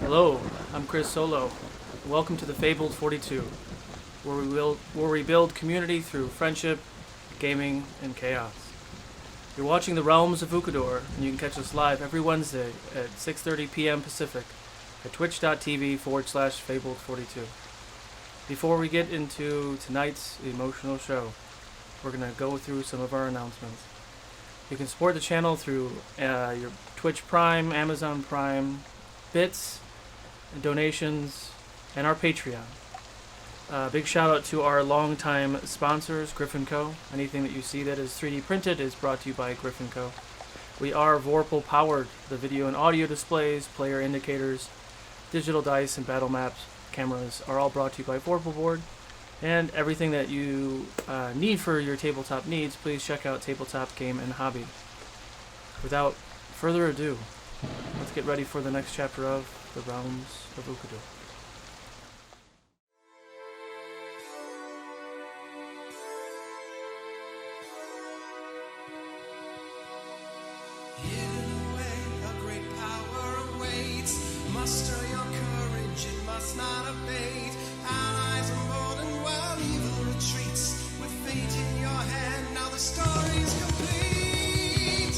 Hello, I'm Chris Solo. Welcome to the Fabled 42, where we build community through friendship, gaming, and chaos. You're watching the Realms of Ukodor, and you can catch us live every Wednesday at 6:30 p.m. Pacific at twitch.tv/Fabled42. Before we get into tonight's emotional show, we're going to go through some of our announcements. You can support the channel through your Twitch Prime, Amazon Prime, bits, donations, and our Patreon. Big shout out to our longtime sponsors, Griffin Co. Anything that you see that is 3D printed is brought to you by Griffin Co. We are Vorpal powered. The video and audio displays, player indicators, digital dice and battle maps cameras are all brought to you by Vorpal Board. And everything that you need for your tabletop needs, please check out Tabletop Game and Hobby. Without further ado, let's get ready for the next chapter of The Realms of Ukodor. Muster your courage, it must not abate. Allies are more than well, evil retreats. With fate in your hand, now the story's complete.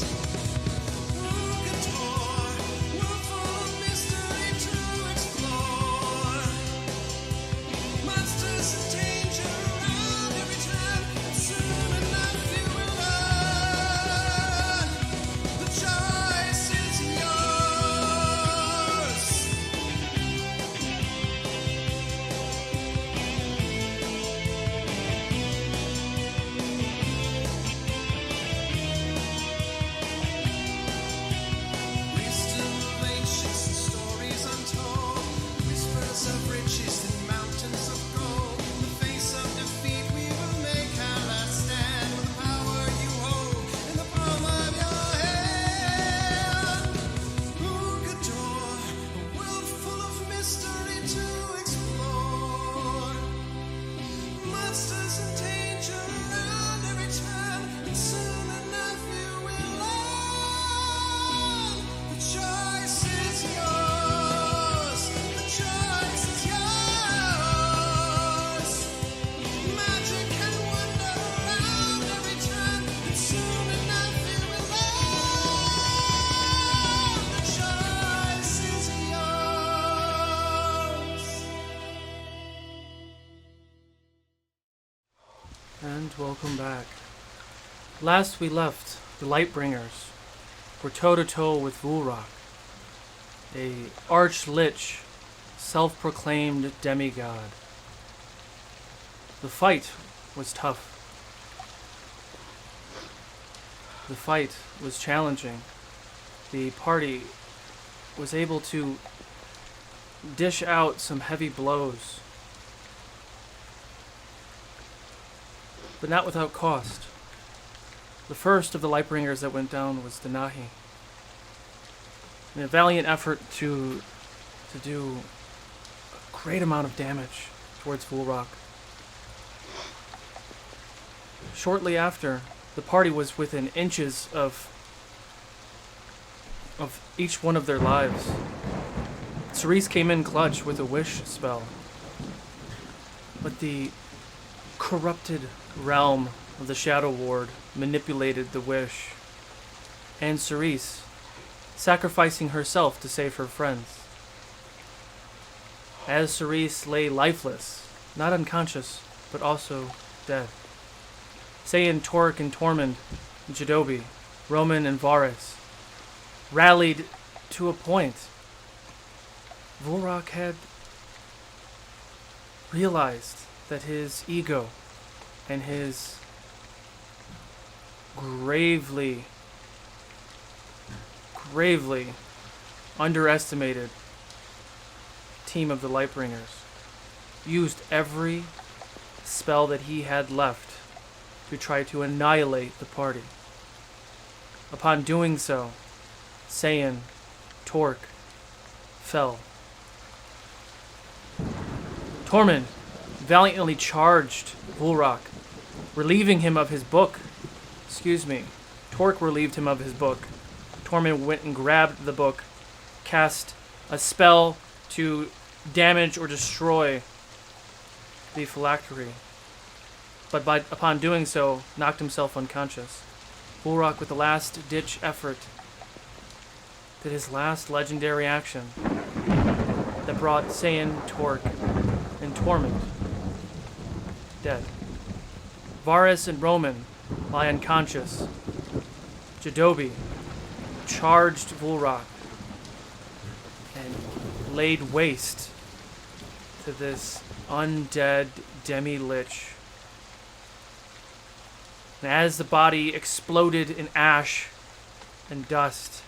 Ukodor, world full of mystery to explore. Monsters and danger around every turn, and soon enough you will learn. The choice is yours. And welcome back. Last we left, the Lightbringers were toe-to-toe with Vulrock, a arch-lich, self-proclaimed demigod. The fight was tough. The fight was challenging. The party was able to dish out some heavy blows, but not without cost. The first of the Lightbringers that went down was Denahi. In a valiant effort to do a great amount of damage towards Vulrock. Shortly after, the party was within inches of each one of their lives. Cerise came in clutch with a wish spell, but the corrupted realm of the Shadow Ward manipulated the wish, and Cerise, sacrificing herself to save her friends. As Cerise lay lifeless, not unconscious, but also dead, Saiyan, Torque, and Tormund, Jadobi, Roman, and Varus rallied to a point. Vulrock had realized that his ego and his gravely underestimated team of the Lightbringers used every spell that he had left to try to annihilate the party. Upon doing so, Saiyan, Torque, fell. Tormund valiantly charged Vulrock, relieving him of his book. Torque relieved him of his book. Tormund went and grabbed the book, cast a spell to damage or destroy the phylactery, but upon doing so, knocked himself unconscious. Vulrock, with the last-ditch effort, did his last legendary action that brought Saiyan, Torque, and Tormund dead. Varus and Roman lie unconscious. Jadobi charged Vulrock and laid waste to this undead demi-lich. And as the body exploded in ash and dust,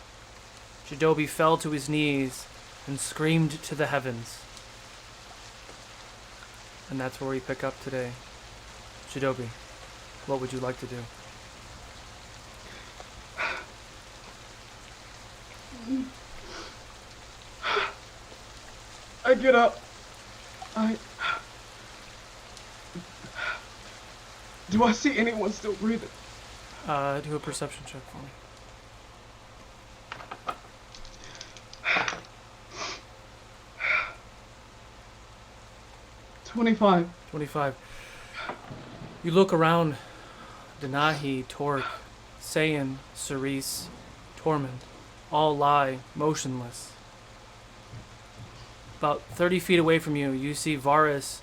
Jadobi fell to his knees and screamed to the heavens. And that's where we pick up today. Shidobi, what would you like to do? I get up. Do I see anyone still breathing? Do a perception check for me. 25. 25. You look around. Denahi, Torque, Saiyan, Cerise, Tormund, all lie motionless. About 30 feet away from you, you see Varus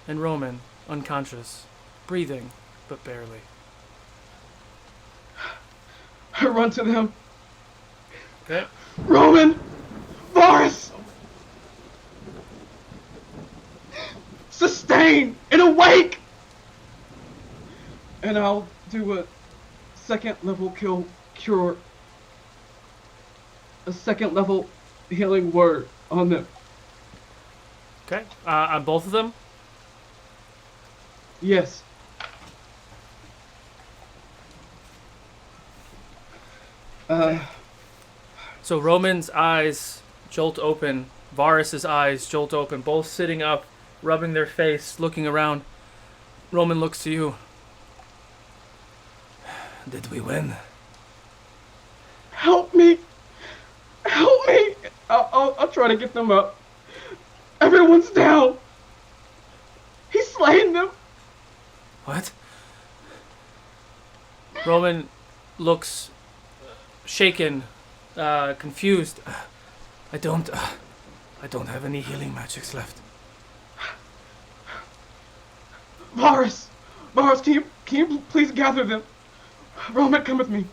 and Roman unconscious, breathing, but barely. I run to them. Okay. Roman! Varus! Sustain and awake! And I'll do a second level cure. A second level healing word on them. Okay. On both of them? Yes. So Roman's eyes jolt open, Varus's eyes jolt open, both sitting up, rubbing their face, looking around. Roman looks to you. Did we win? Help me! Help me! I'll try to get them up. Everyone's down. He's slaying them. What? Roman looks shaken, confused. I don't have any healing magics left. Varus, can you please gather them? Roman, come with me.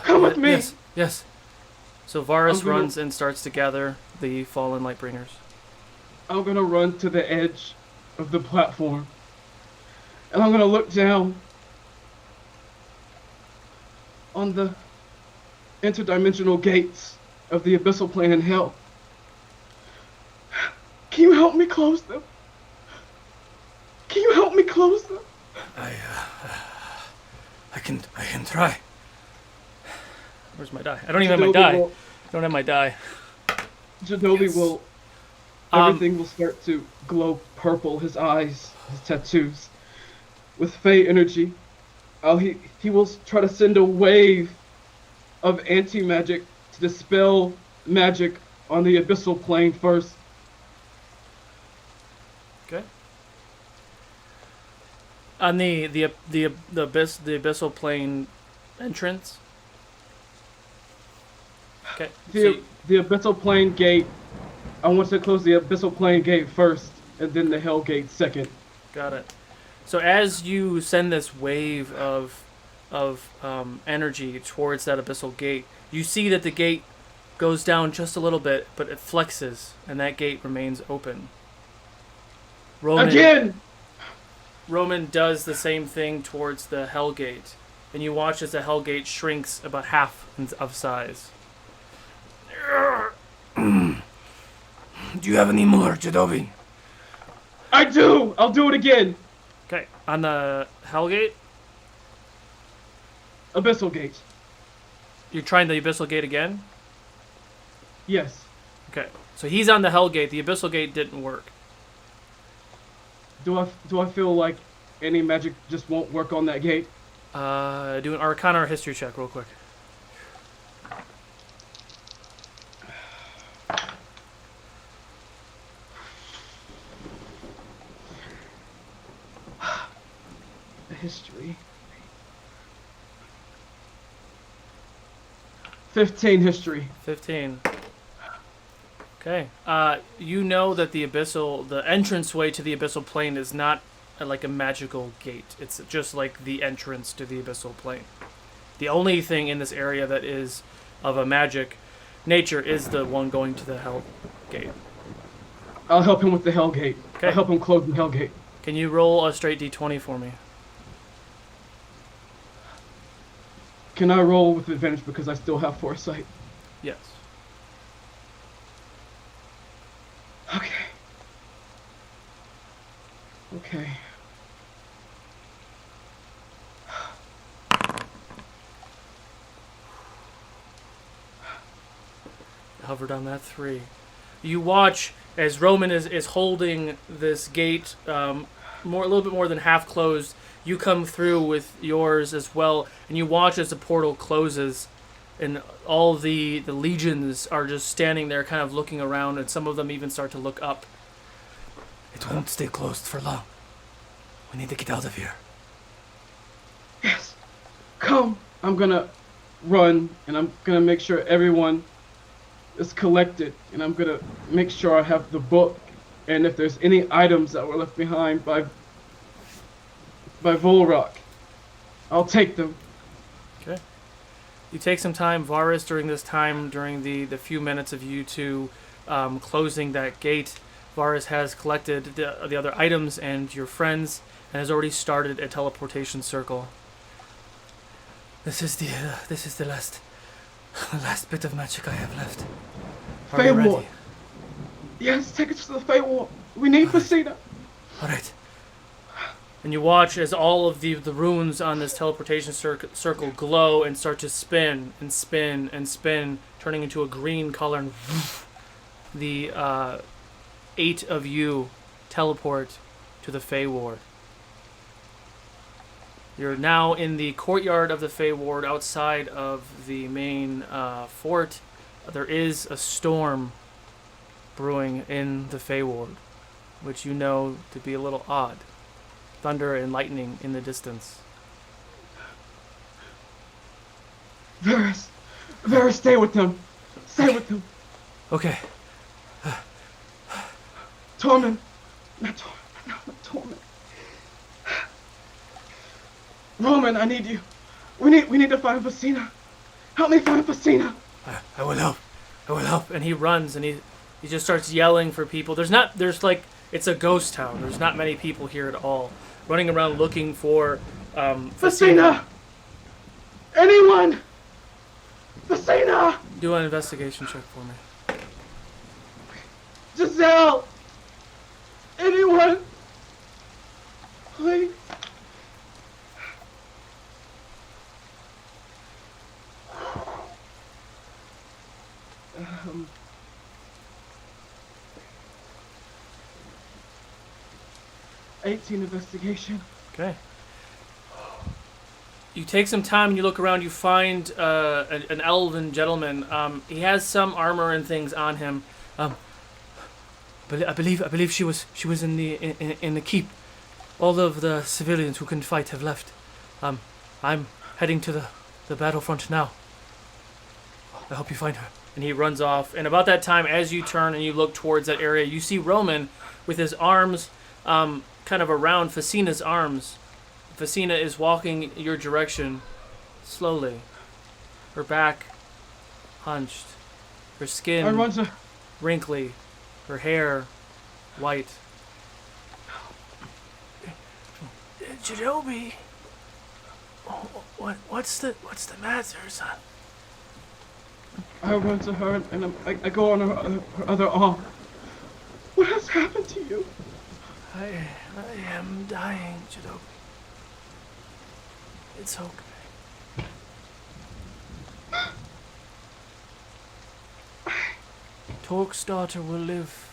Come with me. Yes. So Varus runs and starts to gather the fallen Lightbringers. I'm gonna run to the edge of the platform, and I'm gonna look down on the interdimensional gates of the abyssal plane in hell. Can you help me close them? Can you help me close them? I can try. Where's my die? I don't even have my die. I don't have my die. Shinobi will. Everything will start to glow purple. His eyes, his tattoos, with Fey energy. He will try to send a wave of anti-magic to dispel magic on the abyssal plane first. Okay. On the abyssal plane entrance. Okay. The abyssal plane gate. I want to close the abyssal plane gate first, and then the hell gate second. Got it. So as you send this wave of energy towards that abyssal gate, you see that the gate goes down just a little bit, but it flexes, and that gate remains open. Roman does the same thing towards the hell gate, and you watch as the hell gate shrinks about half of size. Do you have any more, Jadovi? I do! I'll do it again! Okay, on the hell gate? Abyssal gate. You're trying the abyssal gate again? Yes. Okay, so he's on the hell gate. The abyssal gate didn't work. Do I feel like any magic just won't work on that gate? Do an Arcana or history check real quick. History. 15 history. 15. Okay. You know that the entranceway to the abyssal plane is not like a magical gate. It's just like the entrance to the abyssal plane. The only thing in this area that is of a magic nature is the one going to the hell gate. I'll help him with the hell gate. Okay. I'll help him close the hell gate. Can you roll a straight d20 for me? Can I roll with advantage because I still have foresight? Yes. Okay. Okay. Hovered on that 3. You watch as Roman is holding this gate a little bit more than half closed. You come through with yours as well, and you watch as the portal closes, and all the legions are just standing there kind of looking around, and some of them even start to look up. It won't stay closed for long. We need to get out of here. Yes. Come. I'm gonna run, and I'm gonna make sure everyone is collected, and I'm gonna make sure I have the book, and if there's any items that were left behind by Volrock, I'll take them. Okay. You take some time, Varus, during this time, during the few minutes of you two closing that gate. Varus has collected the other items and your friends, and has already started a teleportation circle. This is the last bit of magic I have left. Are you Fey Ward. ready? Yes, take us to the Fey Ward. We need Fasina. All right. And you watch as all of the runes on this teleportation circle glow and start to spin and spin and spin, turning into a green color. And the 8 of you teleport to the Fey Ward. You're now in the courtyard of the Fey Ward outside of the main fort. There is a storm brewing in the Fey Ward, which you know to be a little odd. Thunder and lightning in the distance. Varus, stay with them. Stay with them. Okay. Torment. Not Torment. Roman, I need you. We need to find Fasina. Help me find Fasina. I will help. I will help. And he runs and he just starts yelling for people. It's a ghost town. There's not many people here at all. Running around looking for Fasina! Anyone! Fasina! Do an investigation check for me. Giselle! Anyone! Please. 18 investigation. Okay. You take some time and you look around. You find an elven gentleman. He has some armor and things on him. But I believe she was in the keep. All of the civilians who couldn't fight have left. I'm heading to the battlefront now. I hope you find her. And he runs off. And about that time, as you turn and you look towards that area, you see Roman with his arms kind of around Fasina's arms. Fasina is walking your direction slowly. Her back hunched. Her skin wrinkly. Her hair white. Jadobi, what's the matter, son? I run to her and I go on her other arm. What has happened to you? I am dying, Jadobi. It's okay. Torque's daughter will live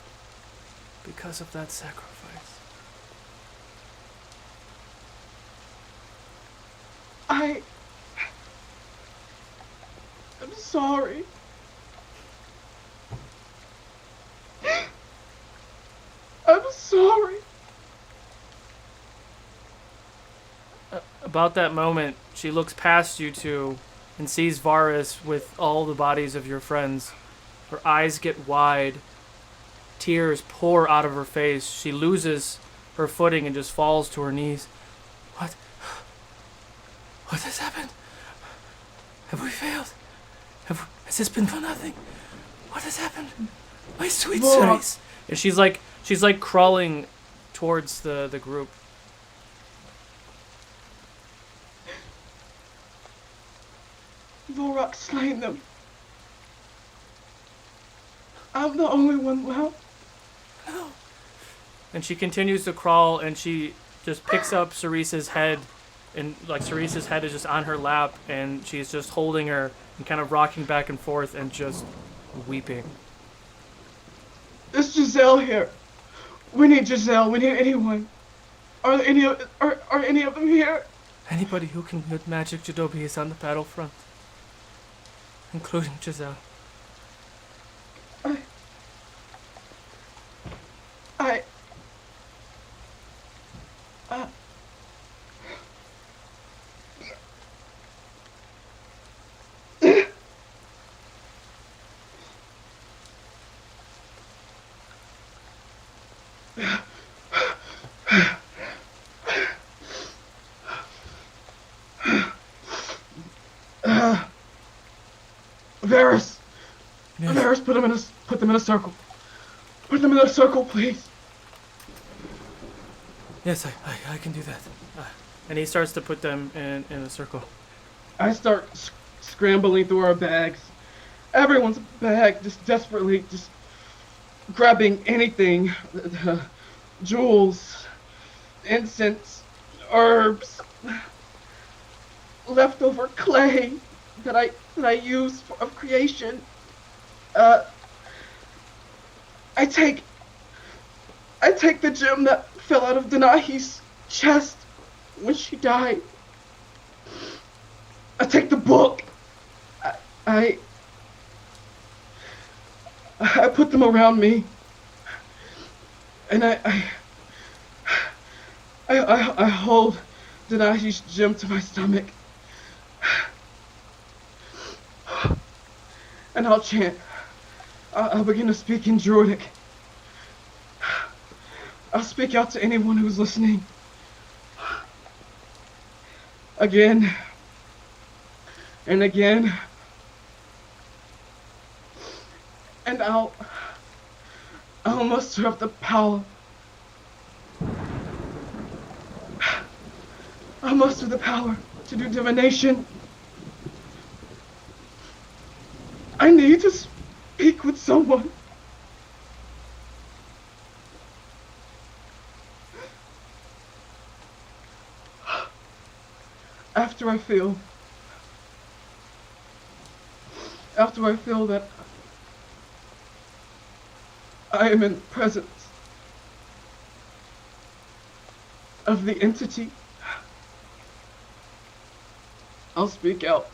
because of that sacrifice. I'm sorry. I'm sorry. About that moment, she looks past you two and sees Varus with all the bodies of your friends. Her eyes get wide. Tears pour out of her face. She loses her footing and just falls to her knees. What has happened? Have we failed? Has this been for nothing? What has happened? My sweet Ceres. And she's like crawling towards the group. Volrock slain them. I'm the only one left. And she continues to crawl, and she just picks up Cerise's head, and like Cerise's head is just on her lap, and she's just holding her and kind of rocking back and forth and just weeping. It's Giselle here. We need Giselle. We need anyone. Are any of them here? Anybody who can use magic Jidobi is on the battlefront, including Giselle. Varys! Yes. Varys, put them in a circle. Put them in a circle, please. Yes, I can do that. And he starts to put them in a circle. I start scrambling through our bags. Everyone's bag, just desperately, just grabbing anything. Jewels, incense, herbs, leftover clay that I use of creation. I take the gem that fell out of Denahi's chest when she died. I take the book. I put them around me, and I hold Denahi's gem to my stomach, and I'll chant. I'll begin to speak in Druidic. I'll speak out to anyone who's listening. Again and again. And I'll muster up the power. I'll muster the power to do divination. I need to speak with someone. After I feel that I am in the presence of the entity, I'll speak out.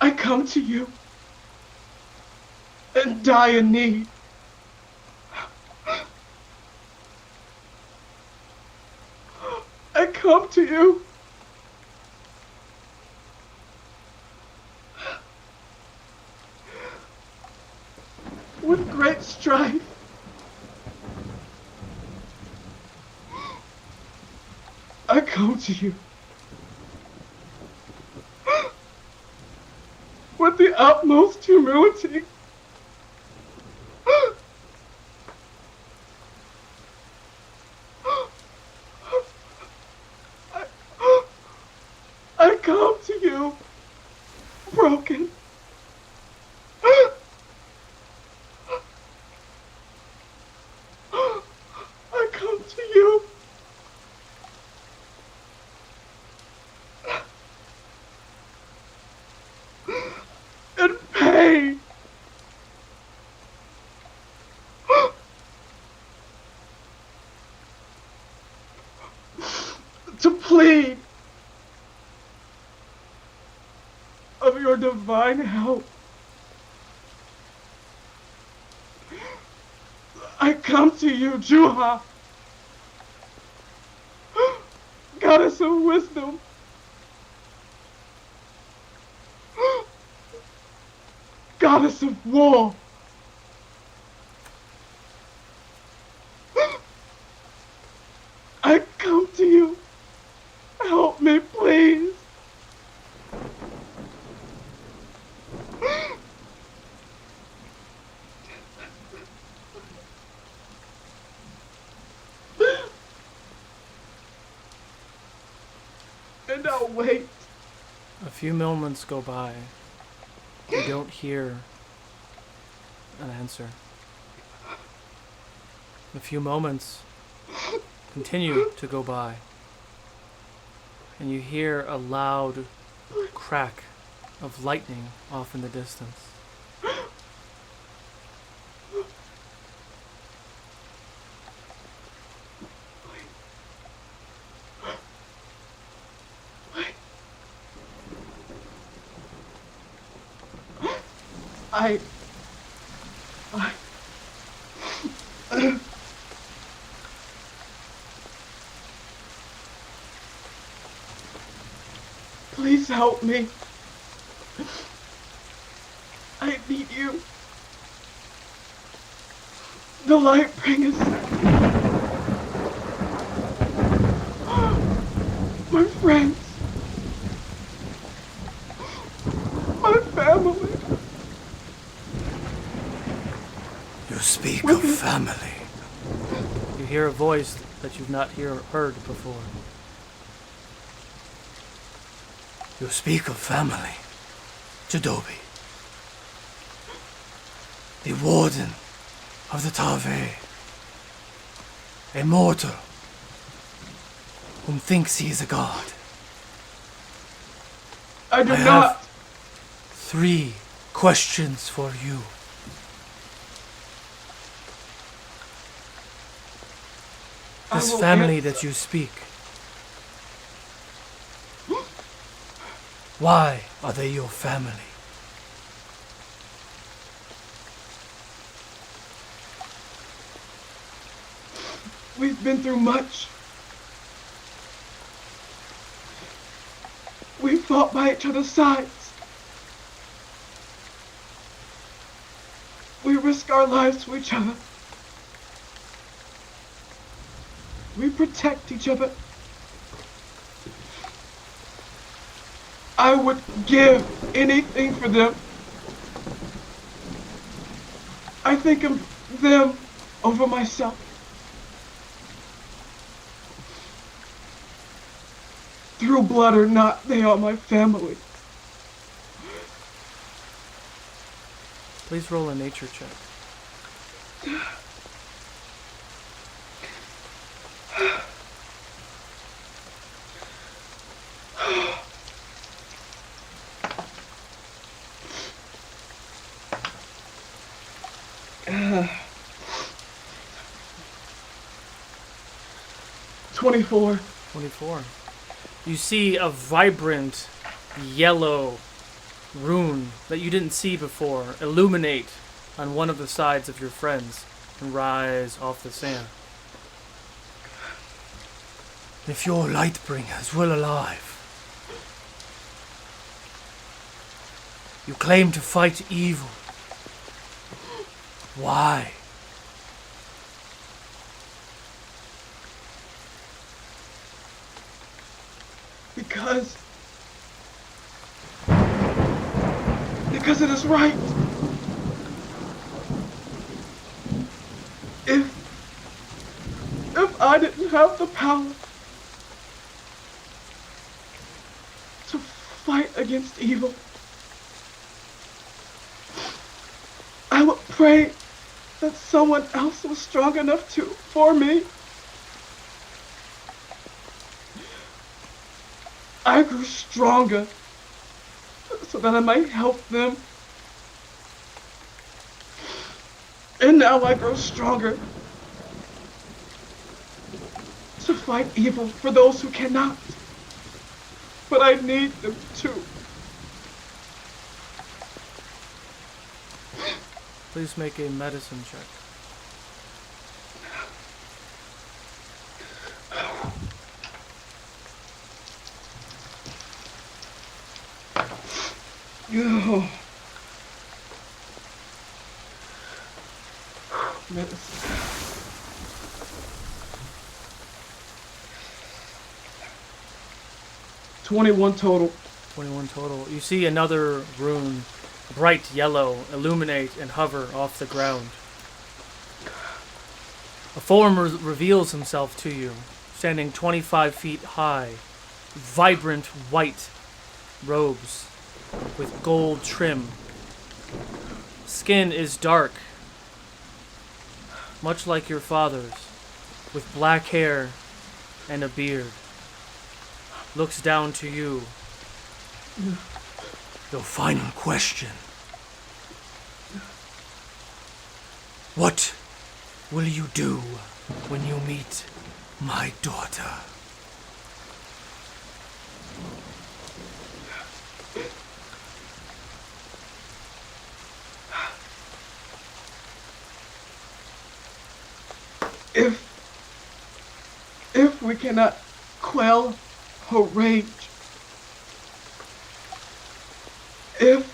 I come to you and die in need. I come to you with great strife. I come to you with the utmost humility. I come to you broken. I come to you in pain. To plead of your divine help. I come to you, Juha, goddess of wisdom, goddess of war. I come to you. Help me, please. And I'll wait. A few moments go by. You don't hear an answer. A few moments continue to go by, and you hear a loud crack of lightning off in the distance. I Please help me. I need you. The light bringers. My friends. My family. You speak of family. You hear a voice that you've not heard before. You speak of family. Jadobi. The warden of the Tave. A mortal whom thinks he is a god. I do I not. have 3 questions for you. I This will family answer. that you speak, why are they your family? We've been through much. We fought by each other's sides. We risk our lives for each other. We protect each other. I would give anything for them. I think of them over myself. Through blood or not, they are my family. Please roll a nature check. Uh, 24. 24. You see a vibrant yellow rune that you didn't see before illuminate on one of the sides of your friends and rise off the sand. If your Lightbringers will alive, you claim to fight evil. Why? Because it is right. If I didn't have the power to fight against evil, I would pray that someone else was strong enough for me. I grew stronger so that I might help them. And now I grow stronger to fight evil for those who cannot. But I need them too. Please make a medicine check. Oh. Medicine. $21 total. 21 total. You see another rune, bright yellow, illuminate and hover off the ground. A form reveals himself to you, standing 25 feet high, vibrant white robes with gold trim, skin is dark, much like your father's, with black hair and a beard. Looks down to you. The final question. What will you do when you meet my daughter? If we cannot quell her rage, if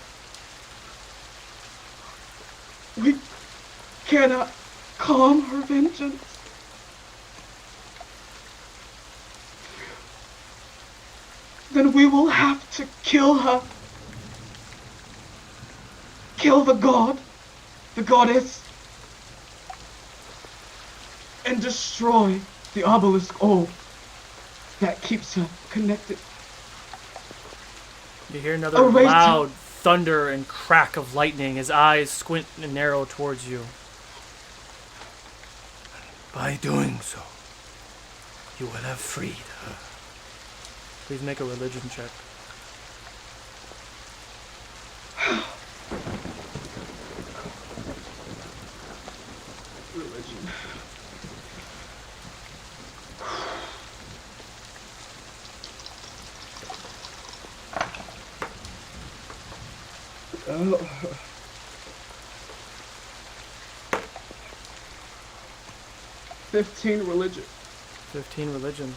we cannot calm her vengeance, then we will have to kill her. Kill the god, the goddess, and destroy the obelisk orb that keeps her connected. You hear another loud thunder and crack of lightning. His eyes squint and narrow towards you. By doing so, you will have freed her. Please make a religion check. Religion. Oh. 15 religion. 15 religion.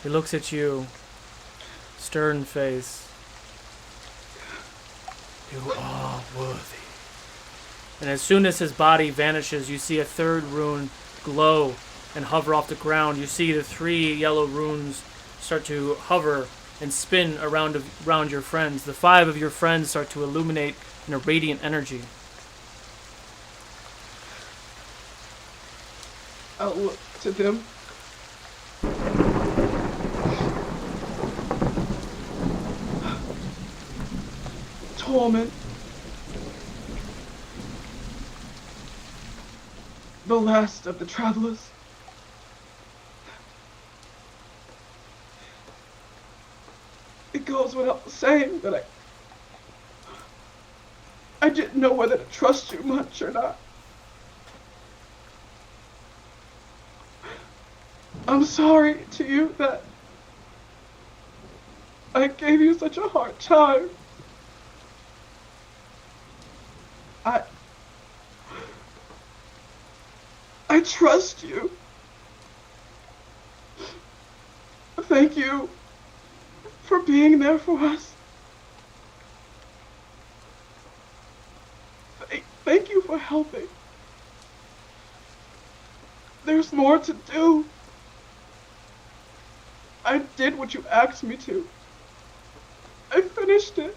He looks at you, stern face. You are worthy. And as soon as his body vanishes, you see a third rune glow and hover off the ground. You see the 3 yellow runes start to hover and spin around your friends. The 5 of your friends start to illuminate in a radiant energy. I'll look to them. Torment. The last of the travelers. It goes without saying that I didn't know whether to trust you much or not. I'm sorry to you that I gave you such a hard time. I trust you. Thank you for being there for us. Thank you for helping. There's more to do. I did what you asked me to. I finished it.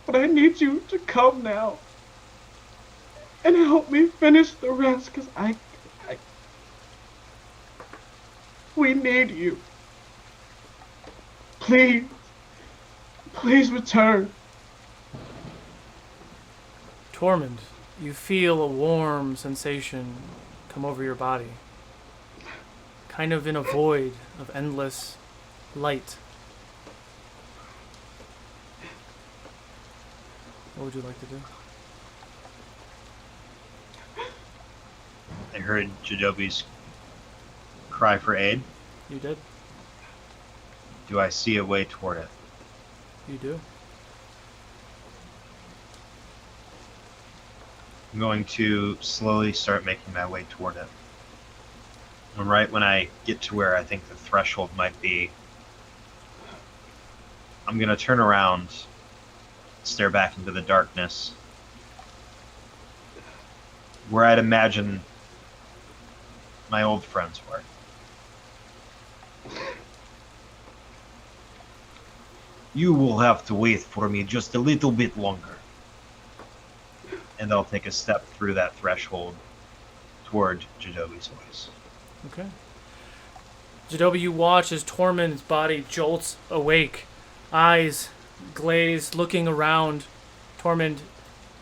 But I need you to come now and help me finish the rest, because we need you. Please, please return. Tormund, you feel a warm sensation come over your body. Kind of in a void of endless light. What would you like to do? I heard Jadobi's cry for aid. You did? Do I see a way toward it? You do. I'm going to slowly start making my way toward it. And right when I get to where I think the threshold might be, I'm going to turn around, stare back into the darkness, where I'd imagine my old friends were. You will have to wait for me just a little bit longer. And I'll take a step through that threshold toward Jadobi's voice. Okay. Jadobi, you watch as Tormund's body jolts awake eyes glazed, looking around. Tormund,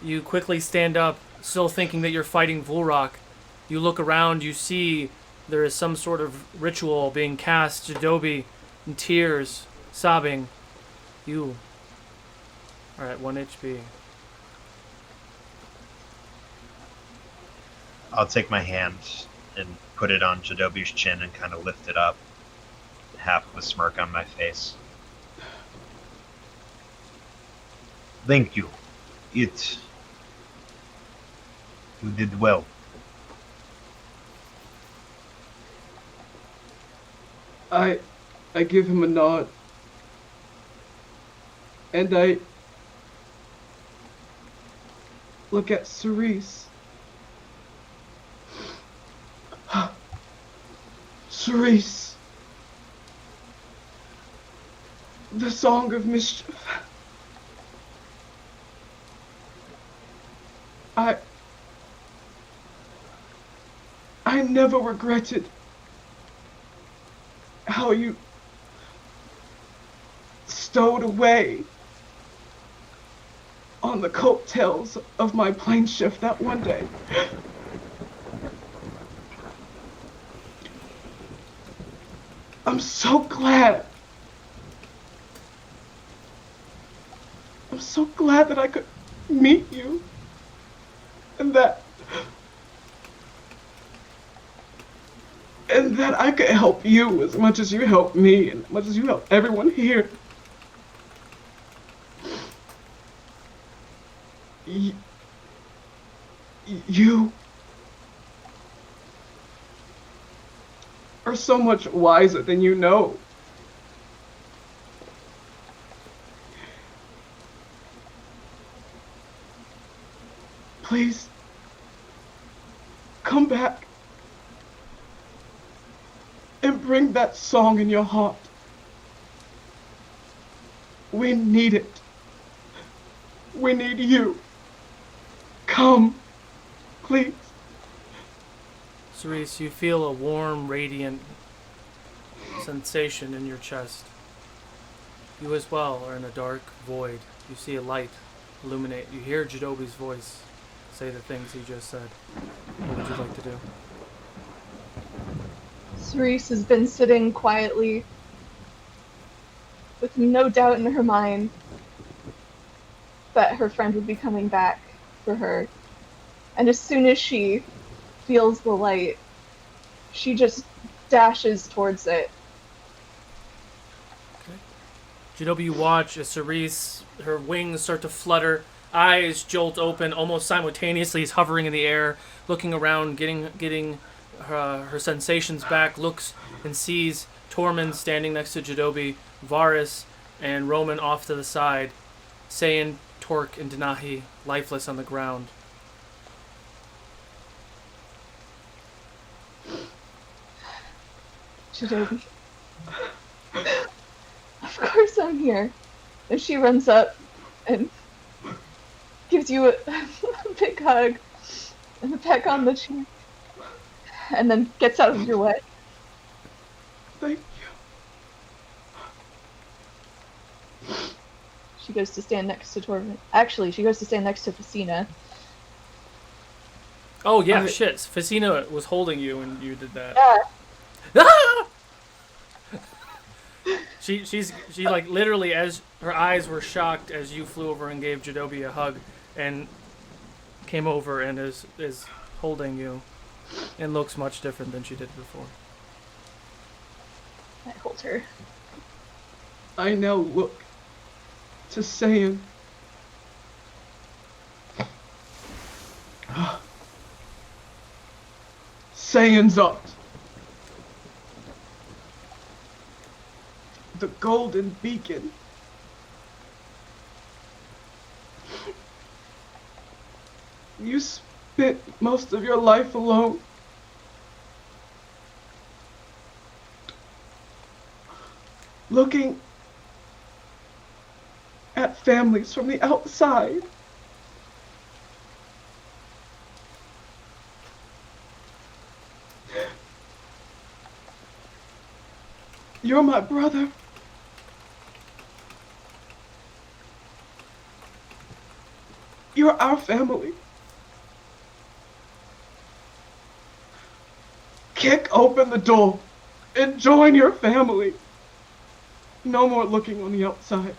you quickly stand up, still thinking that you're fighting Volrock. You look around, you see there is some sort of ritual being cast. Jadobi, in tears, sobbing. You are at 1 HP. I'll take my hand and put it on Jadobi's chin and kind of lift it up, half of a smirk on my face. Thank you. You did well. I give him a nod. And I look at Cerise. Cerise. The Song of Mischief. I never regretted how you stowed away on the coattails of my plane shift that one day. I'm so glad. I'm so glad that I could meet you and that I could help you as much as you helped me and as much as you helped everyone here. You are so much wiser than you know. Please, come back and bring that song in your heart. We need it. We need you. Come, please. Cerise, you feel a warm, radiant sensation in your chest. You as well are in a dark void. You see a light illuminate. You hear Jadobi's voice say the things he just said. What would you like to do? Cerise has been sitting quietly, with no doubt in her mind that her friend would be coming back for her. And as soon as she feels the light, she just dashes towards it. Okay. Jadobi, you watch as Cerise, her wings start to flutter, eyes jolt open almost simultaneously. He's hovering in the air, looking around, getting her sensations back, looks and sees Tormund standing next to Jadobi, Varys, and Roman off to the side, Saiyan, Torque, and Denahi lifeless on the ground. Jadobi. Of course I'm here. And she runs up and gives you a big hug and a peck on the cheek, and then gets out of your way. Thank you. She goes to stand next to Torvin. Actually, she goes to stand next to Facina. Oh yeah, shit. Facina was holding you and you did that. Yeah. Ah! She like literally, as her eyes were shocked as you flew over and gave Jadobi a hug, and came over and is holding you, and looks much different than she did before. I hold her. I now look to Saiyan. Saiyan's up. The golden beacon. You spent most of your life alone. Looking at families from the outside. You're my brother. You're our family. Kick open the door and join your family. No more looking on the outside.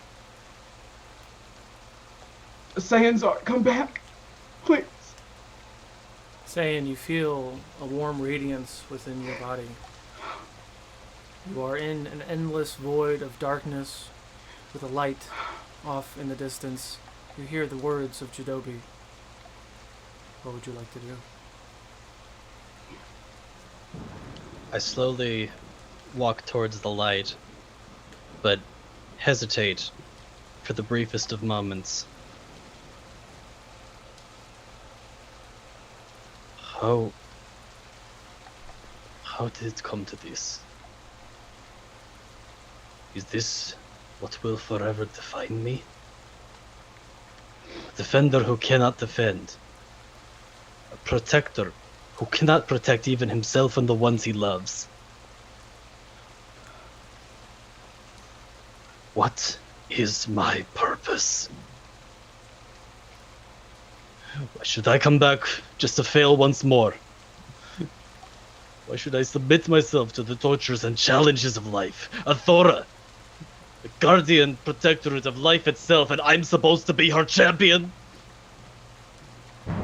The Saiyans are, come back, please. Saying you feel a warm radiance within your body. You are in an endless void of darkness with a light off in the distance. You hear the words of Jidobi. What would you like to do? I slowly walk towards the light, but hesitate for the briefest of moments. How did it come to this? Is this what will forever define me? A defender who cannot defend. A protector who cannot protect even himself and the ones he loves. What is my purpose? Why should I come back just to fail once more? Why should I submit myself to the tortures and challenges of life? A Thora, the guardian protectorate of life itself, and I'm supposed to be her champion? How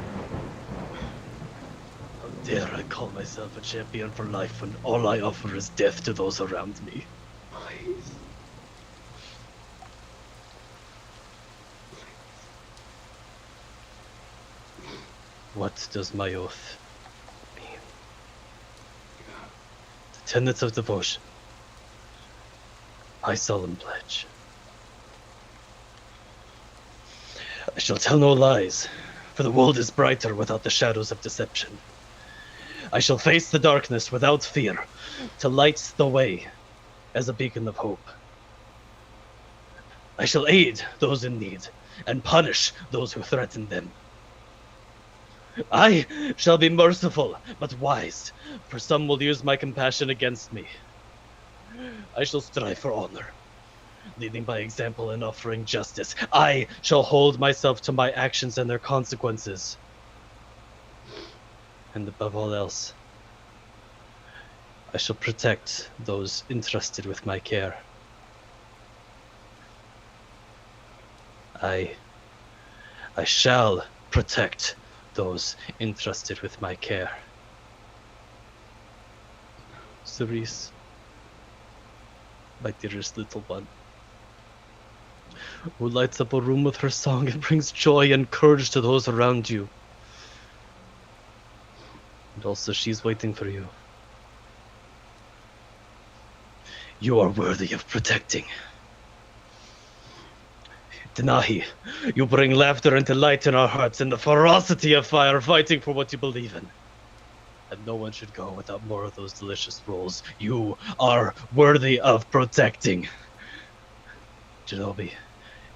dare I call myself a champion for life when all I offer is death to those around me? Please. What does my oath mean? The tenets of devotion. My solemn pledge. I shall tell no lies, for the world is brighter without the shadows of deception. I shall face the darkness without fear, to light the way as a beacon of hope. I shall aid those in need, and punish those who threaten them. I shall be merciful, but wise, for some will use my compassion against me. I shall strive for honor, leading by example and offering justice. I shall hold myself to my actions and their consequences. And above all else, I shall protect those entrusted with my care. I shall protect those entrusted with my care. Cerise, my dearest little one, who lights up a room with her song and brings joy and courage to those around you. And also she's waiting for you. You are worthy of protecting. Denahi, you bring laughter and delight in our hearts and the ferocity of fire fighting for what you believe in. And no one should go without more of those delicious rolls. You are worthy of protecting. Shinobi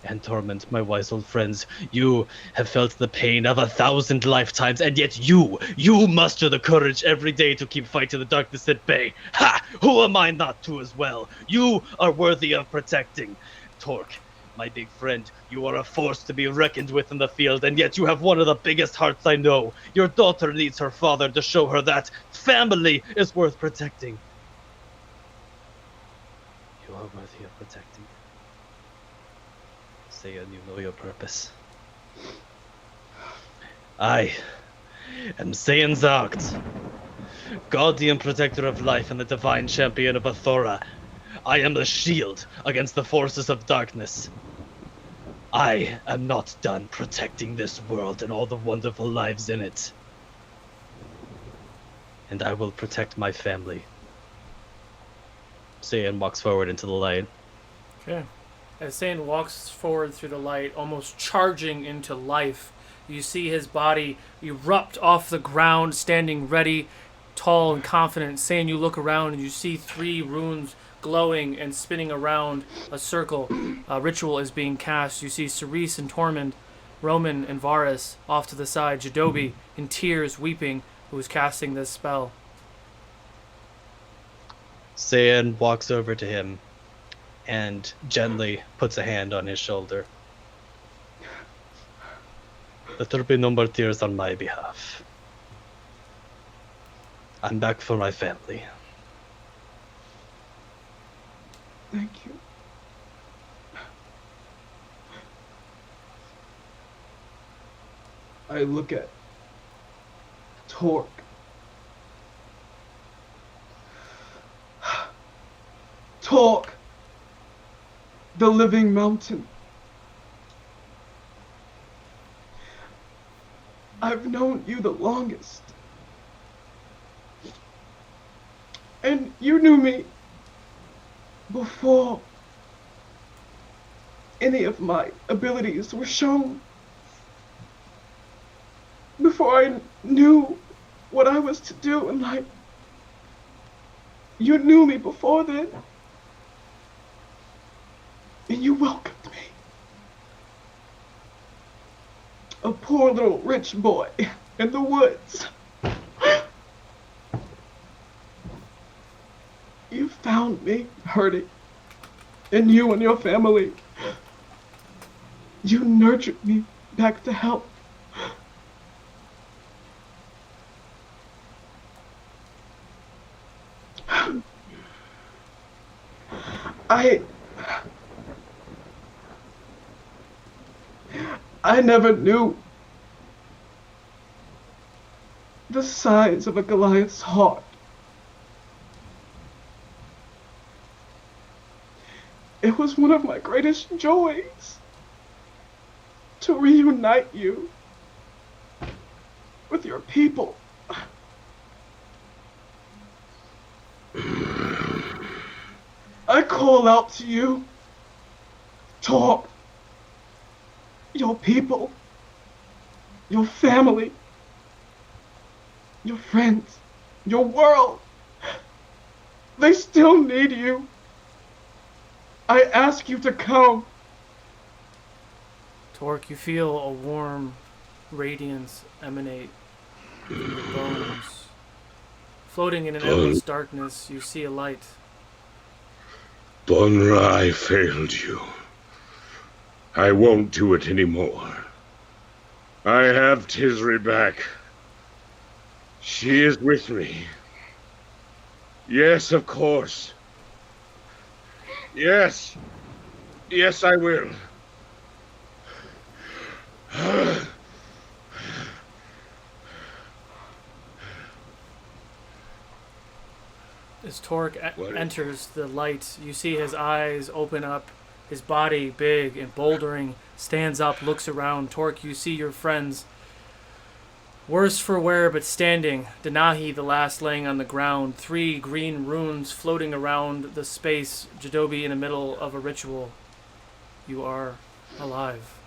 and Torment, my wise old friends, you have felt the pain of 1,000 lifetimes, and yet you muster the courage every day to keep fighting the darkness at bay. Ha! Who am I not to as well? You are worthy of protecting. Torque, my big friend, you are a force to be reckoned with in the field, and yet you have one of the biggest hearts I know. Your daughter needs her father to show her that family is worth protecting. You are worthy of protecting. Saiyan, you know your purpose. I am Saiyan Zagt, guardian protector of life and the divine champion of Athora. I am the shield against the forces of darkness. I am not done protecting this world and all the wonderful lives in it. And I will protect my family. Saiyan walks forward into the light. Okay. As Saiyan walks forward through the light, almost charging into life, you see his body erupt off the ground, standing ready, tall and confident. Saiyan, you look around and you see 3 runes glowing and spinning around a circle. A ritual is being cast. You see Cerise and Tormund, Roman and Varus off to the side, Jidobi in tears, weeping, who is casting this spell. Saiyan walks over to him and gently puts a hand on his shoulder. Let there be no more tears on my behalf. I'm back for my family. Thank you. I look at Torque. Torque, the living mountain. I've known you the longest. And you knew me before any of my abilities were shown. Before I knew what I was to do in life. You knew me before then. And you welcomed me. A poor little rich boy in the woods. You found me hurting. And you and your family. You nurtured me back to health. I never knew the size of a Goliath's heart. It was one of my greatest joys to reunite you with your people. I call out to you, talk, your people, your family, your friends, your world. They still need you. I ask you to come. Torque, you feel a warm radiance emanate from your bones. Floating in an endless darkness, you see a light. Bonra, I failed you. I won't do it anymore. I have Tisri back. She is with me. Yes, of course. Yes. Yes, I will. As Torque enters the light, you see his eyes open up, his body big and bouldering, stands up, looks around. Torque, you see your friends, worse for wear but standing. Denahi, the last, laying on the ground, 3 green runes floating around the space. Jadobi in the middle of a ritual. You are alive.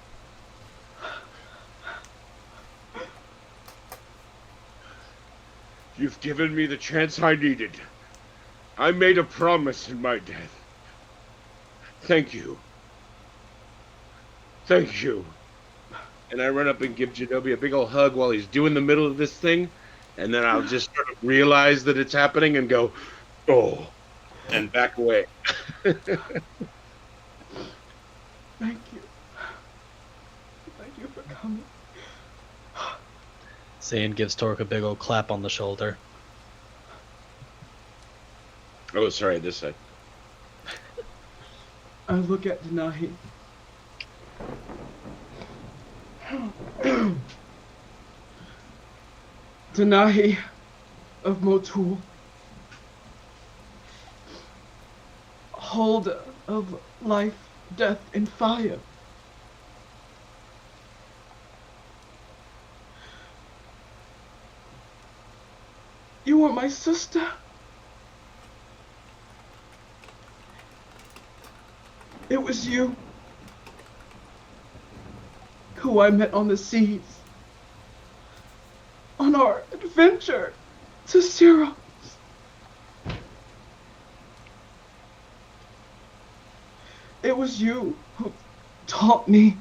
You've given me the chance I needed. I made a promise in my death. Thank you. Thank you. And I run up and give Jadobi a big ol' hug while he's doing the middle of this thing, and then I'll just sort of realize that it's happening and go, oh, and back away. Thank you. Thank you for coming. Zane gives Torque a big old clap on the shoulder. Oh, sorry, this side. I look at Denahi. Denahi of Motul. Holder of life, death, and fire. You are my sister. It was you who I met on the seas, on our adventure to Syros. It was you who taught me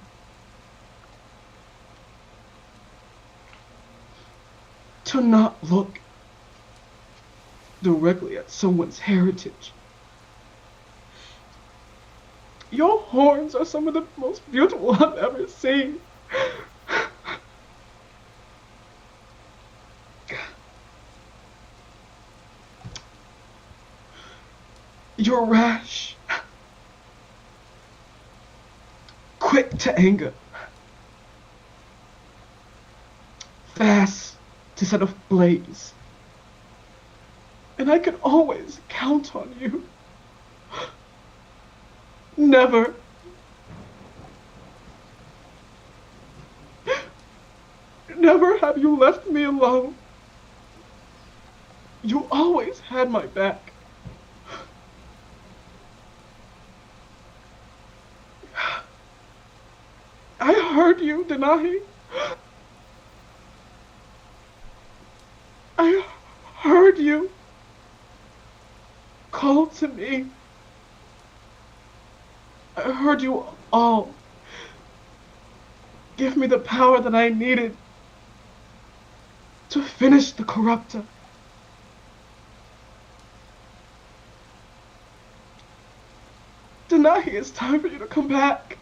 to not look directly at someone's heritage. Your horns are some of the most beautiful I've ever seen. You're rash, quick to anger, fast to set a blaze, and I can always count on you. Never have you left me alone. You always had my back. I heard you, Denahi. I heard you call to me. I heard you all give me the power that I needed to finish the corruptor. Denahi, it's time for you to come back.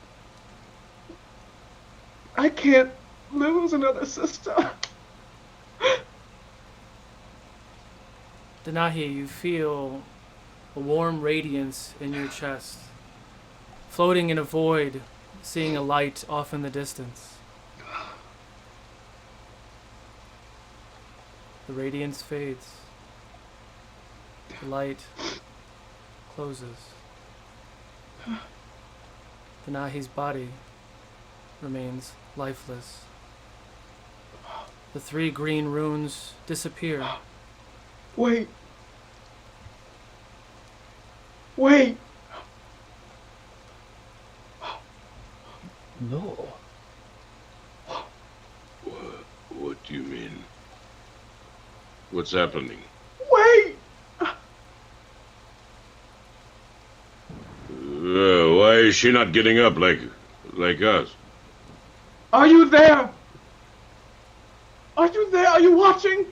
I can't lose another sister. Denahi, you feel a warm radiance in your chest, floating in a void, seeing a light off in the distance. The radiance fades. The light closes. Denahi's body remains lifeless. The 3 green runes disappear. Wait. Wait. No. What do you mean? What's happening? Wait. Why is she not getting up like us? Are you there? Are you there? Are you watching?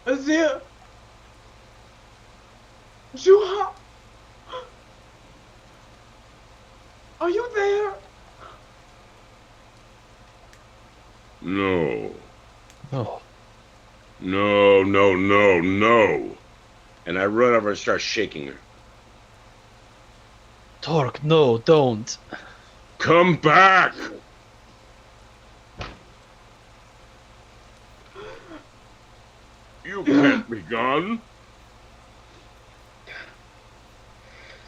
Azir. Juha. Are you there? No. No. No. And I run over and start shaking her. Torque, no, don't. Come back! You can't be gone.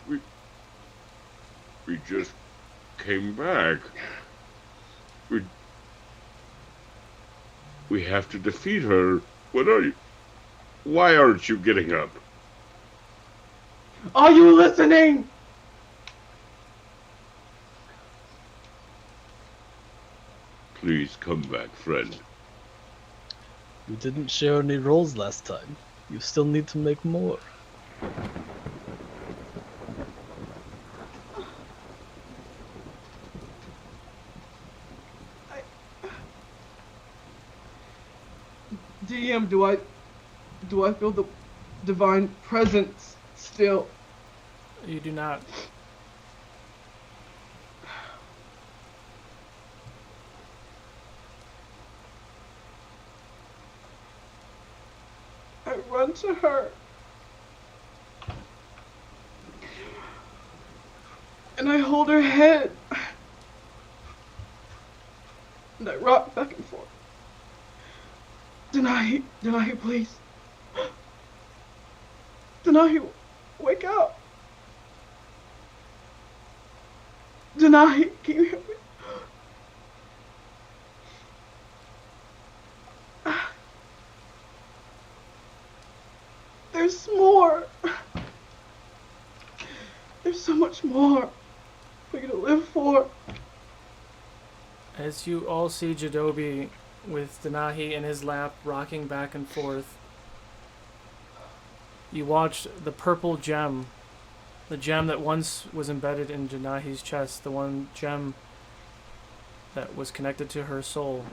We just came back. We have to defeat her. What are you? Why aren't you getting up? Are you listening? Please come back, friend. You didn't share any rolls last time. You still need to make more. DM, do I feel the divine presence still? You do not. I run to her. And I hold her head. And I rock back and forth. Denahi, please. Denahi, wake up. Denahi, can you hear me? There's more. There's so much more for you to live for. As you all see Jadobi with Denahi in his lap rocking back and forth, you watch the purple gem, the gem that once was embedded in Denahi's chest, the one gem that was connected to her soul,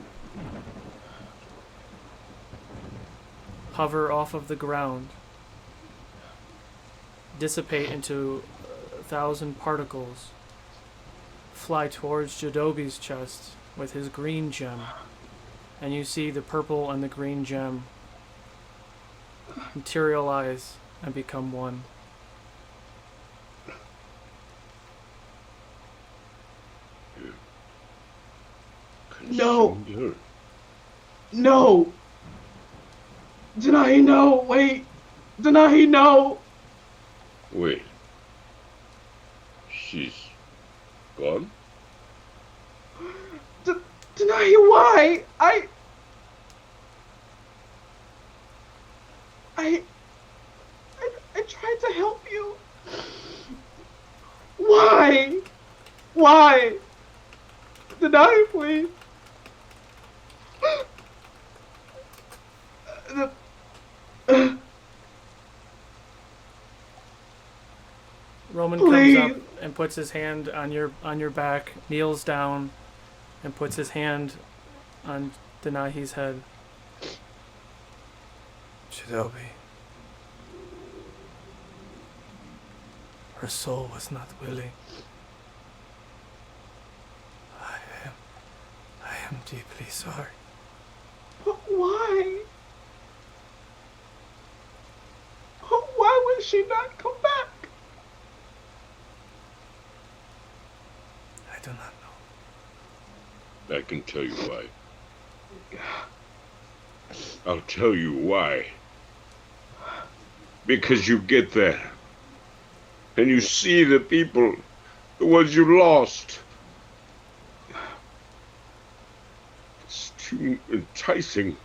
hover off of the ground, dissipate into 1,000 particles, fly towards Jadobi's chest with his green gem, and you see the purple and the green gem materialize and become one. No. Consumed her. No! Denahi, no! Wait! Denahi, no! Wait. She's gone? Denahi, why? I tried to help you. Why? Why? Denahi, please. Roman Please. comes up and puts his hand on your back, kneels down, and puts his hand on Denahi's head. Shinobi. Her soul was not willing. I am deeply sorry. But why? Why would she not come back? I do not know. I can tell you why. I'll tell you why. Because you get there. And you see the people, the ones you lost. It's too enticing.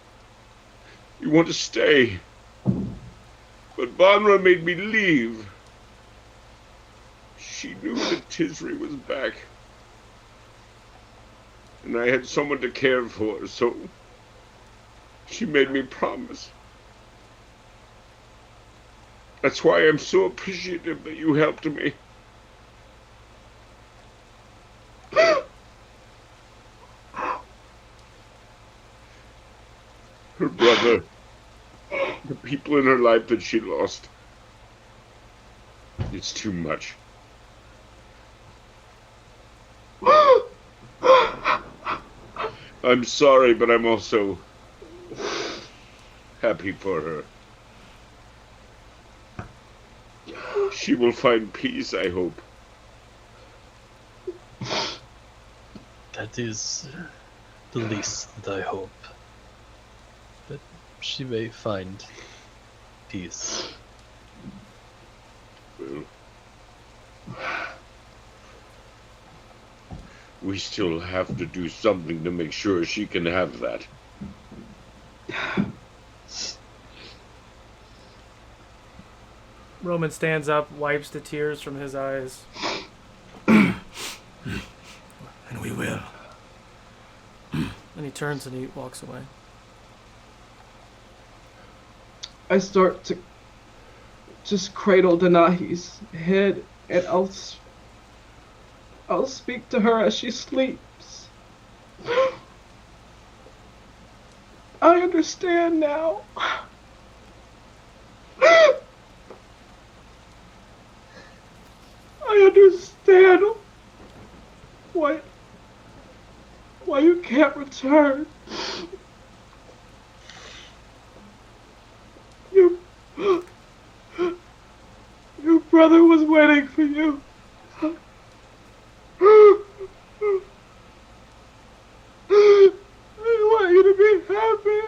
You want to stay. But Banra made me leave. She knew that Tisri was back. And I had someone to care for, so she made me promise. That's why I'm so appreciative that you helped me. Her brother, the people in her life that she lost. It's too much. I'm sorry, but I'm also happy for her. She will find peace, I hope. That is the least that I hope. That she may find peace. Well, we still have to do something to make sure she can have that. Roman stands up, wipes the tears from his eyes. And we will. And he turns and he walks away. I start to just cradle Denahi's head, and I'll speak to her as she sleeps. I understand now. I understand why you can't return. Your brother was waiting for you. I want you to be happy.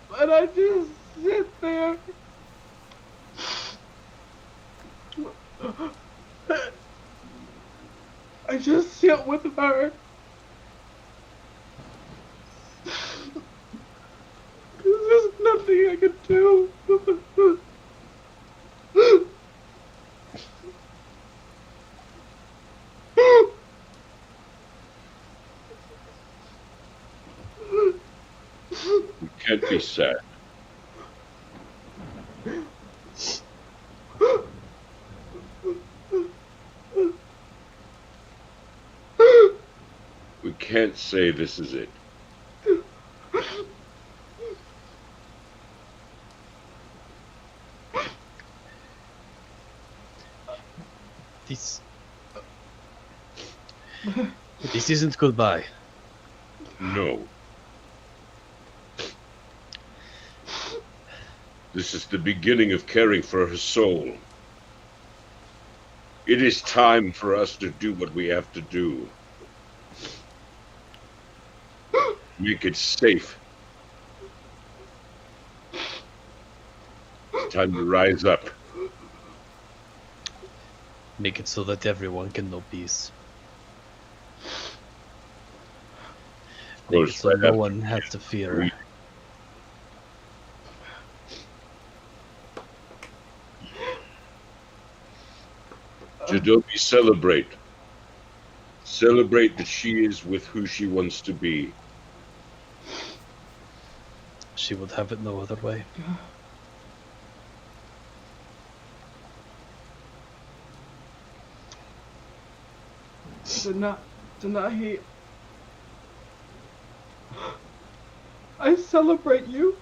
But I just sit there. I just sit with her. There's nothing I can do. You can't be sad. We can't can't say this is it. This isn't goodbye. No. This is the beginning of caring for her soul. It is time for us to do what we have to do. Make it safe. It's time to rise up. Make it so that everyone can know peace. Make it Goes so right no after one has to fear. Jadobi, celebrate. Celebrate that she is with who she wants to be. She would have it no other way. Denahi, I celebrate you.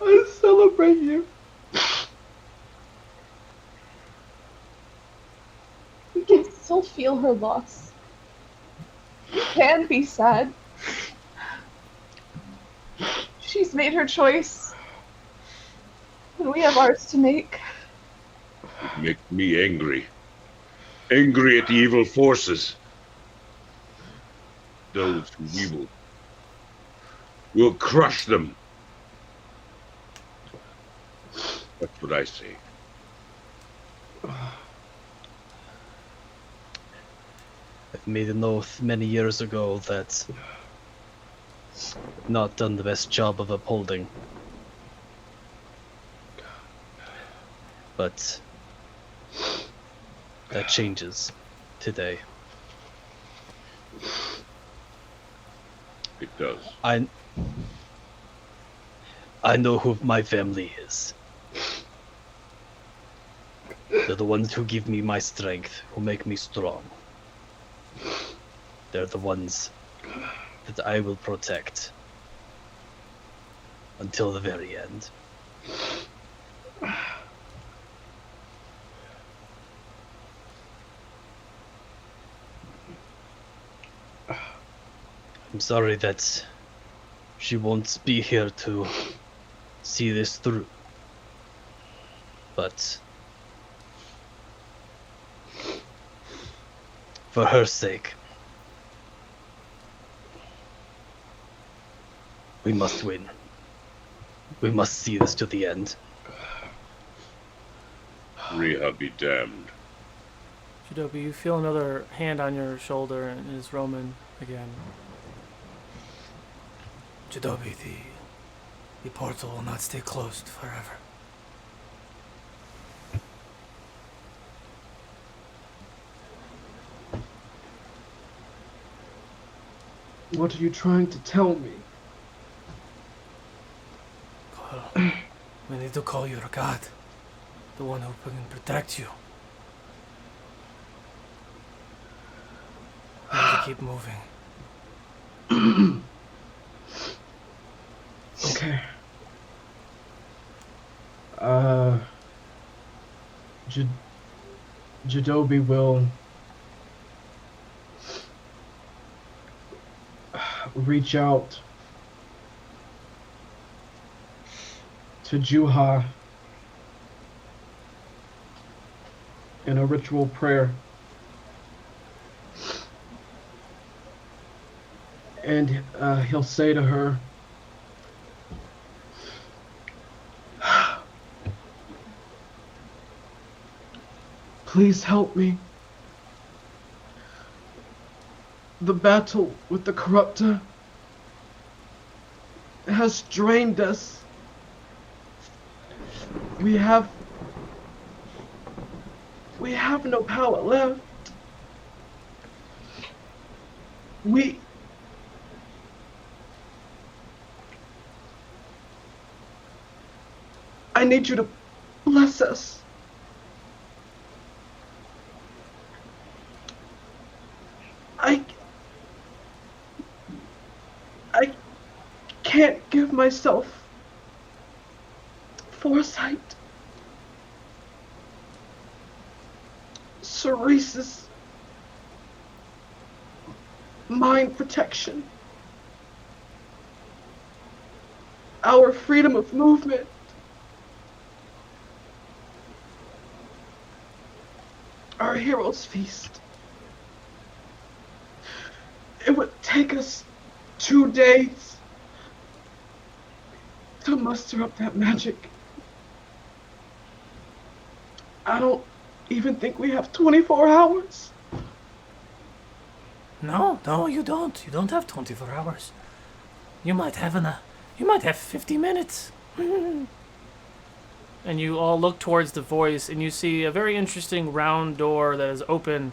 I celebrate you. You can still feel her loss. You can be sad. She's made her choice. And we have ours to make. It makes me angry. Angry at the evil forces. Those who we'll crush them. That's what I say. I've made an oath many years ago that I've not done the best job of upholding. But that changes today. It does. I know who my family is. They're the ones who give me my strength, who make me strong. They're the ones that I will protect until the very end. I'm sorry that she won't be here to see this through. But for her sake, we must win. We must see this to the end. Riha be damned. Jadobi, you feel another hand on your shoulder, and it's Roman again. Jadobi, the portal will not stay closed forever. What are you trying to tell me? Well, we need to call your god, the one who can protect you. We need to keep moving. Okay. Jadobi will reach out to Juha in a ritual prayer. And he'll say to her, "Please help me. The battle with the corruptor has drained us. We have no power left. I need you to bless us can't give myself foresight. Cerese's mind protection. Our freedom of movement. Our hero's feast. It would take us 2 days to muster up that magic. I don't even think we have 24 hours. No, you don't. You don't have 24 hours. You might have 50 minutes. And you all look towards the voice, and you see a very interesting round door that is open,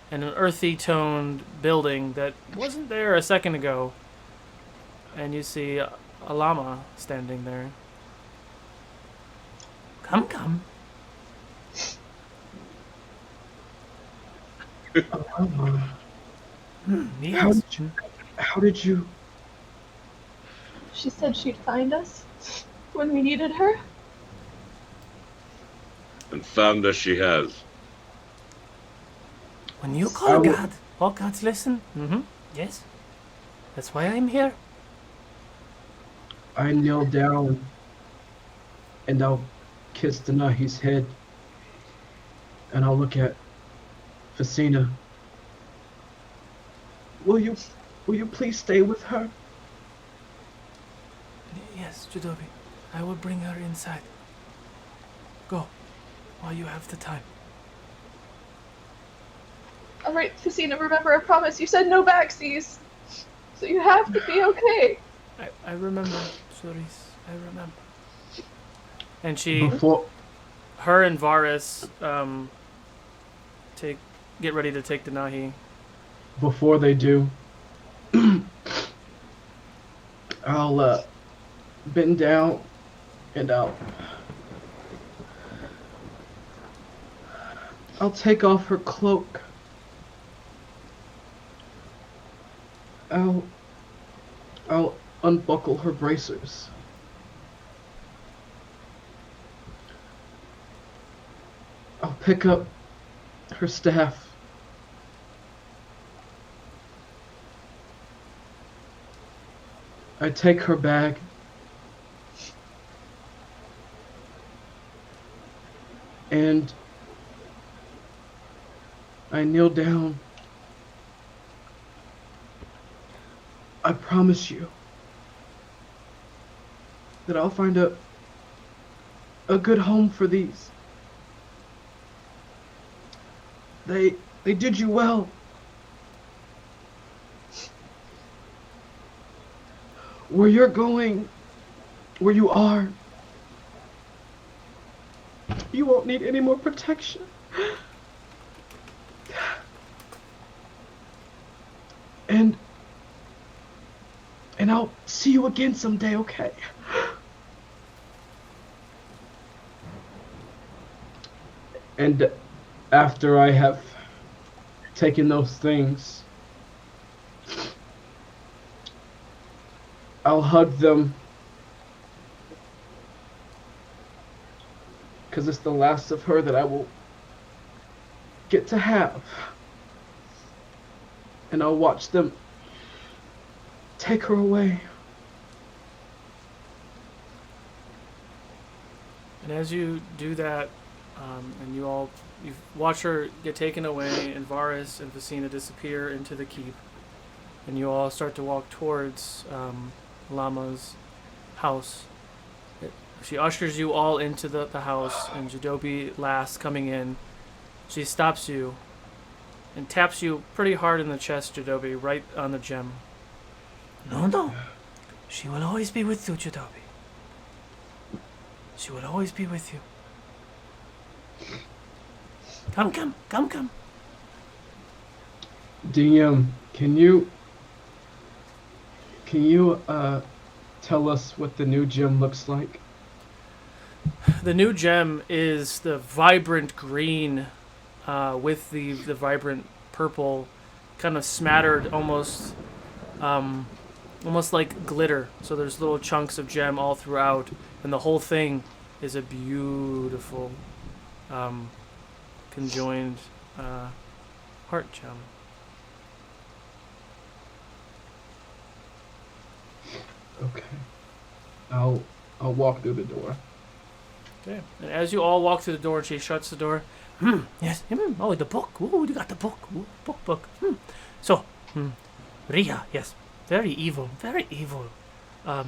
and an earthy toned building that wasn't there a second ago. And you see a llama standing there. Come. Yes. How did you? She said she'd find us when we needed her. And found us she has. When you call God, all gods listen. Yes. That's why I'm here. I kneel down and I'll kiss Denahi's head and I'll look at Facina. Will you please stay with her? Yes, Jadobi. I will bring her inside. Go, while you have the time. Alright, Facina, remember, I promise you said no backsies. So you have to be okay. I remember, Cerise. I remember. And her and Varus, get ready to take Denahi. Before they do, I'll bend down and I'll take off her cloak. I'll unbuckle her bracers. I'll pick up her staff. I take her bag. And I kneel down. I promise you that I'll find a good home for these. They did you well. Where you're going, where you are, you won't need any more protection. And I'll see you again someday, okay? And after I have taken those things, I'll hug them, because it's the last of her that I will get to have. And I'll watch them take her away. And as you do that, and you watch her get taken away, and Varus and Facina disappear into the keep, and you all start to walk towards Lama's house. She ushers you all into the house, and Jadobi last coming in. She stops you and taps you pretty hard in the chest, Jadobi, right on the gem. No. She will always be with you, Jadobi. She will always be with you. Come. DM, can you tell us what the new gem looks like? The new gem is the vibrant green with the vibrant purple kind of smattered almost almost like glitter. So there's little chunks of gem all throughout, and the whole thing is a beautiful conjoined heart gem. Okay. I'll walk through the door. Okay. And as you all walk through the door, and she shuts the door. Yes. Oh, the book. Ooh, you got the book. Ooh, book. So, Ria. Yes. Very evil. Very evil. By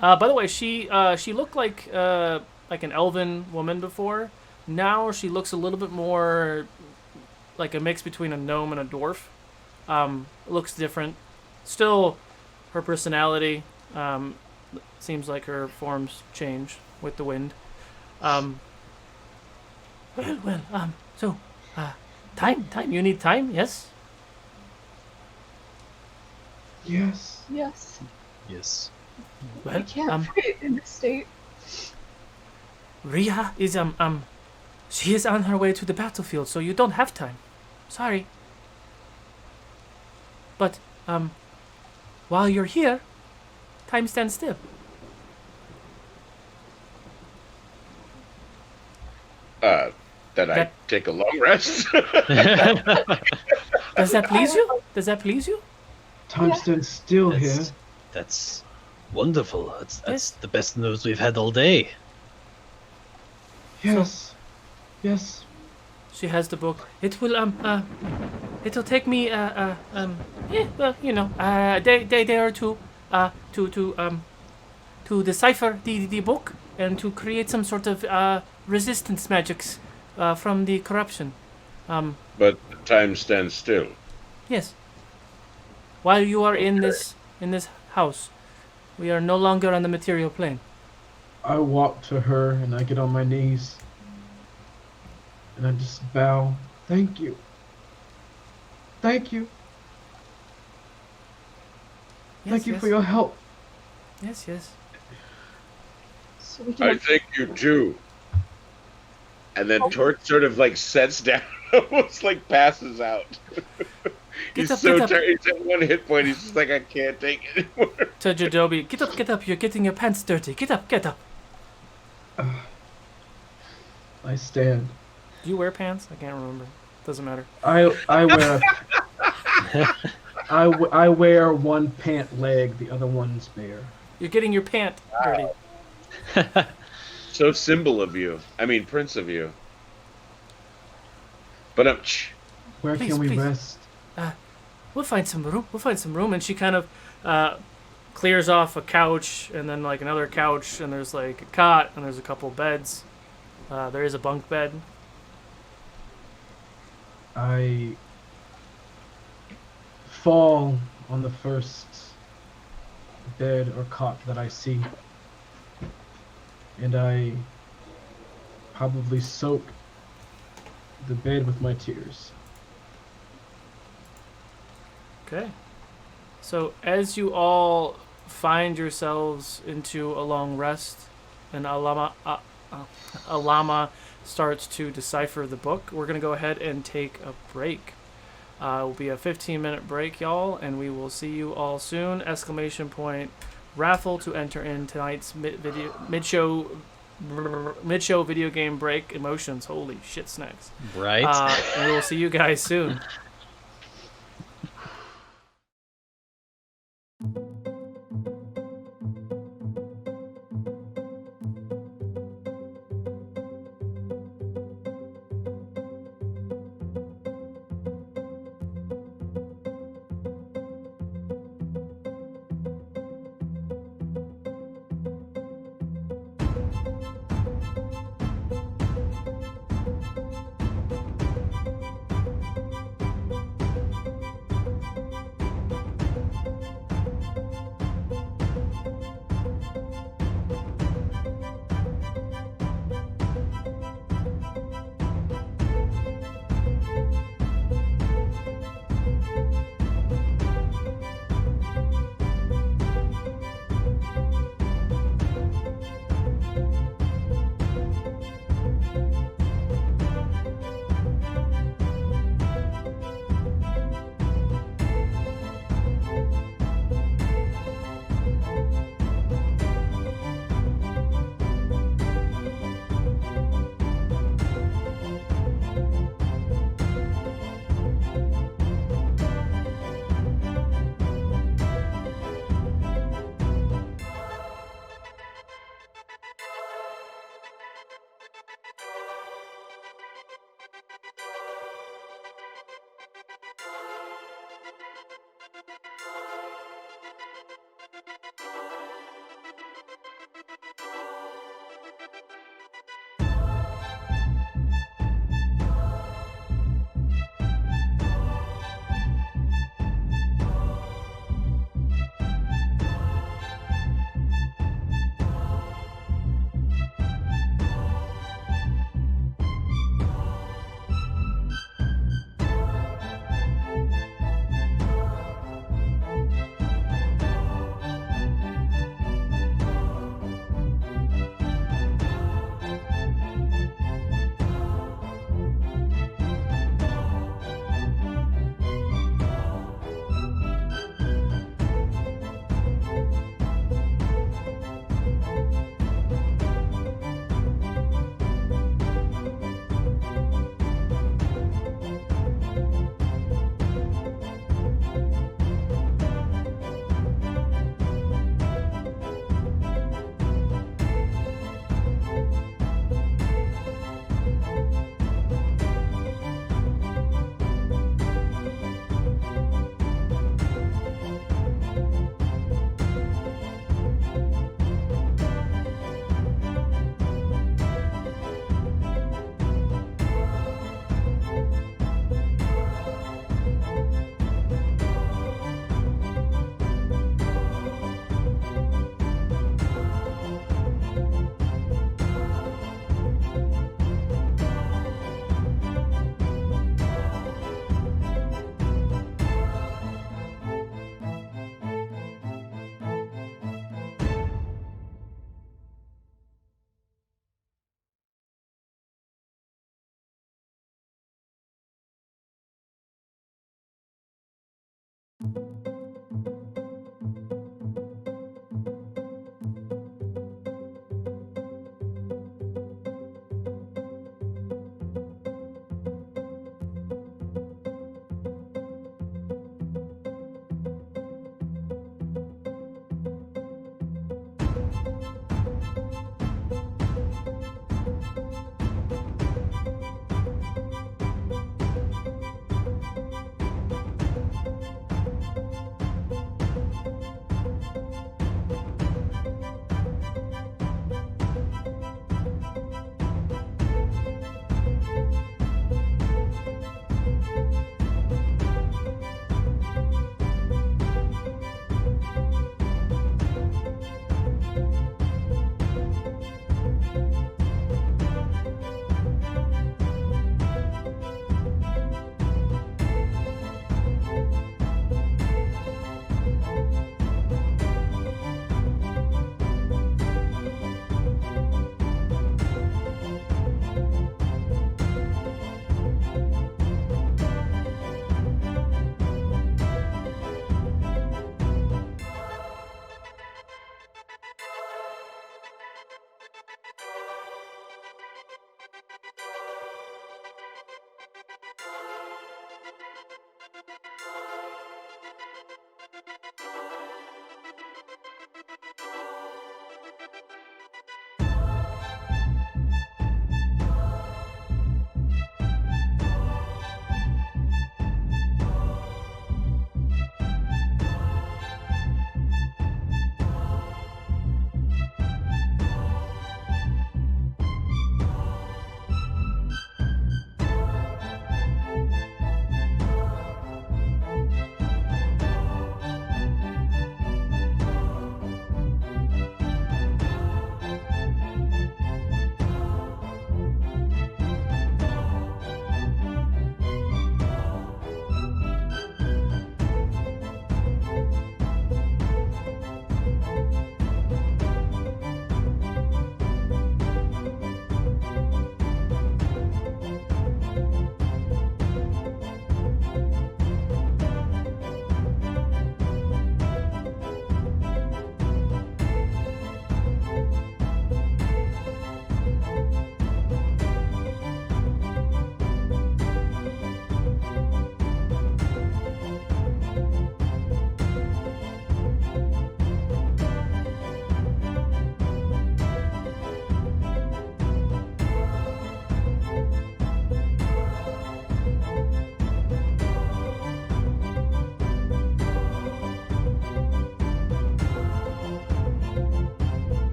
the way, she looked like an elven woman before. Now she looks a little bit more like a mix between a gnome and a dwarf. Looks different. Still, her personality seems like her forms change with the wind. So, time. You need time, yes? Yes. Yes. Yes. I Well, can't fight in this state. Ria is, she is on her way to the battlefield, so you don't have time. Sorry. But, while you're here, time stands still. That I take a long rest. Does that please you? Does that please you? Time stands still here. That's wonderful. That's Yes. the best news we've had all day. Yes. Yes. She has the book. It will, it'll take me, a day or two, to decipher the book and to create some sort of, resistance magics, from the corruption. But time stands still. Yes. While you are in this house, we are no longer on the material plane. I walk to her and I get on my knees. And I just bow. Thank you. Thank you. Thank you for your help. Yes. So we can. I thank you too. And then Tort sort of like sets down, almost like passes out. He's up, so get up. tired. He's at one hit point. He's just like, I can't take it anymore. To Jadobi, get up, you're getting your pants dirty. Get up. I stand. Do you wear pants? I can't remember. Doesn't matter. I wear I wear one pant leg, the other one's bare. You're getting your pant dirty. So symbol of you. I mean, prince of you. But Where Please, can we please. rest? We'll find some room. And she kind of clears off a couch and then like another couch, and there's like a cot and there's a couple beds. There is a bunk bed. I fall on the first bed or cot that I see, and I probably soak the bed with my tears. Okay. So as you all find yourselves into a long rest, and Alama starts to decipher the book, we're going to go ahead and take a break. It will be a 15-minute break, y'all, and we will see you all soon. ! Raffle to enter in tonight's mid-show video game break emotions. Holy shit snacks. Right? And we will see you guys soon.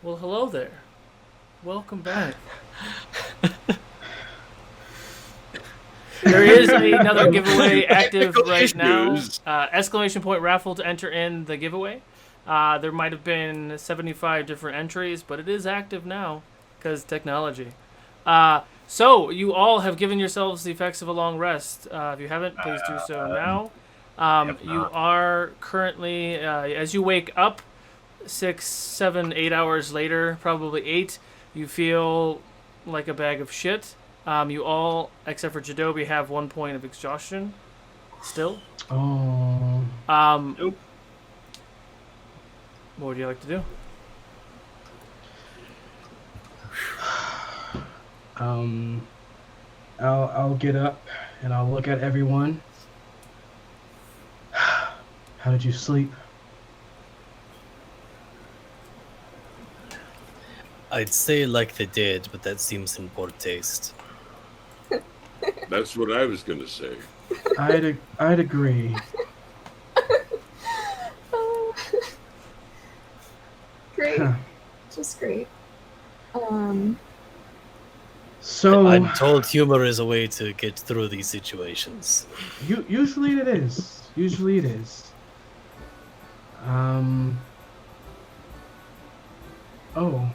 Well, hello there. Welcome back. There is another giveaway active right now. Exclamation point raffle to enter in the giveaway. There might have been 75 different entries, but it is active now because technology. So you all have given yourselves the effects of a long rest. If you haven't, please do so now. You are currently, as you wake up, 6, 7, 8 hours later, probably 8, you feel like a bag of shit. You all, except for Jadobi, have 1 point of exhaustion still. Oh. Nope. What would you like to do? I'll get up and I'll look at everyone. How did you sleep? I'd say like they did, but that seems in poor taste. That's what I was gonna say. I'd agree. Great. Huh. Just great. So I'm told humor is a way to get through these situations. Usually it is. Usually it is. Oh.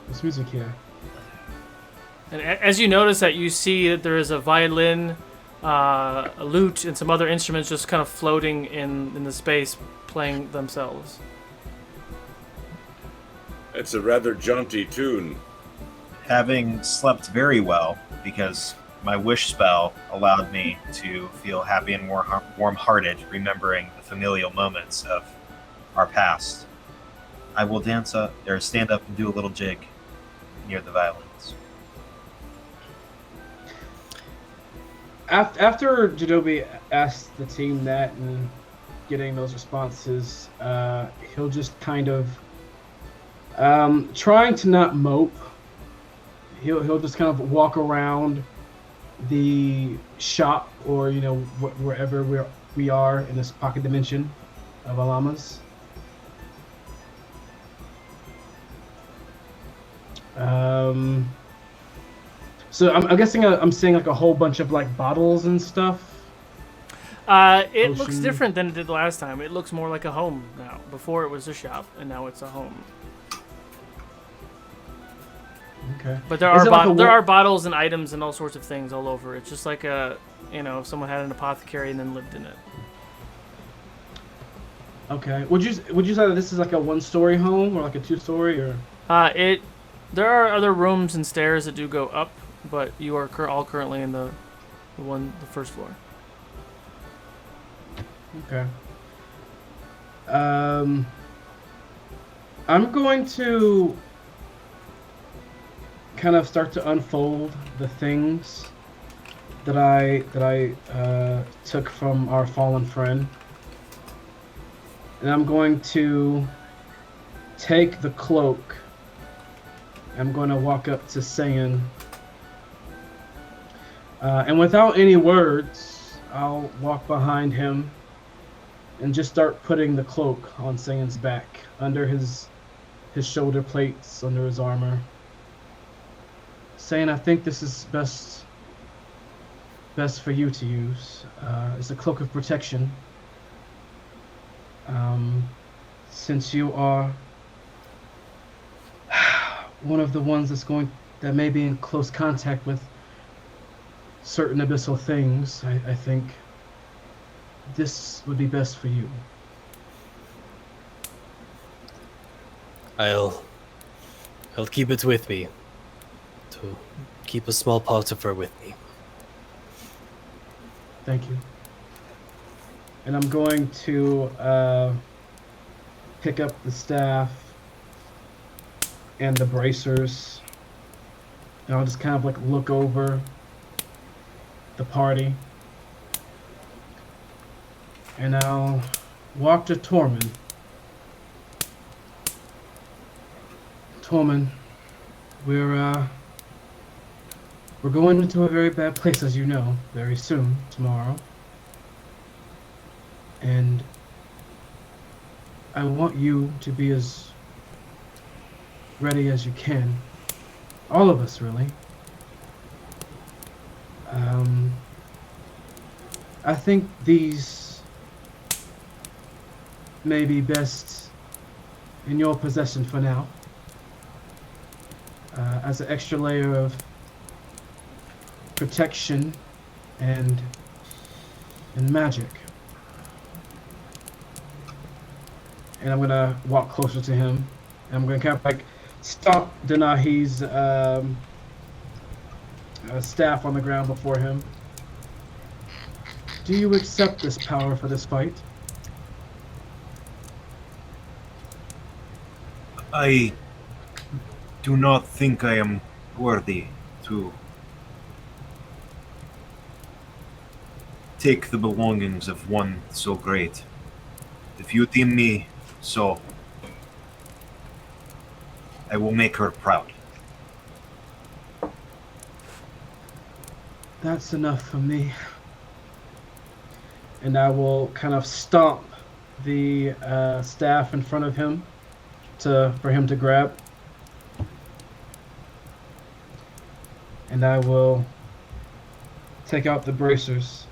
There's music here. And as you notice that, you see that there is a violin, a lute, and some other instruments just kind of floating in the space, playing themselves. It's a rather jaunty tune. Having slept very well, because my wish spell allowed me to feel happy and warm-hearted, remembering the familial moments of our past, I will dance up, or stand up and do a little jig near the violins. After Jadobi asked the team that and getting those responses, he'll just kind of trying to not mope. He'll just kind of walk around the shop, or wherever we are in this pocket dimension of Alamas. So I'm guessing I'm seeing like a whole bunch of like bottles and stuff. It looks different than it did last time. It looks more like a home now. Before it was a shop, and now it's a home. Okay. But there are bottles and items and all sorts of things all over. It's just like someone had an apothecary and then lived in it. Okay. Would you say that this is like a 1-story home or like a 2-story or? There are other rooms and stairs that do go up, but you are all currently in the first floor. Okay. I'm going to kind of start to unfold the things that I took from our fallen friend, and I'm going to take the cloak. I'm going to walk up to Saiyan, and without any words, I'll walk behind him and just start putting the cloak on Saiyan's back under his his shoulder plates under his armor, saying, "I think this is best for you to use. It's a cloak of protection. Since you are one of the ones that may be in close contact with certain abyssal things, I think this would be best for you." I'll keep it with me. To keep a small part of her with me. Thank you. And I'm going to pick up the staff and the bracers. And I'll just kind of like look over the party. And I'll walk to Tormund. Tormund, we're going into a very bad place, as you know, very soon, tomorrow. And I want you to be as ready as you can. All of us, really. I think these may be best in your possession for now. As an extra layer of protection and magic. And I'm gonna walk closer to him. And I'm gonna kind of like stomp Denahi's staff on the ground before him. Do you accept this power for this fight? I do not think I am worthy to take the belongings of one so great. If you deem me so, I will make her proud. That's enough for me. And I will kind of stomp the staff in front of him for him to grab. And I will take out the bracers.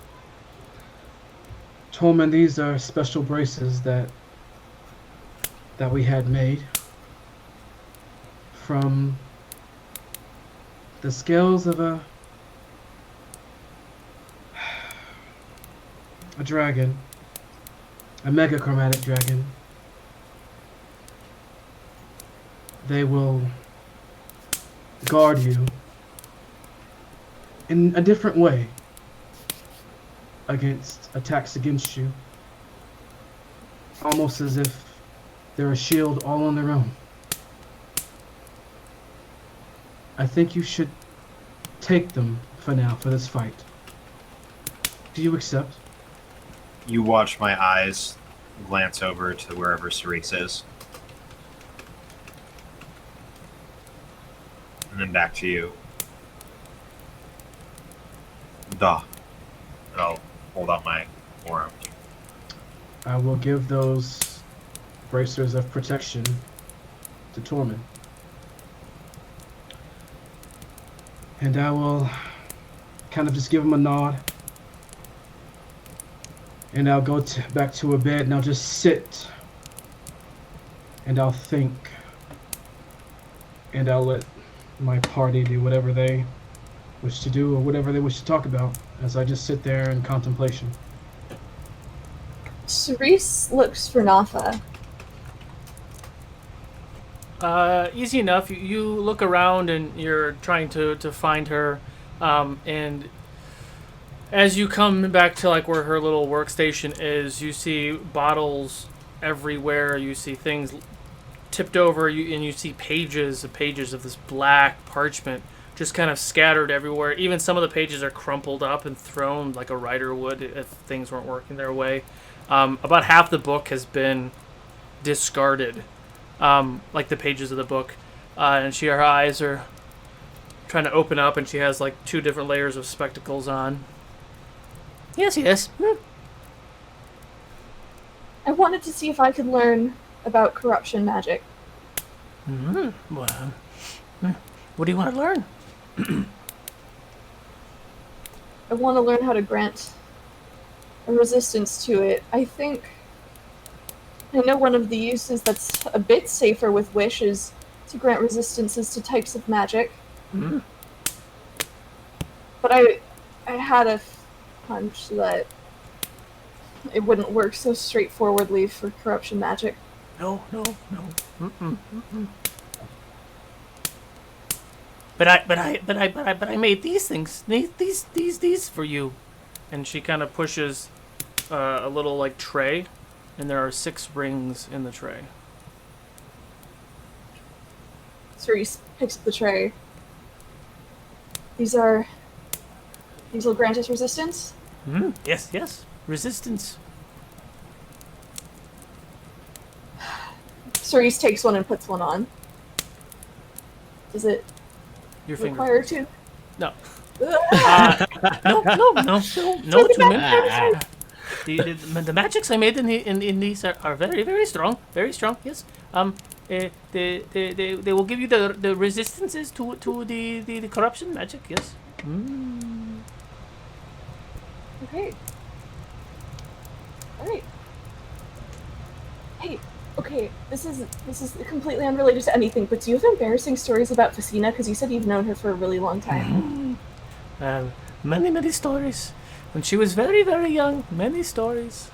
Tormund, these are special braces that we had made from the scales of a dragon, a megachromatic dragon. They will guard you in a different way against attacks against you, almost as if they're a shield all on their own. I think you should take them for now for this fight. Do you accept? You watch my eyes glance over to wherever Cerise is. And then back to you. Duh. And I'll hold out my forearm. I will give those bracers of protection to Tormund. And I will kind of just give him a nod. And I'll go back to a bed and I'll just sit. And I'll think. And I'll let my party do whatever they wish to do or whatever they wish to talk about as I just sit there in contemplation. Cerise looks for Nafa. Easy enough. You look around and you're trying to find her, and as you come back to like where her little workstation is, you see bottles everywhere. You see things tipped over, and you see pages of this black parchment just kind of scattered everywhere. Even some of the pages are crumpled up and thrown like a writer would if things weren't working their way. About half the book has been discarded, like the pages of the book, and her eyes are trying to open up, and she has like 2 different layers of spectacles on. Yes. I wanted to see if I could learn about corruption magic. Well, what do you want to learn? I want to learn how to grant a resistance to it. I know one of the uses that's a bit safer with Wish is to grant resistances to types of magic. But I had a hunch that it wouldn't work so straightforwardly for corruption magic. No. But I made these things. These for you. And she kind of pushes a little like tray, and there are 6 rings in the tray. Cerise picks up the tray. These will grant us resistance? Yes. Resistance. Cerise takes one and puts one on. Does it Your finger. require two? No. No. 2 minutes. The magics I made in these are very, very strong. Very strong. Yes. They will give you the resistances to the corruption magic. Yes. Okay. Alright. Hey, okay, this is completely unrelated to anything, but do you have embarrassing stories about Facina? Because you said you've known her for a really long time. Many stories. When she was very, very young, many stories.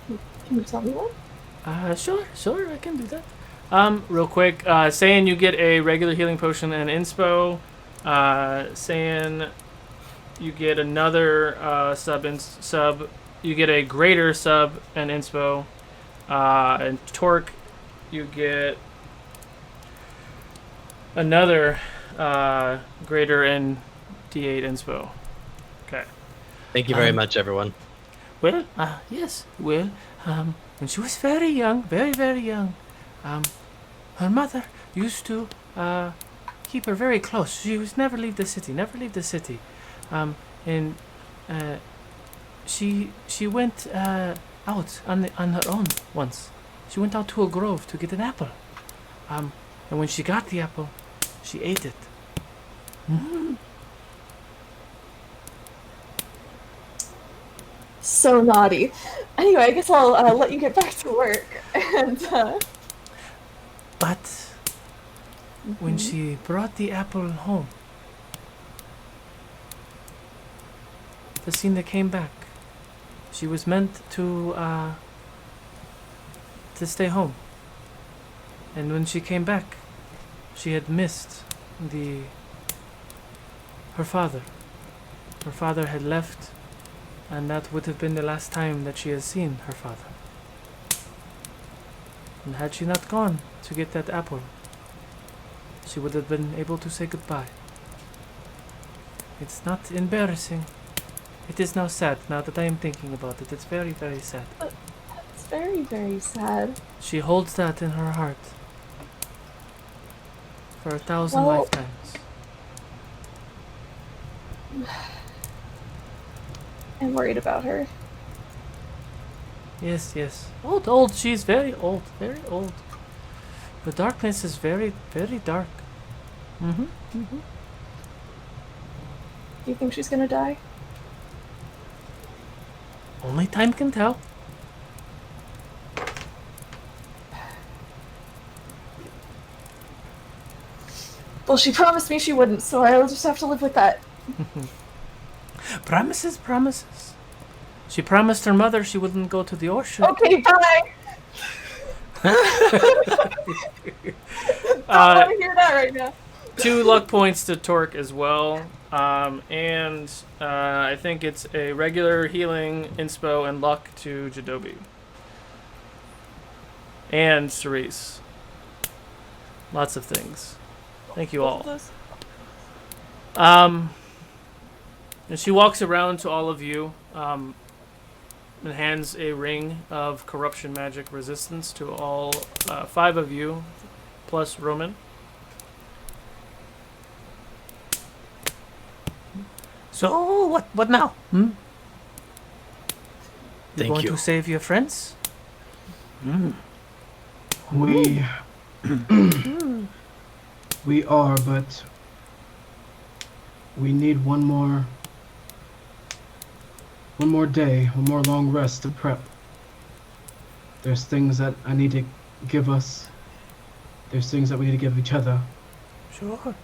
Can you tell me one? Sure, I can do that. Real quick, saying you get a regular healing potion and inspo. Saying you get another sub. You get a greater sub and inspo. And Torque, you get another greater and D8 inspo. Okay. Thank you very much, everyone. Well, yes. Well, when she was very young, very, very young, her mother used to keep her very close. She was never leave the city. And she went out on her own once. She went out to a grove to get an apple. And when she got the apple, she ate it. So naughty. Anyway, I guess I'll let you get back to work. And But when she brought the apple home, Facina came back. She was meant to stay home. And when she came back, she had missed her father. Her father had left, and that would have been the last time that she has seen her father. And had she not gone to get that apple, she would have been able to say goodbye. It's not embarrassing. It is now sad, now that I am thinking about it. It's very, very sad. it's very, very sad. She holds that in her heart for 1,000 Well- lifetimes. I'm worried about her. Yes. Old. She's very old. Very old. The darkness is very, very dark. Do you think she's gonna die? Only time can tell. Well, she promised me she wouldn't, so I'll just have to live with that. Promises. She promised her mother she wouldn't go to the ocean. Okay, bye! I don't want to hear that right now. 2 luck points to Torque as well. And I think it's a regular healing, inspo, and luck to Jadobi. And Cerise. Lots of things. Thank you all. And she walks around to all of you and hands a ring of corruption magic resistance to all 5 of you, plus Roman. So, what now? You Thank going you. to save your friends? We we are, but we need one more day, one more long rest to prep. There's things that I need to give us. There's things that we need to give each other. Sure.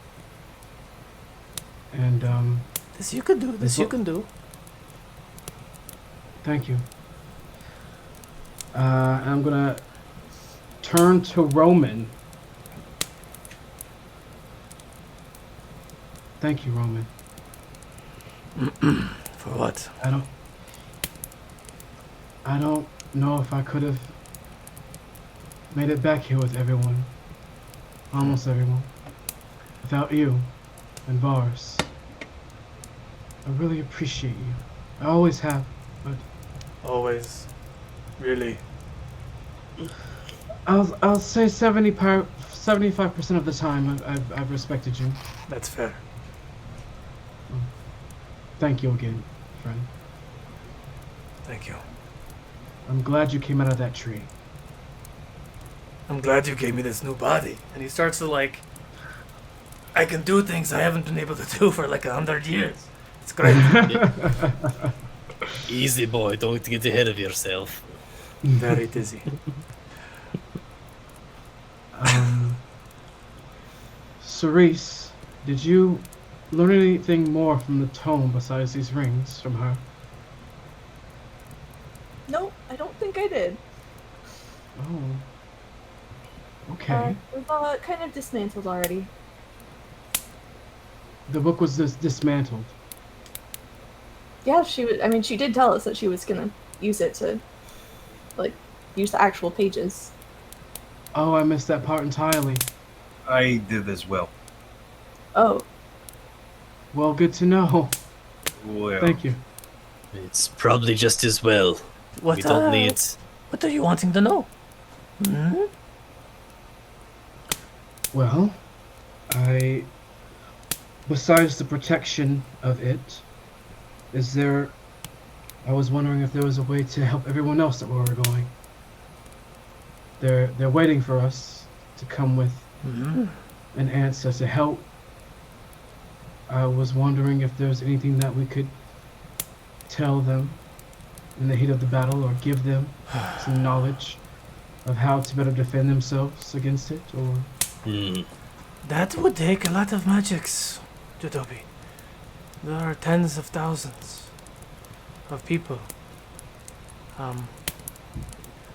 And This you can do. This you can do. thank you. I'm gonna turn to Roman. Thank you, Roman. For what? I don't know if I could have made it back here with everyone. Almost everyone. Without you and Vars. I really appreciate you. I always have, but Always. Really. I'll say 75% of the time I've respected you. That's fair. Thank you again, friend. Thank you. I'm glad you came out of that tree. I'm glad you gave me this new body. And he starts to like. I can do things I haven't been able to do for like 100 years. It's great. Easy, boy. Don't get ahead of yourself. Very dizzy. Cerise, did you learn anything more from the tome besides these rings from her? Nope, I don't think I did. Oh. Okay. We've kind of dismantled already. The book was dismantled. Yeah, she did tell us that she was gonna use it to, like, use the actual pages. Oh, I missed that part entirely. I did as well. Oh. Well, good to know. Well, Thank you. It's probably just as well. What, We don't need... What are you wanting to know? Hmm? Well, besides the protection of it, I was wondering if there was a way to help everyone else that where we're going. They're waiting for us to come with an answer to help. I was wondering if there's anything that we could tell them in the heat of the battle, or give them some knowledge of how to better defend themselves against it, or... That would take a lot of magics, Jadobi. There are tens of thousands of people.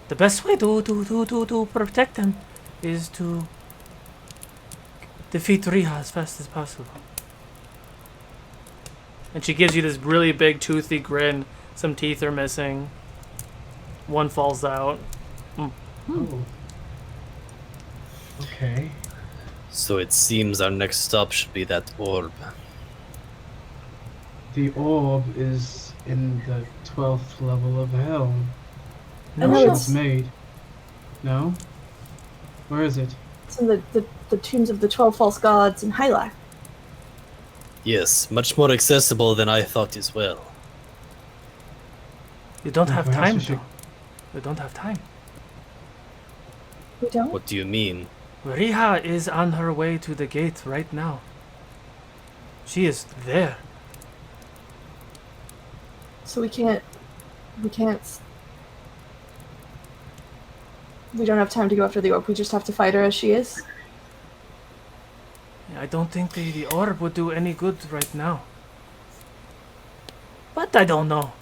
The best way to protect them is to defeat Riha as fast as possible. And she gives you this really big toothy grin. Some teeth are missing. One falls out. Oh. Okay. So it seems our next stop should be that orb. The orb is in the 12th level of hell. I know Where it's- it's made. No? Where is it? It's in the tombs of the 12 false gods in Hylac. Yes, much more accessible than I thought as well. You don't Well, have perhaps time, we should- though. We don't have time. We don't? What do you mean? Riha is on her way to the gate right now. She is there. So we can't... We don't have time to go after the orb. We just have to fight her as she is. I don't think the orb would do any good right now. But I don't know.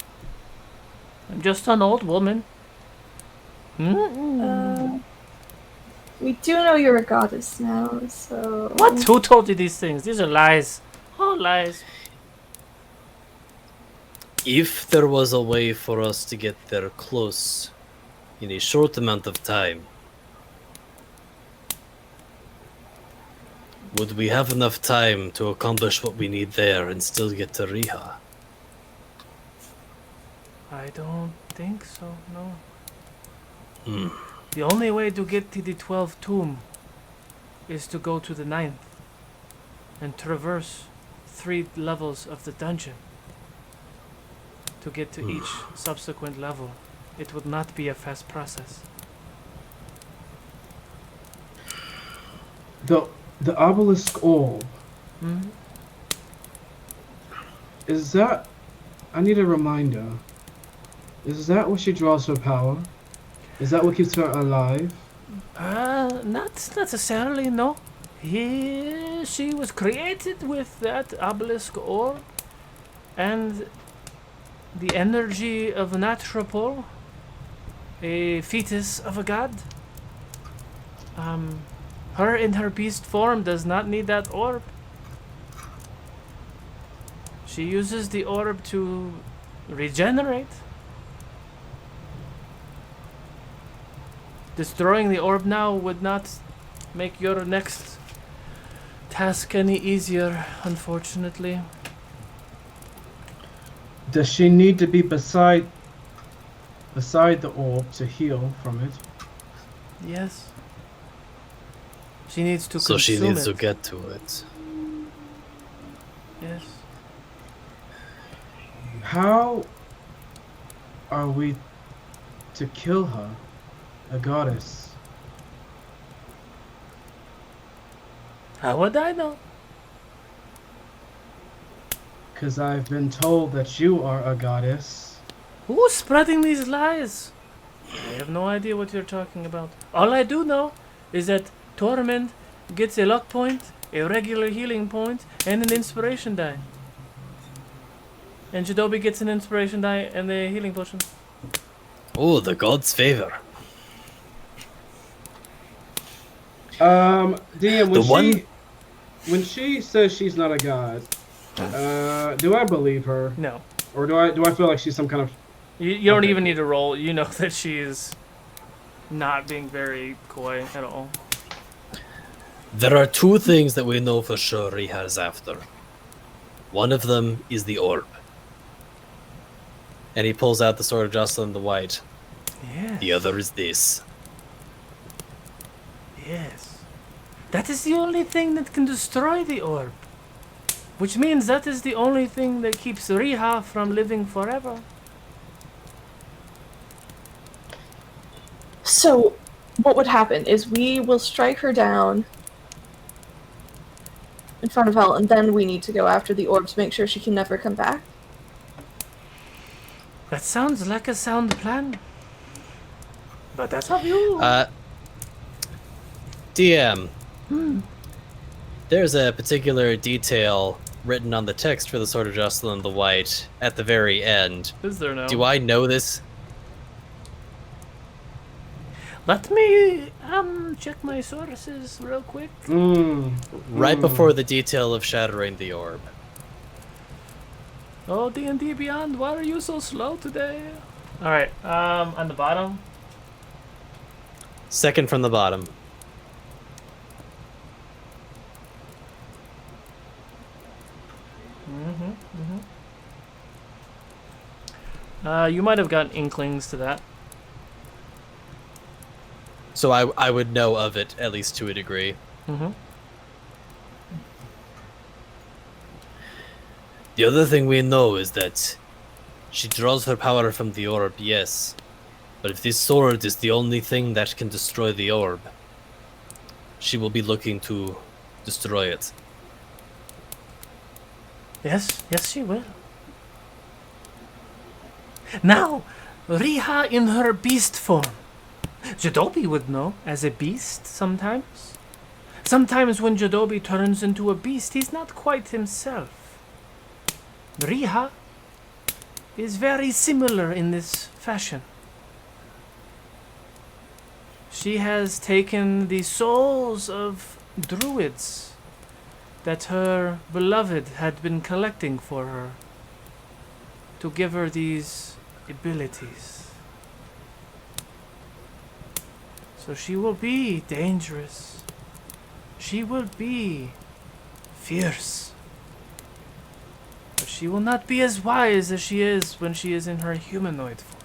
I'm just an old woman. We do know you're a goddess now, so... What? Who told you these things? These are lies. All lies. If there was a way for us to get there close in a short amount of time, would we have enough time to accomplish what we need there and still get to Riha? I don't think so, no. Hmm. The only way to get to the 12th tomb is to go to the 9th and traverse 3 levels of the dungeon to get to each subsequent level. It would not be a fast process. The the obelisk orb. Hmm? Is that? I need a reminder. Is that what she draws her power? Is that what keeps her alive? Not necessarily, no. She was created with that obelisk orb and the energy of an atropol, a fetus of a god. Her in her beast form does not need that orb. She uses the orb to regenerate. Destroying the orb now would not make your next task any easier, unfortunately. Does she need to be beside the orb to heal from it? Yes. She needs to So she consume needs it. to get to it. Yes. How are we to kill her, a goddess? How would I know? Because I've been told that you are a goddess. Who's spreading these lies? I have no idea what you're talking about. All I do know is that Torment gets a luck point, a regular healing point, and an inspiration die. And Jadobi gets an inspiration die and a healing potion. Oh, the god's favor. DM, The one- when she says she's not a god, do I believe her, No. or do I feel like she's some kind of? You don't Okay. even need to roll. You know that she is not being very coy at all. There are two things that we know for sure he has after. One of them is the orb. And he pulls out the sword of Jocelyn the White. Yes. The other is this. Yes. That is the only thing that can destroy the orb. Which means that is the only thing that keeps Riha from living forever. So, what would happen is we will strike her down in front of Hell, and then we need to go after the orb to make sure she can never come back. That sounds like a sound plan. But that's up you. DM. There's a particular detail written on the text for the Sword of Jocelyn the White at the very end. Is there no? Do I know this? Let me check my sources real quick. Right before the detail of shattering the orb. Oh, D&D Beyond, why are you so slow today? Alright, on the bottom. Second from the bottom. You might have gotten inklings to that. So I would know of it, at least to a degree. The other thing we know is that she draws her power from the orb, yes. But if this sword is the only thing that can destroy the orb, she will be looking to destroy it. Yes, she will. Now, Riha in her beast form. Jadobi would know, as a beast sometimes. Sometimes when Jadobi turns into a beast, he's not quite himself. Riha is very similar in this fashion. She has taken the souls of druids that her beloved had been collecting for her to give her these abilities. So she will be dangerous. She will be fierce. But she will not be as wise as she is when she is in her humanoid form.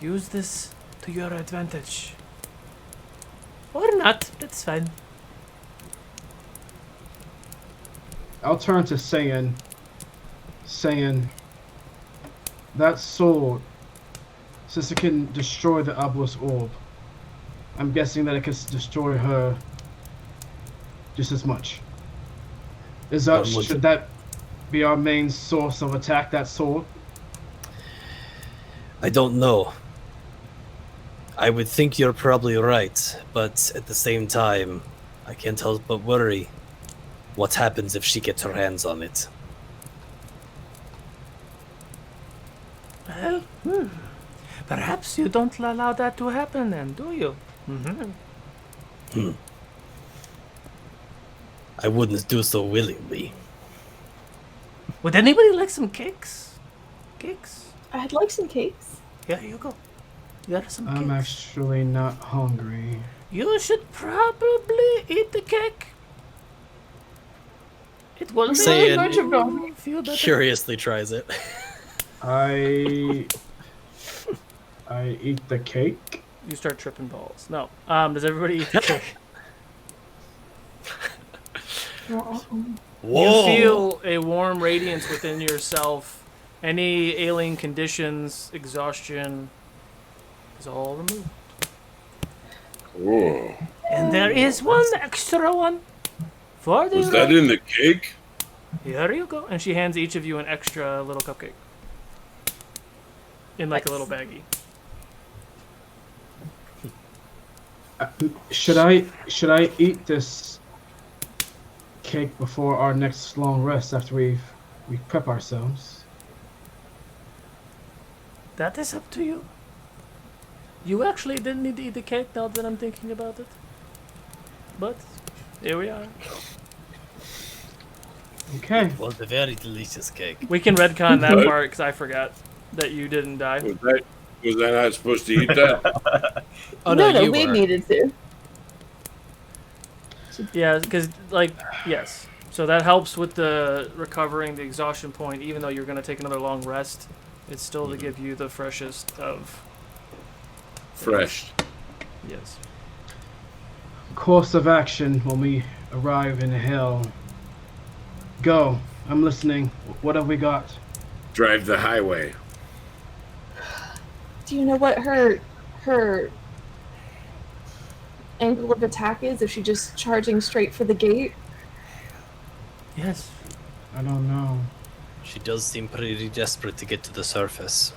Use this to your advantage. Or not, that's fine. I'll turn to saying, that sword, since it can destroy the obelisk orb, I'm guessing that it can destroy her just as much. Is that One would- should that be our main source of attack? That sword? I don't know. I would think you're probably right, but at the same time, I can't help but worry. What happens if she gets her hands on it? Well, perhaps you don't allow that to happen then, do you? I wouldn't do so willingly. Would anybody like some cakes? Cakes? I'd like some cakes. Here you go. There are some I'm cakes. actually not hungry. You should probably eat the cake. It will Say make it. you feel better. Curiously tries it. I eat the cake. You start tripping balls. No. Does everybody eat the cake? Whoa! You feel a warm radiance within yourself. Any alien conditions, exhaustion is all removed. Whoa. And there is one extra one for the Was that in the cake? Here you go. And she hands each of you an extra little cupcake. In like a little baggie. Should I eat this cake before our next long rest after we prep ourselves? That is up to you. You actually didn't need to eat the cake now that I'm thinking about it. But here we are. Okay. It was a very delicious cake. We can retcon that What? part because I forgot that you didn't die. Was I not supposed to eat that? Oh no, no, you we were. needed to. Yeah, because, like, yes. So that helps with the recovering the exhaustion point, even though you're going to take another long rest. It's still to give you the freshest of... Fresh. Yes. Course of action when we arrive in hell. Go. I'm listening. What have we got? Drive the highway. Do you know what her angle of attack is? If she's just charging straight for the gate? Yes. I don't know. She does seem pretty desperate to get to the surface.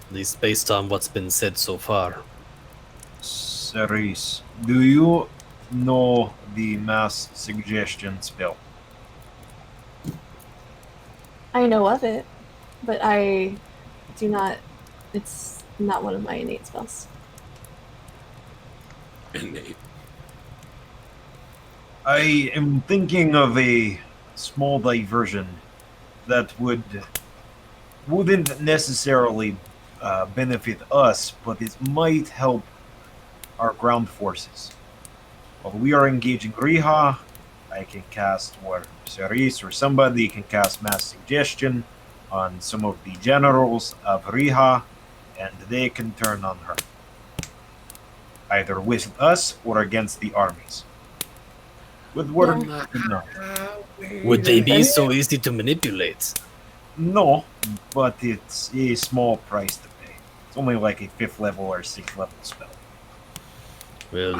At least based on what's been said so far. Cerise, do you know the mass suggestion spell? I know of it, but I do not. It's not one of my innate spells. Innate. I am thinking of a small diversion that wouldn't necessarily benefit us, but it might help our ground forces. While we are engaging Riha, I can cast, or Cerise or somebody can cast mass suggestion on some of the generals of Riha, and they can turn on her. Either with us or against the armies. With word, no. Would they be so easy to manipulate? No, but it's a small price to pay. It's only like a 5th level or 6th level spell. Well,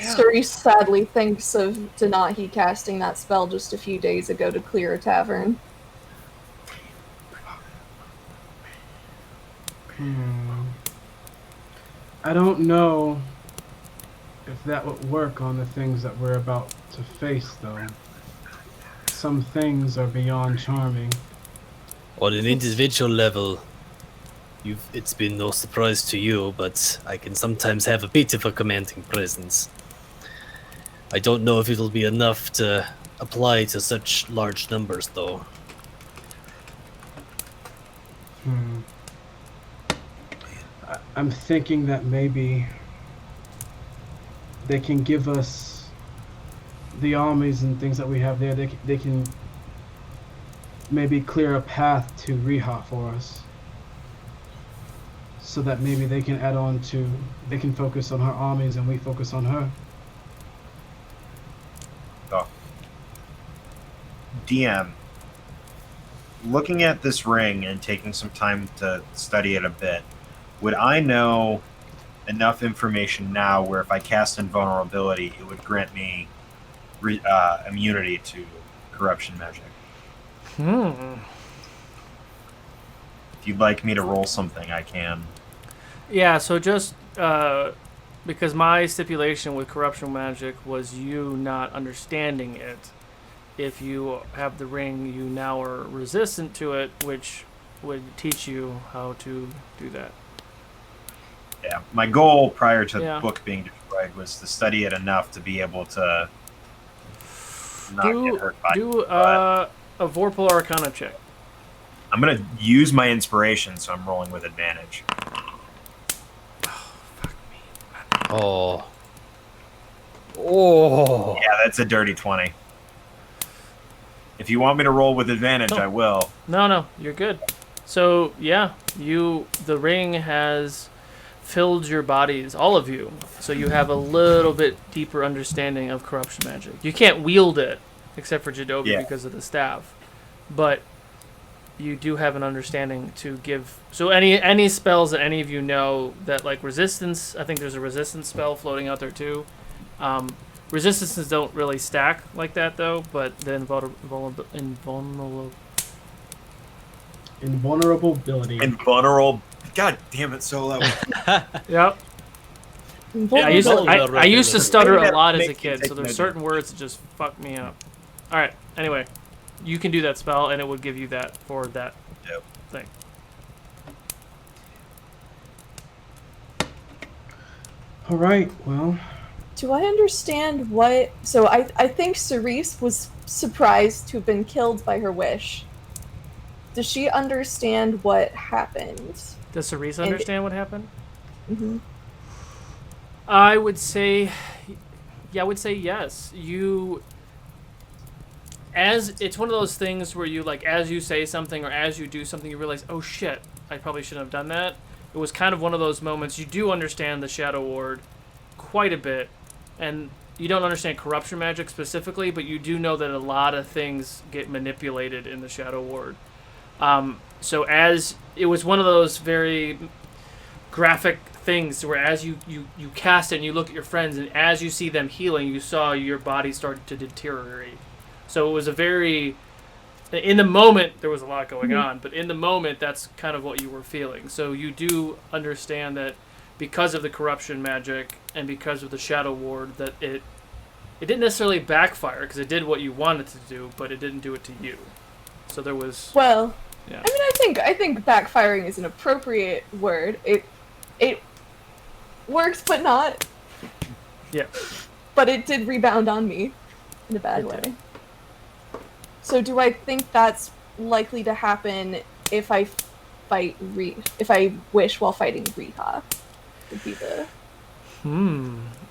Cerise sadly thinks of Denahi casting that spell just a few days ago to clear a tavern. I don't know if that would work on the things that we're about to face, though. Some things are beyond charming. on an individual level, it's been no surprise to you, but I can sometimes have a bit of a commanding presence. I don't know if it'll be enough to apply to such large numbers, though. I'm thinking that maybe they can give us the armies and things that we have there. They can maybe clear a path to Riha for us, so that maybe they can add on to. They can focus on her armies and we focus on her. DM, looking at this ring and taking some time to study it a bit, would I know enough information now where if I cast invulnerability, it would grant me immunity to corruption magic. If you'd like me to roll something, I can. Yeah, so just because my stipulation with corruption magic was you not understanding it. If you have the ring, you now are resistant to it, which would teach you how to do that. Yeah, my goal prior to Yeah. the book being destroyed was to study it enough to be able to not get hurt by it. Do But a Vorpal Arcana check. I'm going to use my inspiration, so I'm rolling with advantage. Oh. Oh. Yeah, that's a dirty 20. If you want me to roll with advantage, I will. No, you're good. So yeah, the ring has filled your bodies, all of you. So you have a little bit deeper understanding of corruption magic. You can't wield it, except for Jadobi because of the staff, but you do have an understanding to give. So any spells that any of you know that like resistance, I think there's a resistance spell floating out there too. Resistances don't really stack like that though, but the Invulnerability. Invulnerable. God damn it, Solo. Yep. Yeah, I used to stutter a lot as a kid, so there's certain words that just fuck me up. All right. Anyway, you can do that spell, and it would give you that for that thing. All right. Well. Do I understand what... So I think Cerise was surprised to have been killed by her wish. Does she understand what happened? Does Cerise understand what happened? Mm-hmm. I would say yes. It's one of those things where you, like, as you say something or as you do something, you realize, oh shit, I probably shouldn't have done that. It was kind of one of those moments. You do understand the Shadow Ward quite a bit, and you don't understand corruption magic specifically, but you do know that a lot of things get manipulated in the Shadow Ward. So as it was one of those very graphic things where as you cast it and you look at your friends, and as you see them healing, you saw your body start to deteriorate. So it was a very... In the moment, there was a lot going on, but in the moment, that's kind of what you were feeling. So you do understand that because of the corruption magic and because of the Shadow Ward, that it didn't necessarily backfire, because it did what you wanted to do, but it didn't do it to you. So there was... Well, yeah. I mean, I think backfiring is an appropriate word. It works, but not. Yeah. But it did rebound on me in a bad way. So do I think that's likely to happen if I fight if I wish while fighting Riha? Would be the...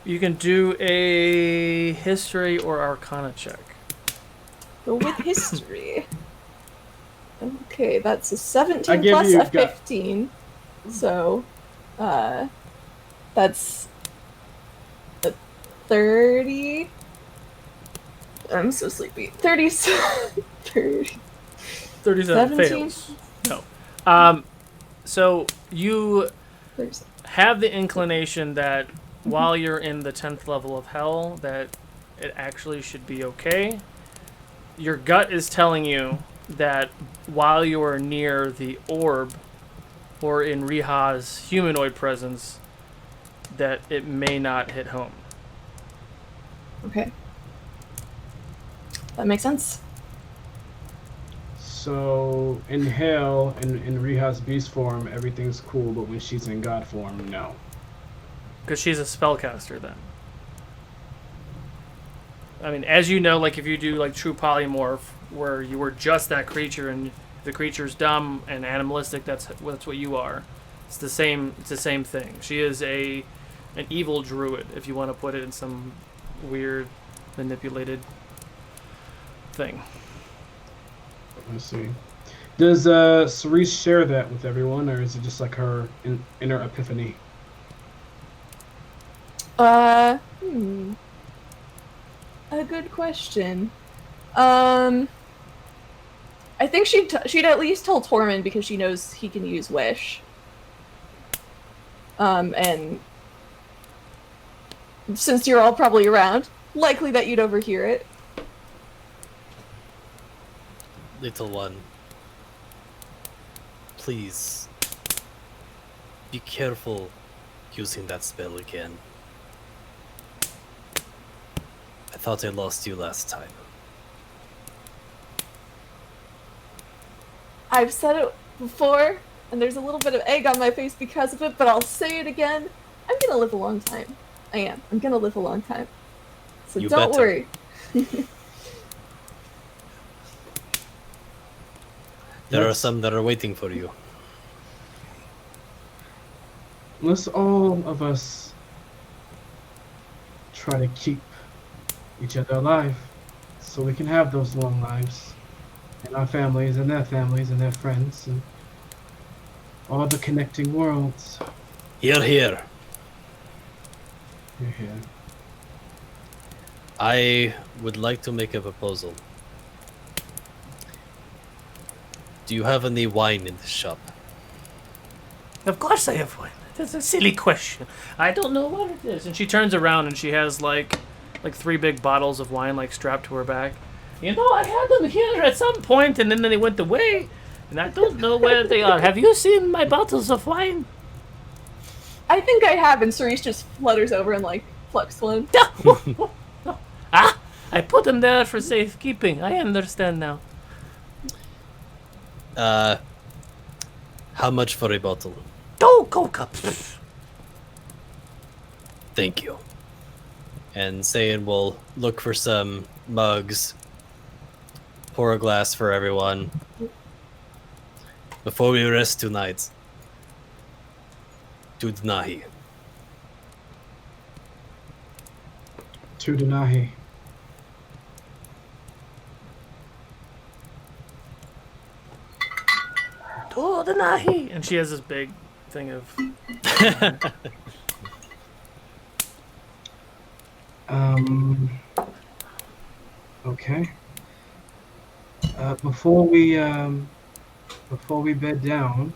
You can do a history or arcana check. Go with history. Okay, that's a 17 give plus you a 15. So, that's a 30. I'm so sleepy. 30. 30. 37 fails. No. So you have the inclination that while you're in the 10th level of hell, that it actually should be okay. Your gut is telling you that while you are near the orb or in Riha's humanoid presence, that it may not hit home. Okay. That makes sense. So in hell, in Riha's beast form, everything's cool, but when she's in god form, no. Because she's a spellcaster then. I mean, as you know, like if you do like true polymorph, where you were just that creature and the creature's dumb and animalistic, that's what you are. It's the same thing. She is an evil druid, if you want to put it in some weird manipulated thing. Let's see. Does Cerise share that with everyone, or is it just like her inner epiphany? A good question. I think she'd at least tell Tormund because she knows he can use Wish. And since you're all probably around, likely that you'd overhear it. Little one, please be careful using that spell again. I thought I lost you last time. I've said it before, and there's a little bit of egg on my face because of it, but I'll say it again. I'm gonna live a long time. I am. I'm gonna live a long time. So You don't better. worry. There are some that are waiting for you. Let's all of us try to keep each other alive so we can have those long lives. And our families and their friends and all the connecting worlds. Here, here. You're here. I would like to make a proposal. Do you have any wine in the shop? Of course I have one. That's a silly question. I don't know what it is. And she turns around and she has like 3 big bottles of wine like strapped to her back. You know, I had them here at some point and then they went away. And I don't know where they are. Have you seen my bottles of wine? I think I have, and Cerise just flutters over and like plucks one. Ah! I put them there for safekeeping. I understand now. How much for a bottle? Oh, cups. Thank you. And Saiyan will look for some mugs, pour a glass for everyone. Before we rest tonight, to Dnahi. To Denahi. Oh, the Nahi. And she has this big thing of. Okay. Before we bed down,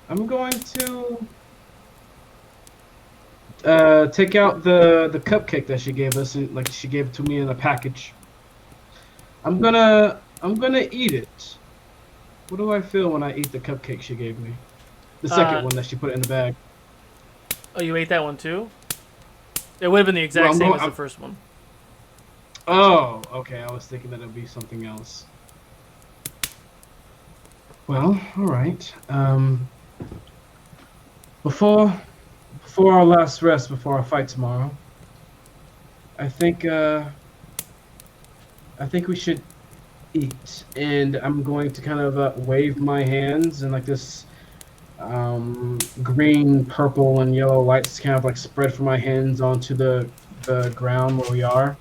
I'm going to take out the cupcake that she gave us, and like she gave it to me in a package. I'm gonna eat it. What do I feel when I eat the cupcake she gave me? The second one that she put in the bag. Oh, you ate that one too? It would have been the exact same as the first one. Oh, okay. I was thinking that it'd be something else. Well, all right. Before our last rest, before our fight tomorrow, I think we should eat. And I'm going to kind of wave my hands, and like this green, purple, and yellow lights kind of like spread from my hands onto the ground where we are.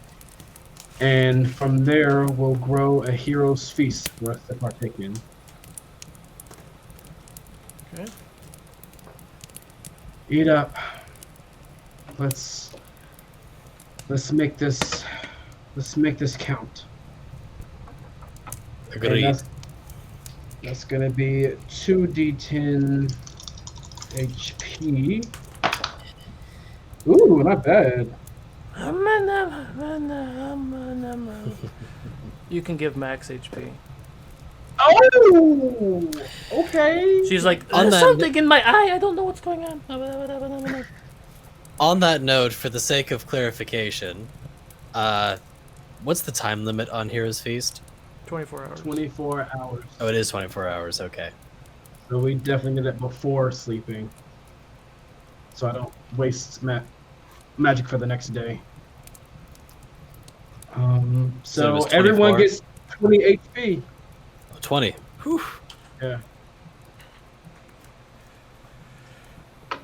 And from there, we'll grow a hero's feast for us to partake in. Okay. Eat up. Let's make this count. Agreed. That's gonna be 2d10 HP. Ooh, not bad. You can give max HP. Oh, okay. She's like, On there's that something in my eye. I don't know what's going on. On that note, for the sake of clarification, what's the time limit on Hero's Feast? 24 hours. 24 hours. Oh, it is 24 hours. Okay. So we definitely did it before sleeping, so I don't waste magic for the next day. So it So was everyone 24? gets 20 HP. 20. Whew. Yeah.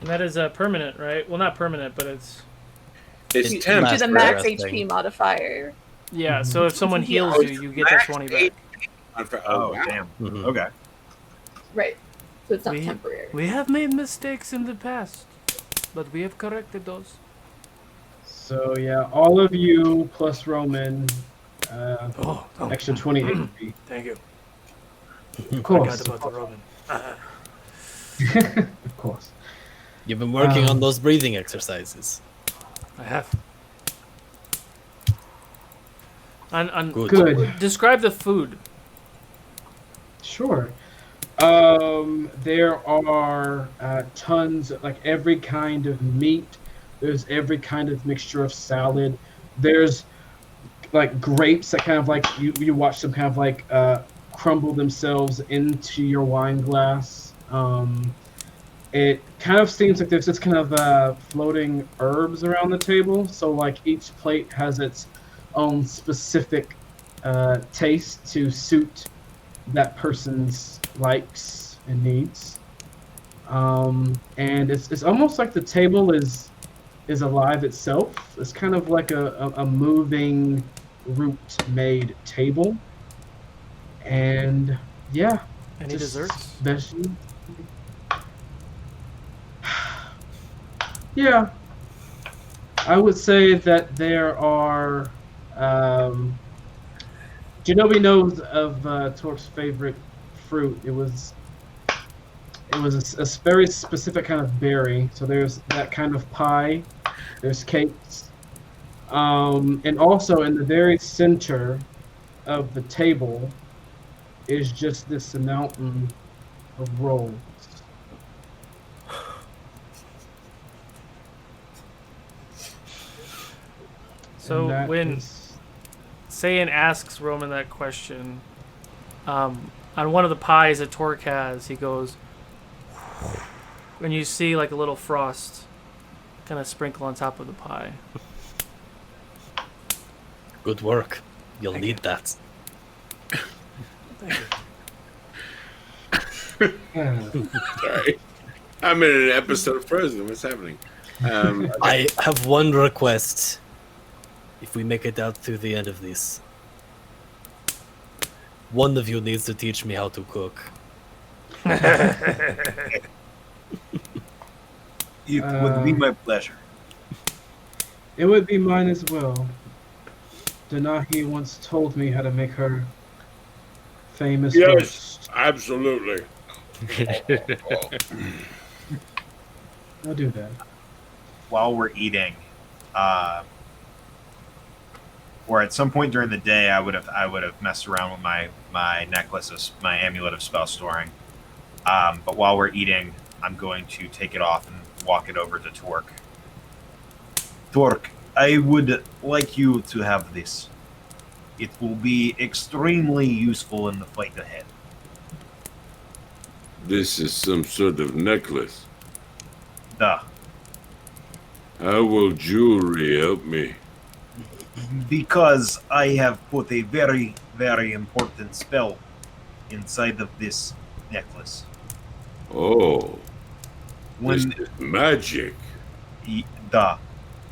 And that is permanent, right? Well, not permanent, but it's... It's It's temp. last To the for max resting. HP modifier. Yeah, so if someone heals you, you get their 20 back. Oh, wow. damn. Mhm. Okay. Right. So it's not We- temporary. We have made mistakes in the past, but we have corrected those. So yeah, all of you plus Roman, Oh, extra 20 HP. thank you. Of course. Forgot about the Robin. Of course. You've been working on those breathing exercises. I have. And Good. Good. describe the food. Sure. There are tons, like every kind of meat. There's every kind of mixture of salad. There's like grapes that kind of like you watch them kind of like crumble themselves into your wine glass. It kind of seems like there's just kind of floating herbs around the table. So like each plate has its own specific taste to suit that person's likes and needs. And it's almost like the table is alive itself. It's kind of like a moving root-made table. And yeah. Any just desserts? veggies. Yeah. I would say that there are Shinobi knows of Torque's favorite fruit. It was a very specific kind of berry. So there's that kind of pie. There's cakes, and also in the very center of the table is just this mountain of rolls. So And that when is- Saiyan asks Roman that question, on one of the pies that Torque has, he goes, and you see like a little frost kind of sprinkle on top of the pie. Good work. You'll need that. Yeah. Sorry. I'm in an episode of Frozen. What's happening? I have one request. If we make it out to the end of this, one of you needs to teach me how to cook. It would be my pleasure. It would be mine as well. Denahi once told me how to make her famous Yes, roast. absolutely. I'll do that. While we're eating, or at some point during the day, I would have messed around with my necklace, my amulet of spell storing. But while we're eating, I'm going to take it off and walk it over to Torque. Torque, I would like you to have this. It will be extremely useful in the fight ahead. This is some sort of necklace. Duh. How will jewelry help me? Because I have put a very, very important spell inside of this necklace. Oh, When this is magic. Duh.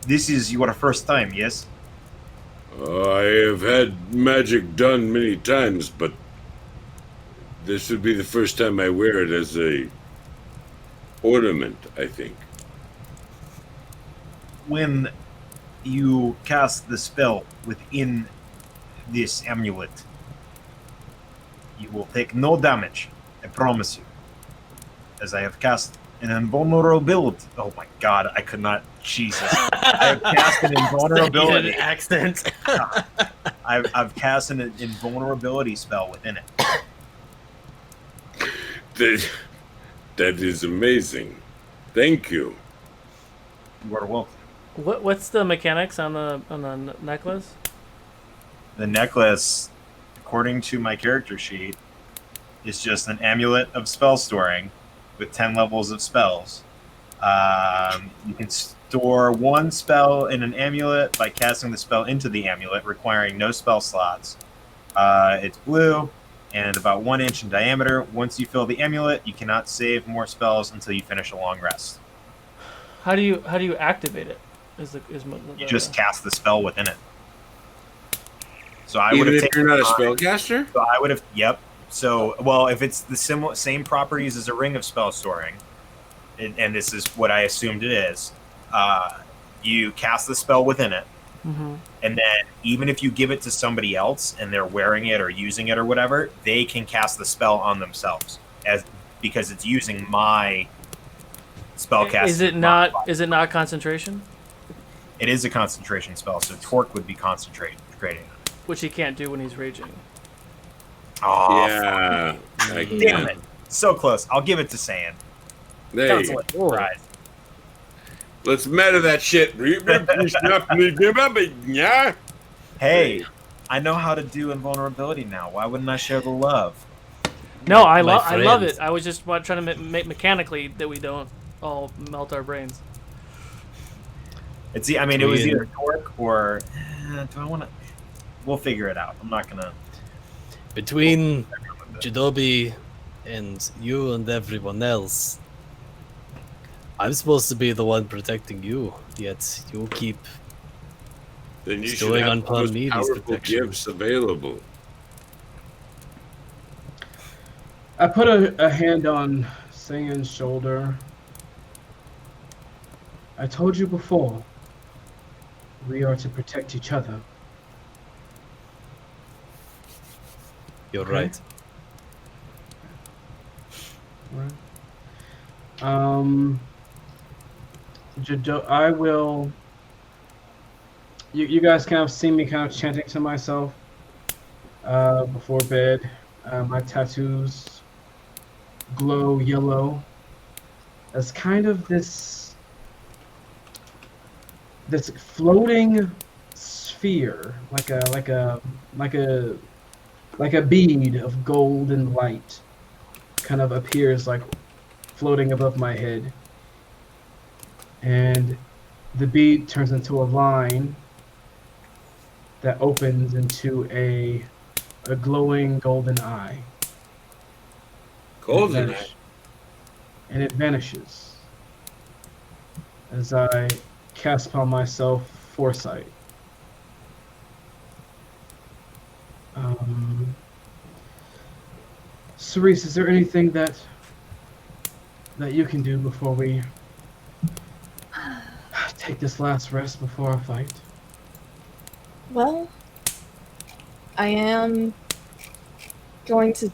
This is your first time, yes? I have had magic done many times, but this would be the first time I wear it as a ornament, I think. When you cast the spell within this amulet, you will take no damage, I promise you. As I have cast an invulnerability. Oh my god, I could not. Jesus. I have cast an invulnerability. Accent. I've cast an invulnerability spell within it. That is amazing. Thank you. You are welcome. What's the mechanics on the necklace? The necklace, according to my character sheet, is just an amulet of spell storing with 10 levels of spells. You can store one spell in an amulet by casting the spell into the amulet, requiring no spell slots. It's blue and about 1 inch in diameter. Once you fill the amulet, you cannot save more spells until you finish a long rest. How do you activate it? You just cast the spell within it. So I would Even have if you're not a spellcaster? So I would have, yep. So, well, if it's the same properties as a ring of spell storing, and this is what I assumed it is, you cast the spell within it, and then even if you give it to somebody else and they're wearing it or using it or whatever, they can cast the spell on themselves because it's using my spellcast. Is it not concentration? It is a concentration spell, so Torque would be concentrating on it. Which he can't do when he's raging. Oh, Yeah. I damn can. it. So close. I'll give it to Sand. There That was you like go. surprise. Let's meta that shit. Yeah. Hey, I know how to do invulnerability now. Why wouldn't I share the love? No, I My love friend. it. I was just trying to make mechanically that we don't all melt our brains. It was either Torque or... do I want to... We'll figure it out. I'm not going to... Between Jidobi and you and everyone else, I'm supposed to be the one protecting you, yet you keep Then you should Bestowing have on the most me these powerful protections. gifts available. I put a hand on Sayan's shoulder. I told you before, we are to protect each other. You're Okay. right. Right. I will. You guys kind of see me kind of chanting to myself before bed. My tattoos glow yellow as kind of this floating sphere, like a bead of golden light, kind of appears like floating above my head, and the bead turns into a line that opens into a glowing golden eye. Golden. And it vanishes as I cast upon myself foresight. Cerise, is there anything that you can do before we take this last rest before our fight? Well, I am going to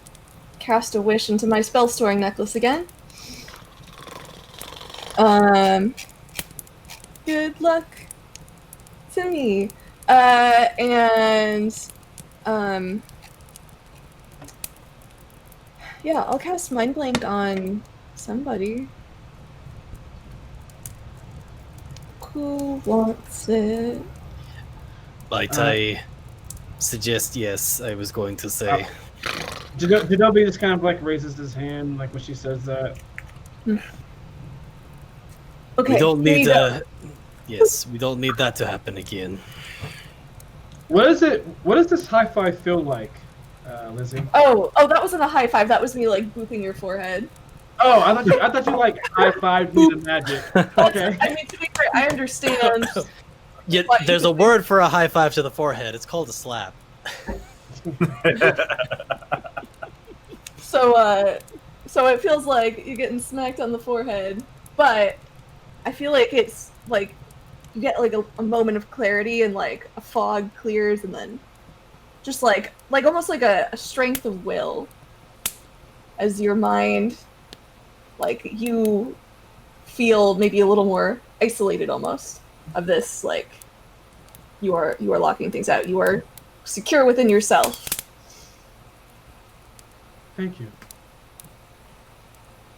cast a wish into my spell storing necklace again. Good luck to me. Yeah, I'll cast Mind Blank on somebody. Who wants it? Might I suggest yes? I was going to say. Jidobi just kind of like raises his hand like when she says that. Okay. We don't here need you go. Yes, we don't need that to happen again. What is it? What does this high five feel like, Lizzie? Oh, that wasn't a high five. That was me like booping your forehead. Oh, I thought you like high fived me to magic. Okay. I mean, to be fair, I understand. Yeah, What, there's you- a word for a high five to the forehead. It's called a slap. So it feels like you're getting smacked on the forehead, but I feel like it's like you get like a moment of clarity and like a fog clears and then just like almost like a strength of will as your mind, like you feel maybe a little more isolated almost of this, like you are locking things out. You are secure within yourself. Thank you.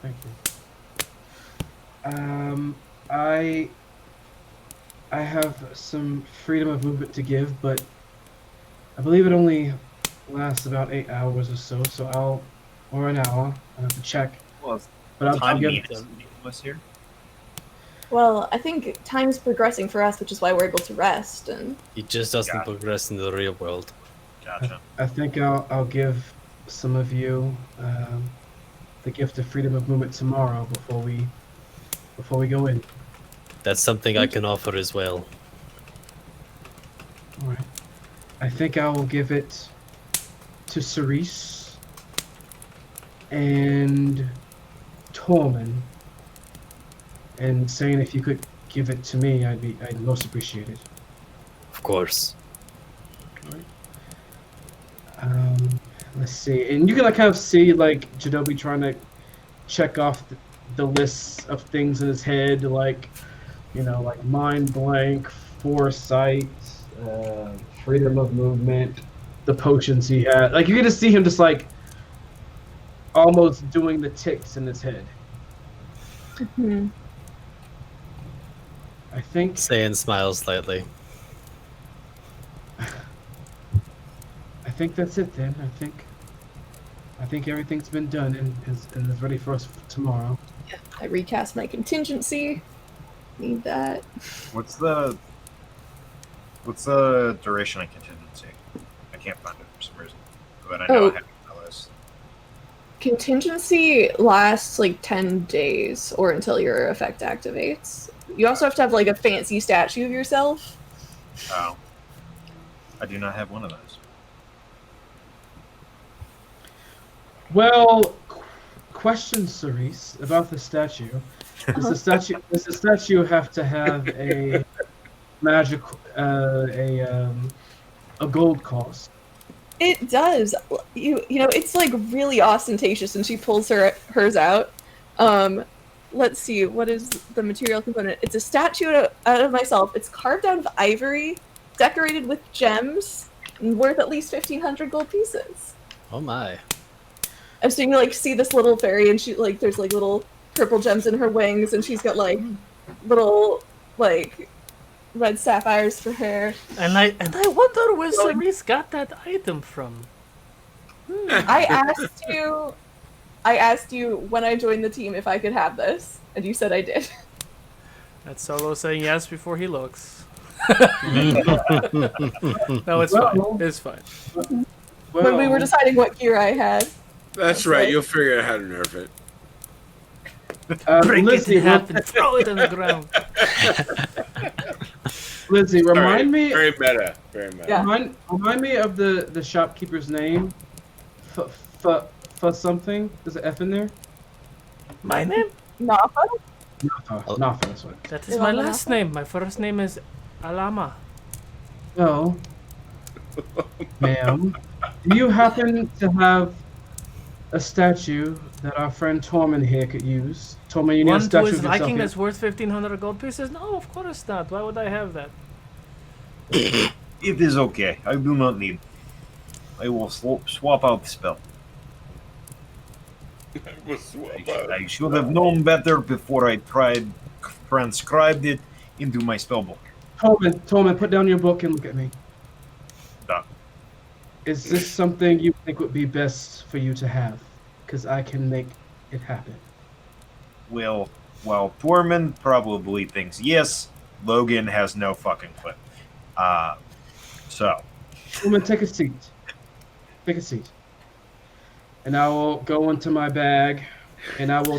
Thank you. I have some freedom of movement to give, but I believe it only lasts about 8 hours or so. Or an hour. I have to check. Well, But I'll time give meaningless here. Well, I think time's progressing for us, which is why we're able to rest. And It just doesn't Got it. progress in the real world. Gotcha. I think I'll give some of you the gift of freedom of movement tomorrow before we go in. That's something I can offer as well. All right. I think I will give it to Cerise and Tormund. And saying if you could give it to me, I'd most appreciate it. Of course. Let's see, and you can like kind of see like Jidobi trying to check off the lists of things in his head, like like mind blank, foresight, freedom of movement, the potions he had. Like you get to see him just like almost doing the ticks in his head. Hmm. I think Saiyan smiles slightly. I think that's it then. I think everything's been done and is ready for us tomorrow. I recast my contingency. Need that. What's the duration of contingency? I can't find it for some reason, but I know I have it on my list. Contingency lasts like 10 days or until your effect activates. You also have to have like a fancy statue of yourself. Oh, I do not have one of those. Well, question, Cerise, about the statue. Does the statue have to have a magic a gold cost? It does. You know, it's like really ostentatious, and she pulls hers out. Let's see, what is the material component? It's a statue out of myself. It's carved out of ivory, decorated with gems, and worth at least 1,500 gold pieces. Oh my. And so you like see this little fairy, and she like there's like little purple gems in her wings, and she's got like little like red sapphires for hair. And I wonder where Cerise got that item from. I asked you when I joined the team if I could have this, and you said I did. That's Solo saying yes before he looks. No, it's fine. It's fine. When we were deciding what gear I had. That's right. You'll figure out how to nerf it. Break Lizzie, it in half and throw it on the ground. Lizzie, remind me. Very meta. Very meta. Yeah. Remind me of the shopkeeper's name. For something. There's an F in there. My name? Nafa? Nafa, that's right. That is my last name. My first name is Alama. Oh, ma'am, do you happen to have a statue that our friend Tormund here could use? Tormund, you need a One to statue his of yourself liking here. that's worth 1,500 gold pieces? No, of course not. Why would I have that? It is okay. I do not need. I will swap out the spell. I should have known better before I transcribed it into my spellbook. Tormund, put down your book and look at me. Done. Is this something you think would be best for you to have? Because I can make it happen. Well, Tormund probably thinks yes, Logan has no fucking clue. So. Tormund, take a seat. Take a seat. And I will go into my bag, and I will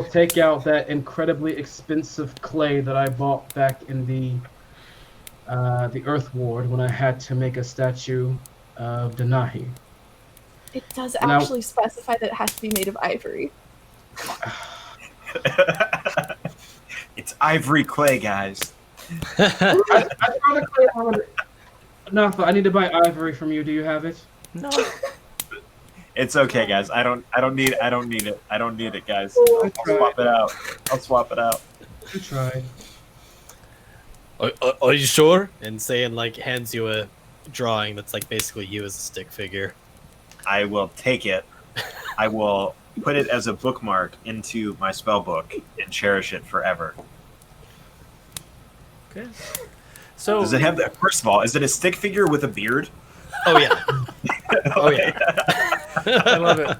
take out that incredibly expensive clay that I bought back in the Earth Ward when I had to make a statue of Danahi. It does actually specify that it has to be made of ivory. It's ivory clay, guys. I found a clay on it. Nafa, I need to buy ivory from you. Do you have it? No. It's okay, guys. I don't need it. I don't need it, guys. I'll swap it out. You tried. Are you sure? And Saiyan like hands you a drawing that's like basically you as a stick figure. I will take it. I will put it as a bookmark into my spell book and cherish it forever. Okay. So Does it have that? First of all, is it a stick figure with a beard? Oh yeah. Oh yeah. I love it.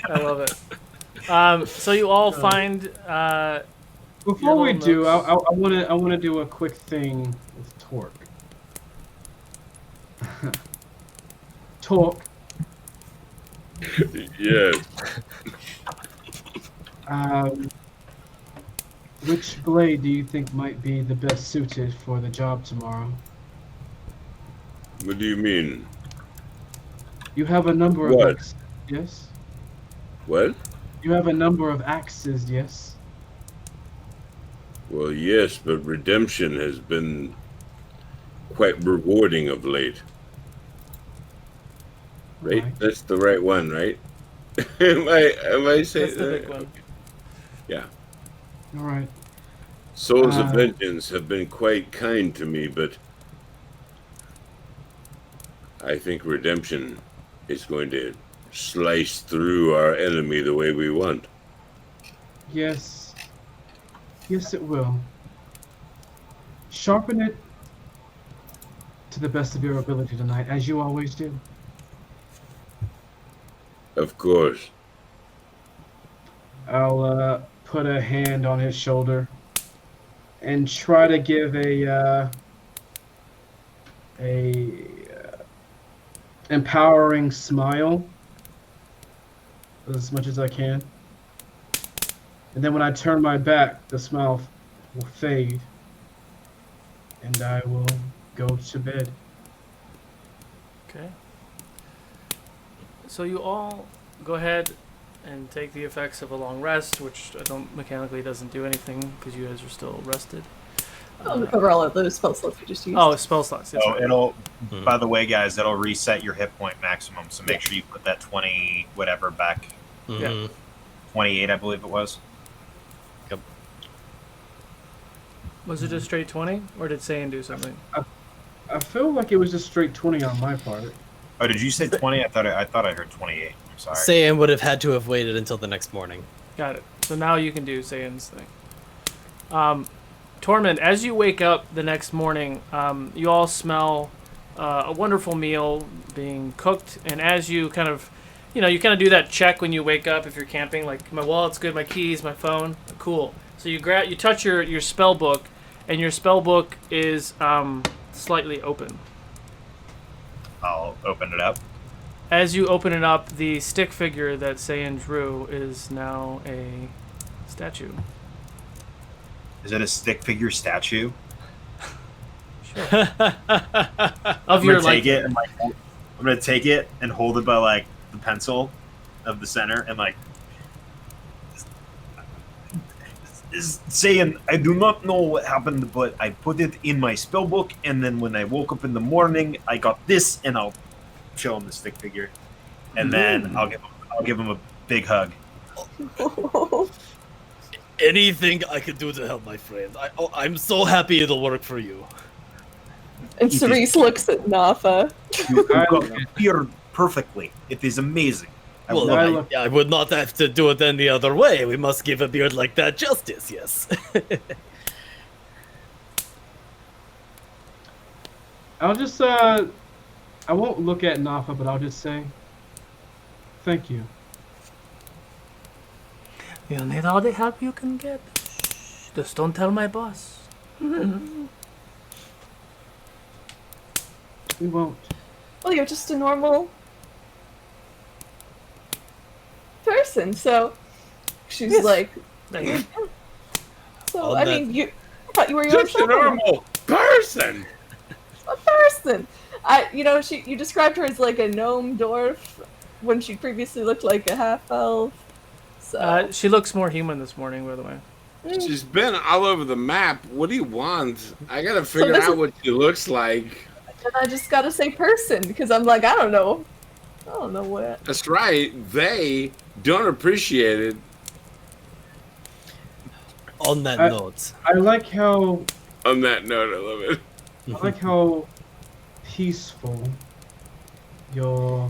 I love it. So you all find. Before we little do, notes. I want to do a quick thing with Torque. Torque. Yeah. Which blade do you think might be the best suited for the job tomorrow? What do you mean? You have a number of What? axes, yes? What? You have a number of axes, yes? Well, yes, but redemption has been quite rewarding of late. Right? Right. That's the right one, right? am I saying That's the big one. Yeah. All right. Souls of Vengeance have been quite kind to me, but I think redemption is going to slice through our enemy the way we want. Yes. Yes, it will. Sharpen it to the best of your ability tonight, as you always do. Of course. I'll put a hand on his shoulder and try to give a empowering smile as much as I can. And then when I turn my back, the smile will fade, and I will go to bed. Okay. So you all go ahead and take the effects of a long rest, which I don't mechanically doesn't do anything because you guys are still rested. I'll recover all of those spell slots we just used. Oh, spell slots. That's So right. it'll, by the way, guys, that'll reset your hit point maximum. So make sure you put that 20 whatever back. Yeah. 28, I believe it was. Was it just straight 20, or did Saiyan do something? I feel like it was just straight 20 on my part. Oh, did you say 20? I thought I heard 28. I'm sorry. Saiyan would have had to have waited until the next morning. Got it. So now you can do Saiyan's thing. Tormund, as you wake up the next morning, you all smell a wonderful meal being cooked, and as you kind of, you do that check when you wake up if you're camping, like my wallet's good, my keys, my phone, cool. So you touch your spell book, and your spell book is slightly open. I'll open it up. As you open it up, the stick figure that Saiyan drew is now a statue. Is it a stick figure statue? Of your like. I'm gonna take it and hold it by like the pencil of the center and like is saying I do not know what happened, but I put it in my spell book, and then when I woke up in the morning, I got this, and I'll show him the stick figure, and then I'll give him a big hug. Anything I could do to help my friend. I'm so happy it'll work for you. And Cerise looks at Nafa. You got the beard perfectly. It is amazing. I would not have to do it any other way. We must give a beard like that justice, yes. I'll just, I won't look at Nafa, but I'll just say, thank you. You'll need all the help you can get. Just don't tell my boss. We won't. Well, you're just a normal person, so she's Yes. like. Thank you. So I mean, I thought you were your Just a normal person. A person. You described her as like a gnome dwarf when she previously looked like a half elf. So She looks more human this morning, by the way. She's been all over the map. What do you want? I gotta figure this out is- what she looks like. and I just gotta say person because I'm like I don't know what. That's right. They don't appreciate it. On that I- note, I like how On that note, I love it. I like how peaceful your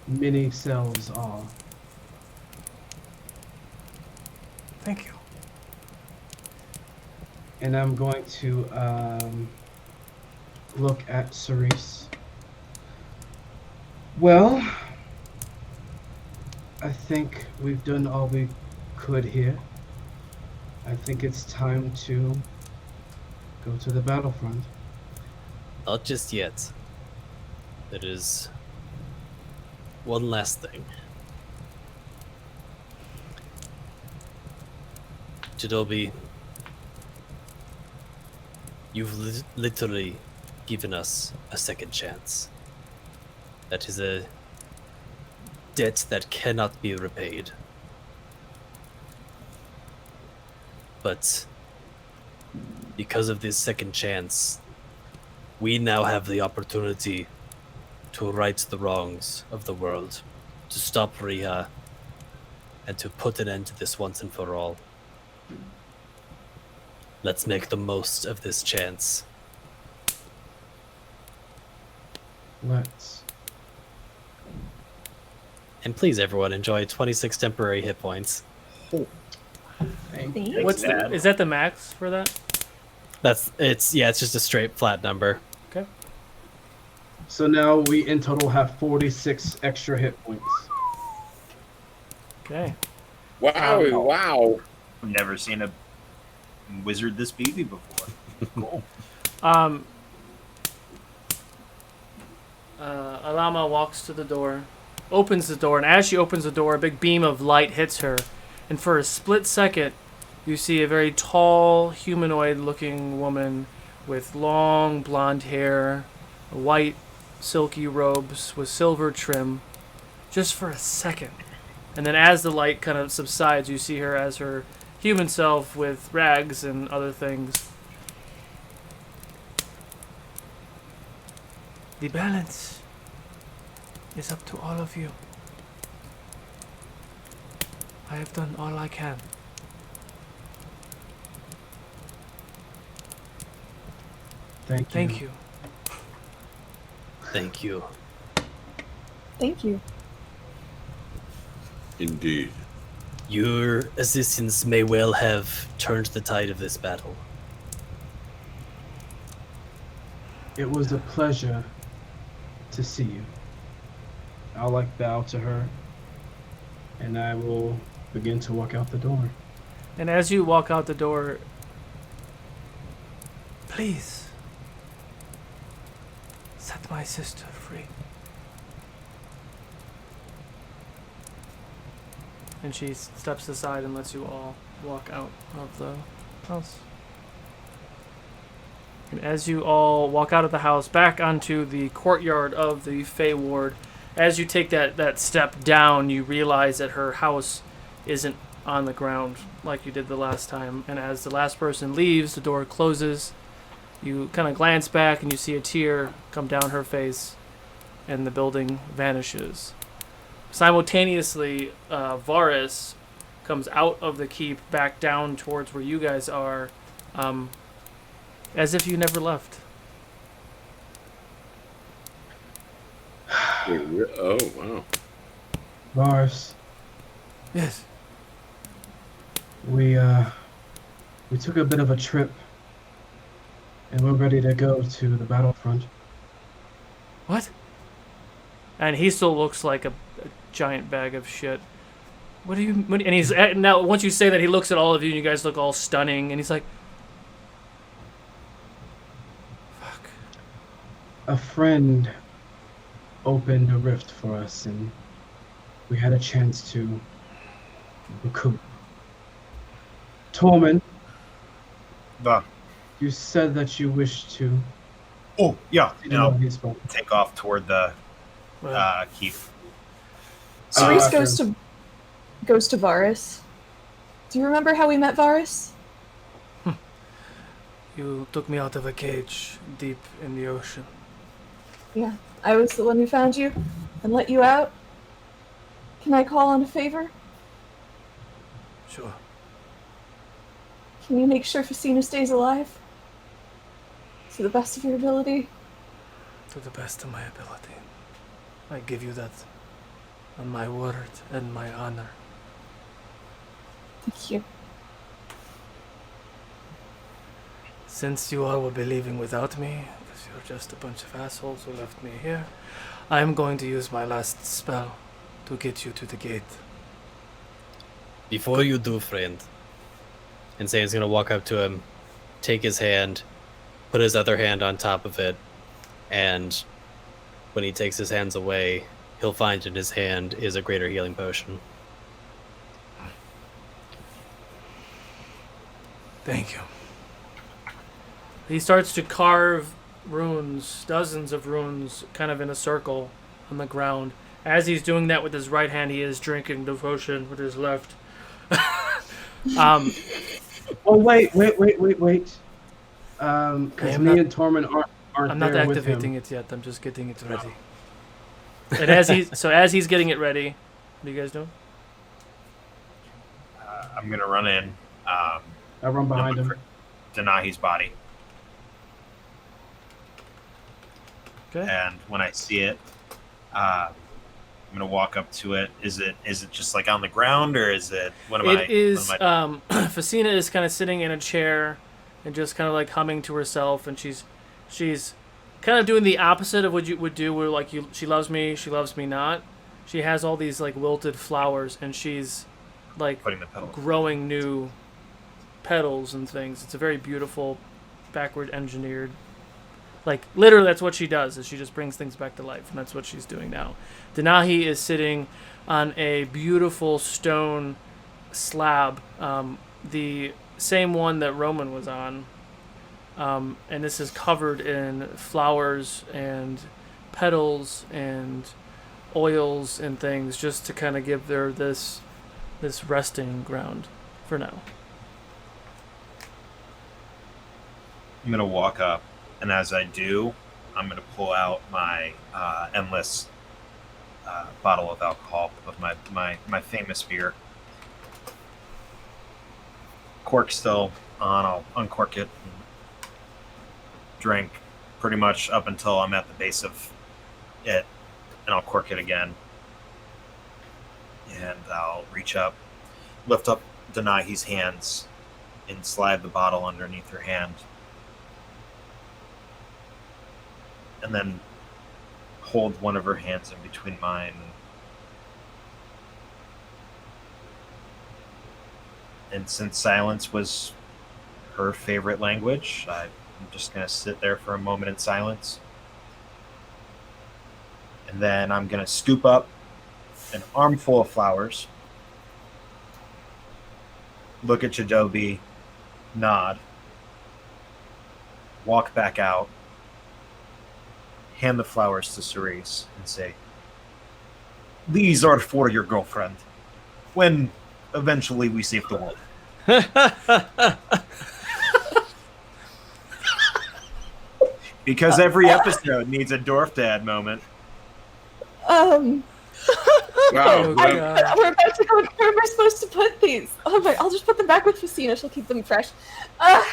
mini selves are. Thank you. And I'm going to look at Cerise. Well, I think we've done all we could here. I think it's time to go to the battlefront. not just yet. There is one last thing. Jidobi, you've literally given us a second chance. That is a debt that cannot be repaid. But because of this second chance, we now have the opportunity to right the wrongs of the world, to stop Riha, and to put an end to this once and for all. Let's make the most of this chance. Let's. And please, everyone, enjoy 26 temporary hit points. Thank Thank you. What's the, is that the max for that? It's just a straight flat number. Okay. So now we in total have 46 extra hit points. Okay. Wow! Wow! I've never seen a wizard this beefy before. Cool. Alama walks to the door, opens the door, and as she opens the door, a big beam of light hits her. And for a split second, you see a very tall, humanoid-looking woman with long blonde hair, white, silky robes with silver trim, just for a second. And then as the light kind of subsides, you see her as her human self with rags and other things. The balance is up to all of you. I have done all I can. Thank you. Thank you. Thank you. Thank you. Indeed. Your assistance may well have turned the tide of this battle. It was a pleasure to see you. I'll bow to her, and I will begin to walk out the door. And as you walk out the door, please set my sister free. And she steps aside and lets you all walk out of the house. And as you all walk out of the house, back onto the courtyard of the Fey Ward, as you take that step down, you realize that her house isn't on the ground like you did the last time. And as the last person leaves, the door closes. You kind of glance back and you see a tear come down her face, and the building vanishes. Simultaneously, Varus comes out of the keep back down towards where you guys are, as if you never left. Oh, wow. Lars, Yes. we took a bit of a trip, and we're ready to go to the battlefront. What? And he still looks like a giant bag of shit. What do you? And he's now. Once you say that, he looks at all of you, and you guys look all stunning. And he's like, "Fuck." A friend opened a rift for us, and we had a chance to recoup. Tormund, you said that you wished to. Oh, yeah. You know, he's fine. Take off toward the keep. Cerise goes to Varus. Do you remember how we met Varus? You took me out of a cage deep in the ocean. Yeah, I was the one who found you and let you out. Can I call on a favor? Sure. Can you make sure Facina stays alive? To the best of your ability? To the best of my ability. I give you that on my word and my honor. Thank you. Since you all will be leaving without me, because you're just a bunch of assholes who left me here, I'm going to use my last spell to get you to the gate. Before you do, friend, and Zane's gonna walk up to him, take his hand, put his other hand on top of it, and when he takes his hands away, he'll find in his hand is a greater healing potion. Thank you. He starts to carve runes, dozens of runes, kind of in a circle on the ground. As he's doing that with his right hand, he is drinking the potion with his left. Oh wait. Because me and Tormund aren't I'm not there with activating him. it yet. I'm just getting it ready. And as he's getting it ready, what are you guys doing? I'm gonna run in. I run behind him. Denahi's body. Okay. And when I see it, I'm gonna walk up to it. Is it just like on the ground, or is it? It is. Facina is kind of sitting in a chair, and just kind of like humming to herself, and she's kind of doing the opposite of what you would do, where like she loves me not. She has all these like wilted flowers, and she's like putting the petals, growing new petals and things. It's a very beautiful, backward engineered. Like, literally, that's what she does, is she just brings things back to life, and that's what she's doing now. Denahi is sitting on a beautiful stone slab, the same one that Roman was on, and this is covered in flowers and petals and oils and things, just to kind of give her this resting ground for now. I'm going to walk up. And as I do, I'm going to pull out my endless bottle of alcohol, of my famous beer. Cork's still on. I'll uncork it and drink pretty much up until I'm at the base of it, and I'll cork it again. And I'll reach up, lift up Denahi's hands, and slide the bottle underneath her hand. And then hold one of her hands in between mine. And since silence was her favorite language, I'm just going to sit there for a moment in silence. And then I'm going to scoop up an armful of flowers, look at Jadobi, nod, walk back out, hand the flowers to Cerise and say, "These are for your girlfriend when eventually we save the world." Because every episode needs a Dwarf Dad moment. Wow. Oh, well, God. We're about to go. Where am I supposed to put these? Oh my! I'll just put them back with Facina. She'll keep them fresh. And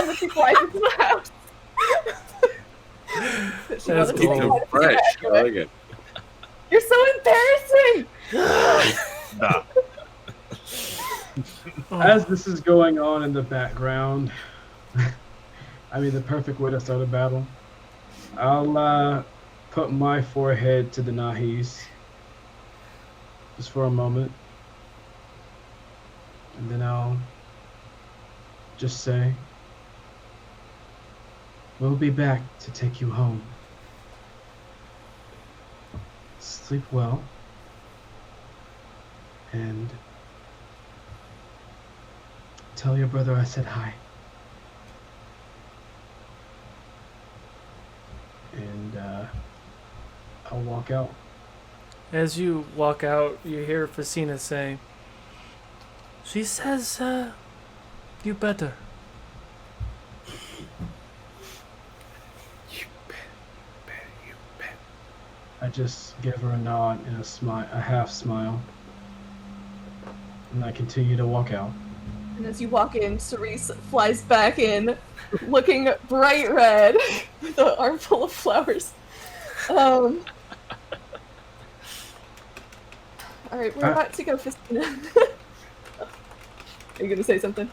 let's fly into the house. That's keep them cool. fresh. I like it. You're so embarrassing. Nah. As this is going on in the background, I mean, the perfect way to start a battle. I'll put my forehead to Denahi's just for a moment, and then I'll just say, "We'll be back to take you home. Sleep well, and tell your brother I said hi." And I'll walk out. As you walk out, you hear Facina say, "She says, you better." I just give her a nod and a half smile, and I continue to walk out. And as you walk in, Cerise flies back in, looking bright red, with an armful of flowers. All right, we're about to go, Facina. Are you gonna say something?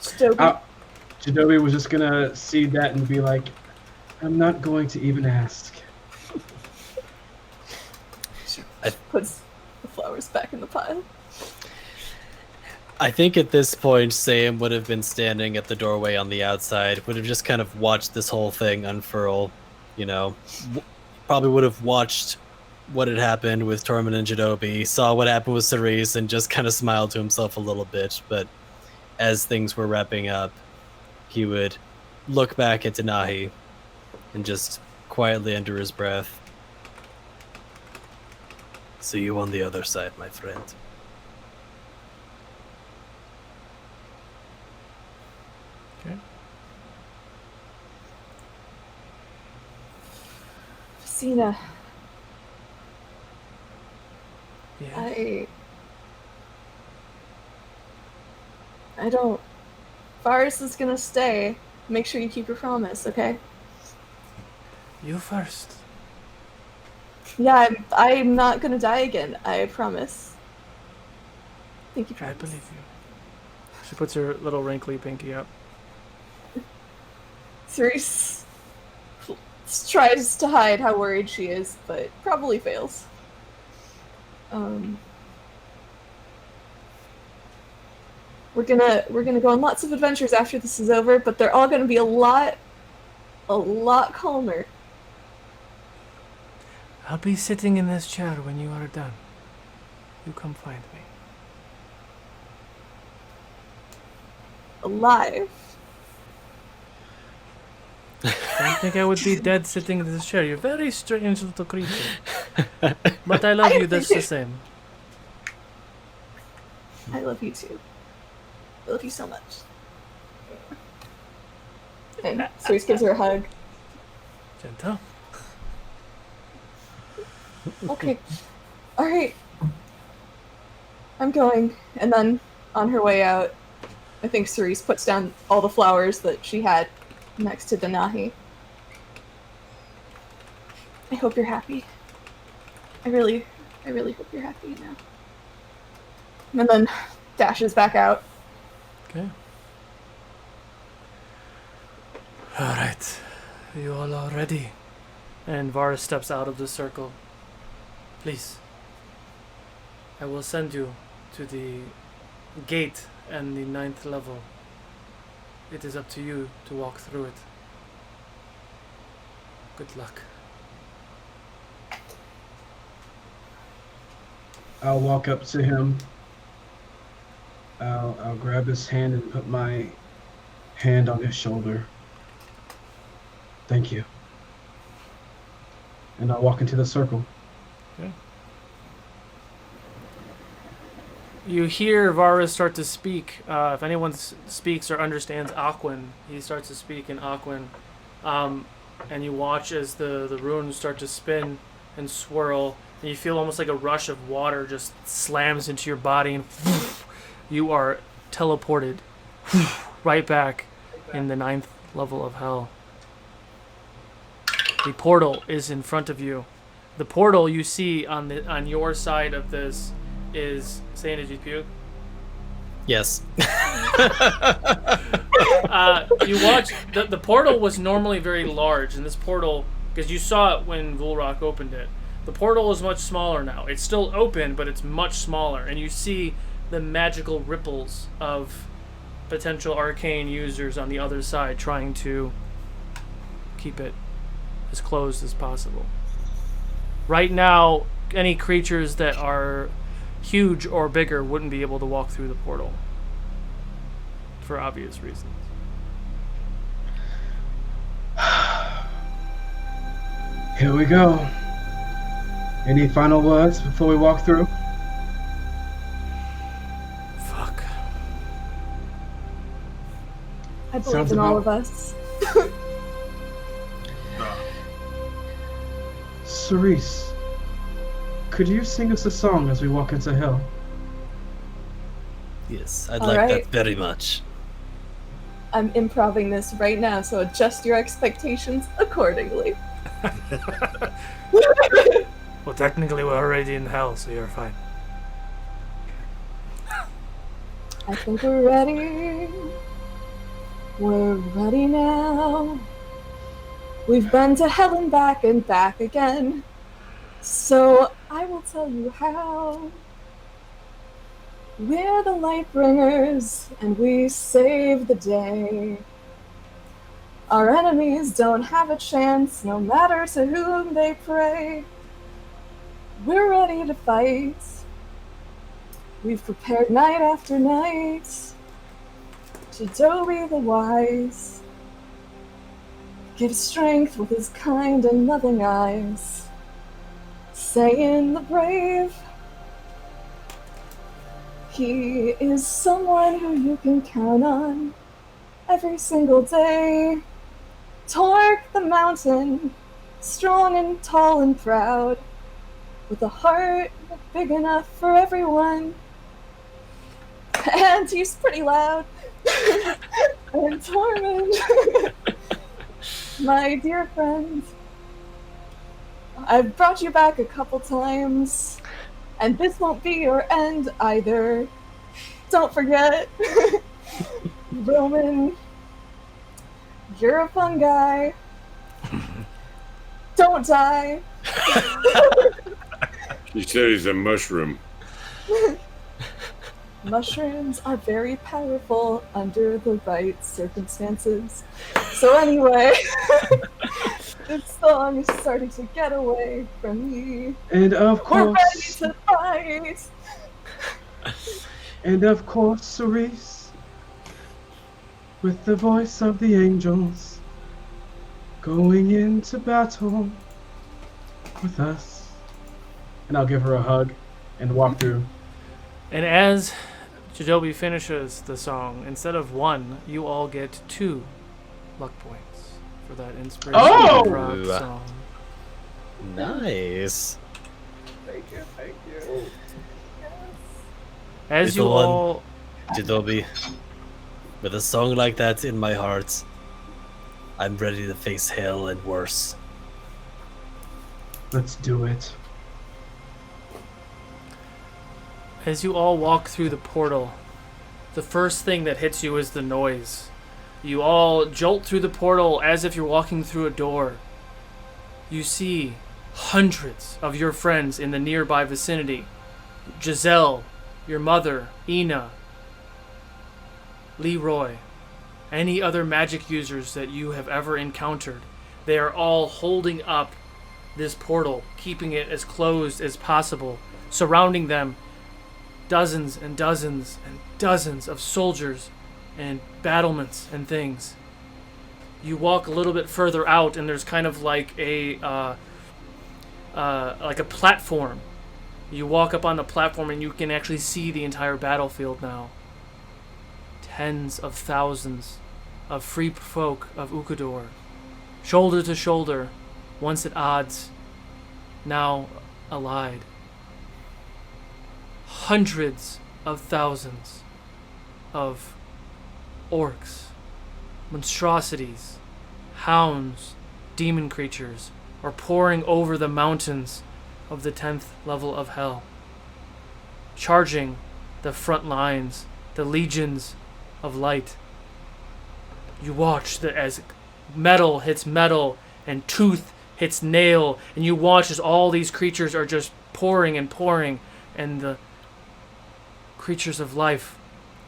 Jadobi was just gonna see that and be like, "I'm not going to even ask." Puts the flowers back in the pile. I think at this point, Sam would have been standing at the doorway on the outside, would have just kind of watched this whole thing unfurl, you know. Probably would have watched what had happened with Tormund and Jadobi, saw what happened with Cerise, and just kind of smiled to himself a little bit. But as things were wrapping up, he would look back at Denahi and just quietly under his breath, "See you on the other side, my friend." Okay. Facina, Yeah. I don't Varus is gonna stay. Make sure you keep your promise, okay? You first. Yeah, I'm not gonna die again. I promise. Thank you, I promise. believe you. She puts her little wrinkly pinky up. Cerise tries to hide how worried she is, but probably fails. We're gonna go on lots of adventures after this is over, but they're all gonna be a lot calmer. I'll be sitting in this chair when you are done. You come find me. Alive. I think I would be dead sitting in this chair. You're a very strange little creature. But I love you just the same. I love you too. I love you so much. And Cerise gives her a hug. Gentle. Okay. Alright. I'm going. And then, on her way out, I think Cerise puts down all the flowers that she had next to Danahi. I hope you're happy. I really hope you're happy now. And then dashes back out. Okay. Alright. You all are ready. And Varus steps out of the circle. Please. I will send you to the gate and the 9th level. It is up to you to walk through it. Good luck. I'll walk up to him. I'll grab his hand and put my hand on his shoulder. Thank you. And I'll walk into the circle. Okay. You hear Varus start to speak. If anyone speaks or understands Aquan, he starts to speak in Aquan. And you watch as the runes start to spin and swirl. And you feel almost like a rush of water just slams into your body. And you are teleported right back in the 9th level of hell. The portal is in front of you. The portal you see on your side of this is... Saying, did you puke? Yes. You watch... The portal was normally very large, and this portal... Because you saw it when Vulrock opened it. The portal is much smaller now. It's still open, but it's much smaller. And you see the magical ripples of potential arcane users on the other side trying to keep it as closed as possible. Right now, any creatures that are huge or bigger wouldn't be able to walk through the portal for obvious reasons. Here we go. Any final words before we walk through? Fuck. I believe Sounds in all about- of us. Cerise, could you sing us a song as we walk into hell? Yes, I'd All like right. that very much. I'm improving this right now, so adjust your expectations accordingly. Well, technically we're already in hell, so you're fine. I think we're ready. We're ready now. We've been to hell and back again. So I will tell you how. We're the light bringers, and we save the day. Our enemies don't have a chance, no matter to whom they pray. We're ready to fight. We've prepared night after night. To Dobie the wise, gives strength with his kind and loving eyes. Saying the brave, he is someone who you can count on every single day. Torque the mountain, strong and tall and proud, with a heart big enough for everyone. And he's pretty loud. And Tormund, my dear friend, I've brought you back a couple times, and this won't be your end either. Don't forget, Roman, you're a fun guy. Don't die. She said he's a mushroom. Mushrooms are very powerful under the right circumstances. So anyway, this song is starting to get away from me. And of We're ready course, to fight. and of course, Cerise, with the voice of the angels, going into battle with us. And I'll give her a hug and walk through. And as Jadobi finishes the song, instead of 1, you all get 2 luck points for that inspirational Oh! prog song. Nice. Thank you, thank you. As you Little one. all, Jadobi, with a song like that in my heart, I'm ready to face hell and worse. Let's do it. as you all walk through the portal, the first thing that hits you is the noise. You all jolt through the portal as if you're walking through a door. You see hundreds of your friends in the nearby vicinity. Giselle, your mother, Ina, Leroy, any other magic users that you have ever encountered. They are all holding up this portal, keeping it as closed as possible. Surrounding them, dozens and dozens and dozens of soldiers and battlements and things. You walk a little bit further out, and there's kind of like a platform. You walk up on the platform, and you can actually see the entire battlefield now. Tens of thousands of free folk of Ukodor, shoulder to shoulder, once at odds, now allied. Hundreds of thousands of orcs, monstrosities, hounds, demon creatures are pouring over the mountains of the 10th level of hell, charging the front lines, the legions of light. You watch as metal hits metal and tooth hits nail, and you watch as all these creatures are just pouring and pouring, and the creatures of life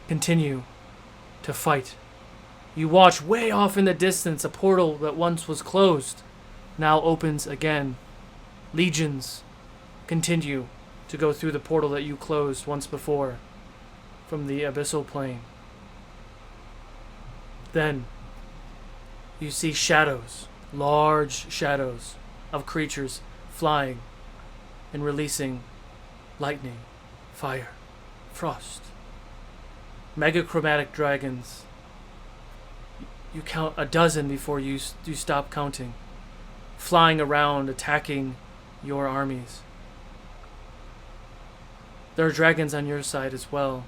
continue to fight. You watch way off in the distance a portal that once was closed now opens again. Legions continue to go through the portal that you closed once before from the abyssal plane. Then you see shadows, large shadows of creatures flying and releasing lightning, fire, frost. Megachromatic dragons. You count a dozen before you stop counting, flying around, attacking your armies. There are dragons on your side as well.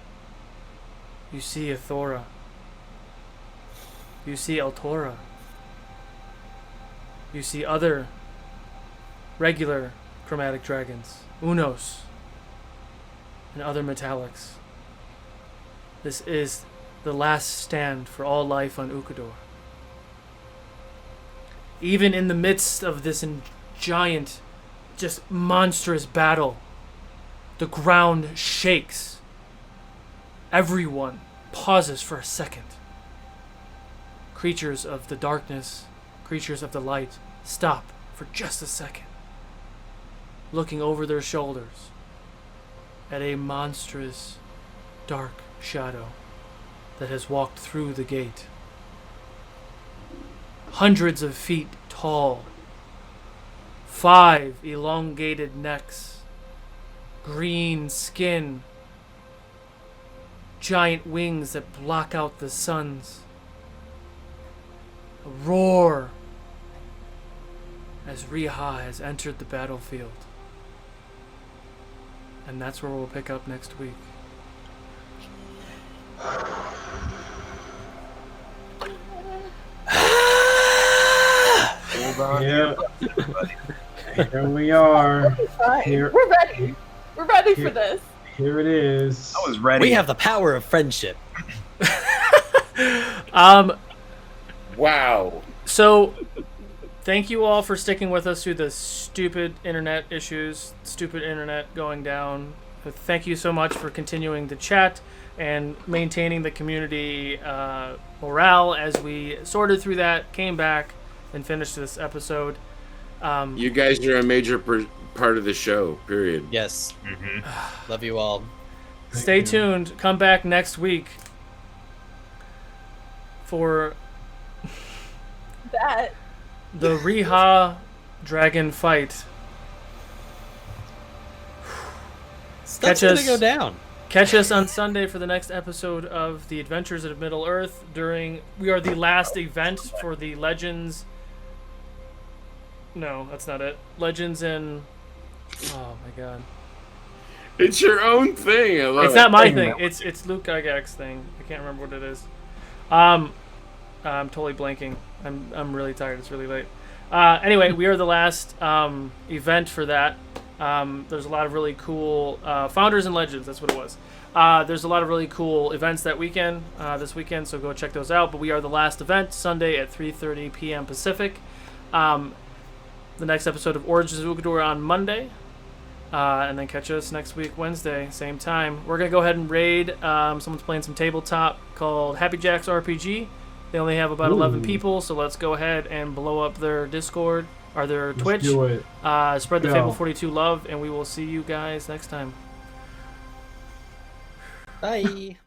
You see Athora. You see Altora. You see other regular chromatic dragons, Unos, and other metallics. This is the last stand for all life on Ukodor. Even in the midst of this giant, just monstrous battle, the ground shakes. Everyone pauses for a second. Creatures of the darkness, creatures of the light, stop for just a second, looking over their shoulders at a monstrous, dark shadow that has walked through the gate. Hundreds of feet tall, 5 elongated necks, green skin, giant wings that block out the suns. A roar as Riha has entered the battlefield. And that's where we'll pick up next week. on Yeah. your butt, everybody. Here we are. Fine. Here, We're ready. We're ready Here- for this. here it is. I was ready. We have the power of friendship. Wow. So, thank you all for sticking with us through the stupid internet issues, stupid internet going down. Thank you so much for continuing to chat and maintaining the community morale as we sorted through that, came back, and finished this episode. You guys are a major part of the show, period. Yes. Mm-hmm. Love you all. Stay tuned. Come back next week for That. the Riha dragon fight. Stuff's Catch gonna us- go down. Catch us on Sunday for the next episode of The Adventures of Middle Earth. We are the last event for the Legends. No, that's not it. Legends in. Oh my god. It's your own thing. I love It's it. not my thing. It's Luke Gygax's thing. I can't remember what it is. I'm totally blanking. I'm really tired. It's really late. Anyway, we are the last event for that. There's a lot of really cool Founders and Legends. That's what it was. There's a lot of really cool events that weekend, this weekend. So go check those out. But we are the last event Sunday at 3:30 p.m. Pacific. The next episode of Origins of Ukodor on Monday. And then catch us next week, Wednesday, same time. We're going to go ahead and raid. Someone's playing some tabletop called Happy Jacks RPG. They only have about 11 people, so let's go ahead and blow up their Discord or their Twitch. Let's do it. Spread the Go. Fable 42 love, and we will see you guys next time. Bye.